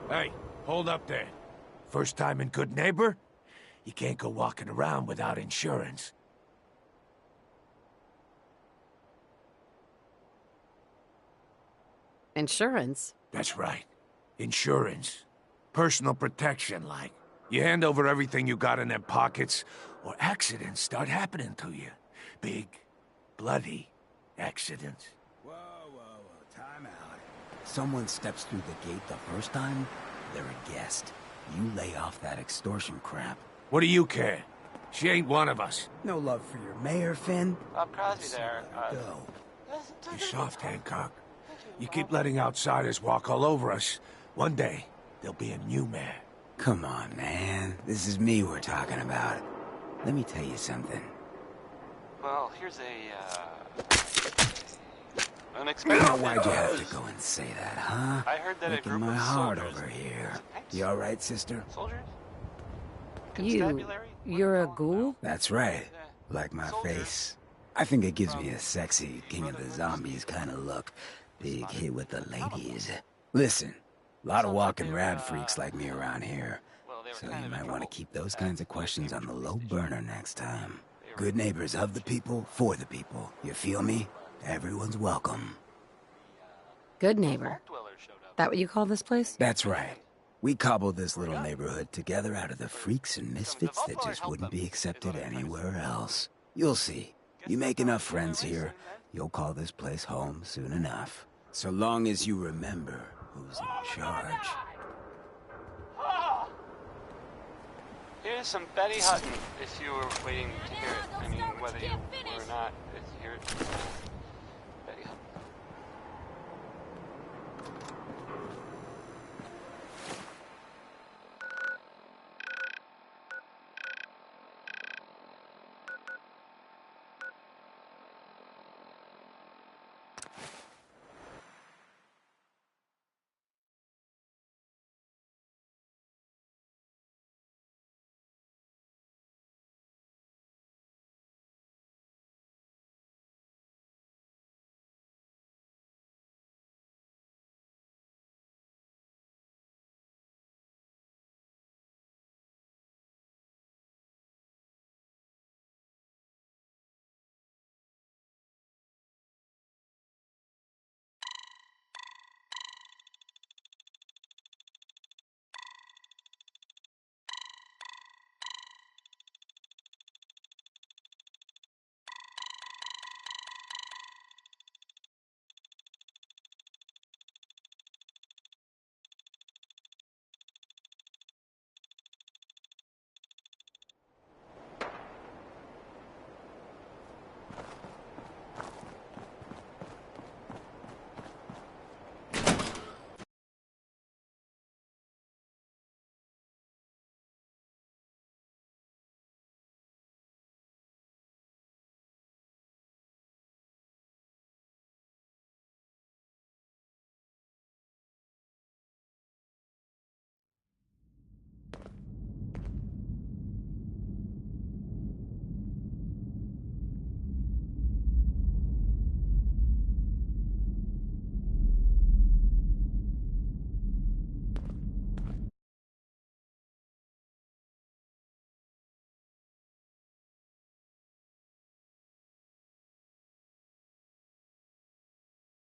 Hey, hold up there. First time in Good Neighbor? You can't go walking around without insurance. Insurance? That's right. Insurance. Personal protection, like. You hand over everything you got in them pockets, or accidents start happening to you. Big, bloody accidents. Whoa, time out. Someone steps through the gate the first time, they're a guest. You lay off that extortion crap. What do you care? She ain't one of us. No love for your mayor, Finn? Crosby there. Go. Be soft, Hancock. You keep letting outsiders walk all over us. One day, there'll be a new mayor. Come on, man. This is me we're talking about. Let me tell you something. Well, here's an Now, experiment. why'd you have to go and say that, huh? I heard that Making a group my of heart soldiers. over here. You all right, sister? Soldiers? You're a ghoul? That's right. Like my face. I think it gives me a sexy King of the Zombies kind of look. Big hit with the ladies. Listen, a lot of walking rad freaks like me around here. So you might want to keep those kinds of questions on the low burner next time. Good neighbors of the people, for the people. You feel me? Everyone's welcome. Good neighbor. That what you call this place? That's right. We cobbled this little neighborhood together out of the freaks and misfits that just wouldn't be accepted anywhere else. You'll see. You make enough friends here, you'll call this place home soon enough. So long as you remember who's in charge. Here's some Betty Hutton, if you were waiting to hear it. I mean, whether you were or not, if you hear it.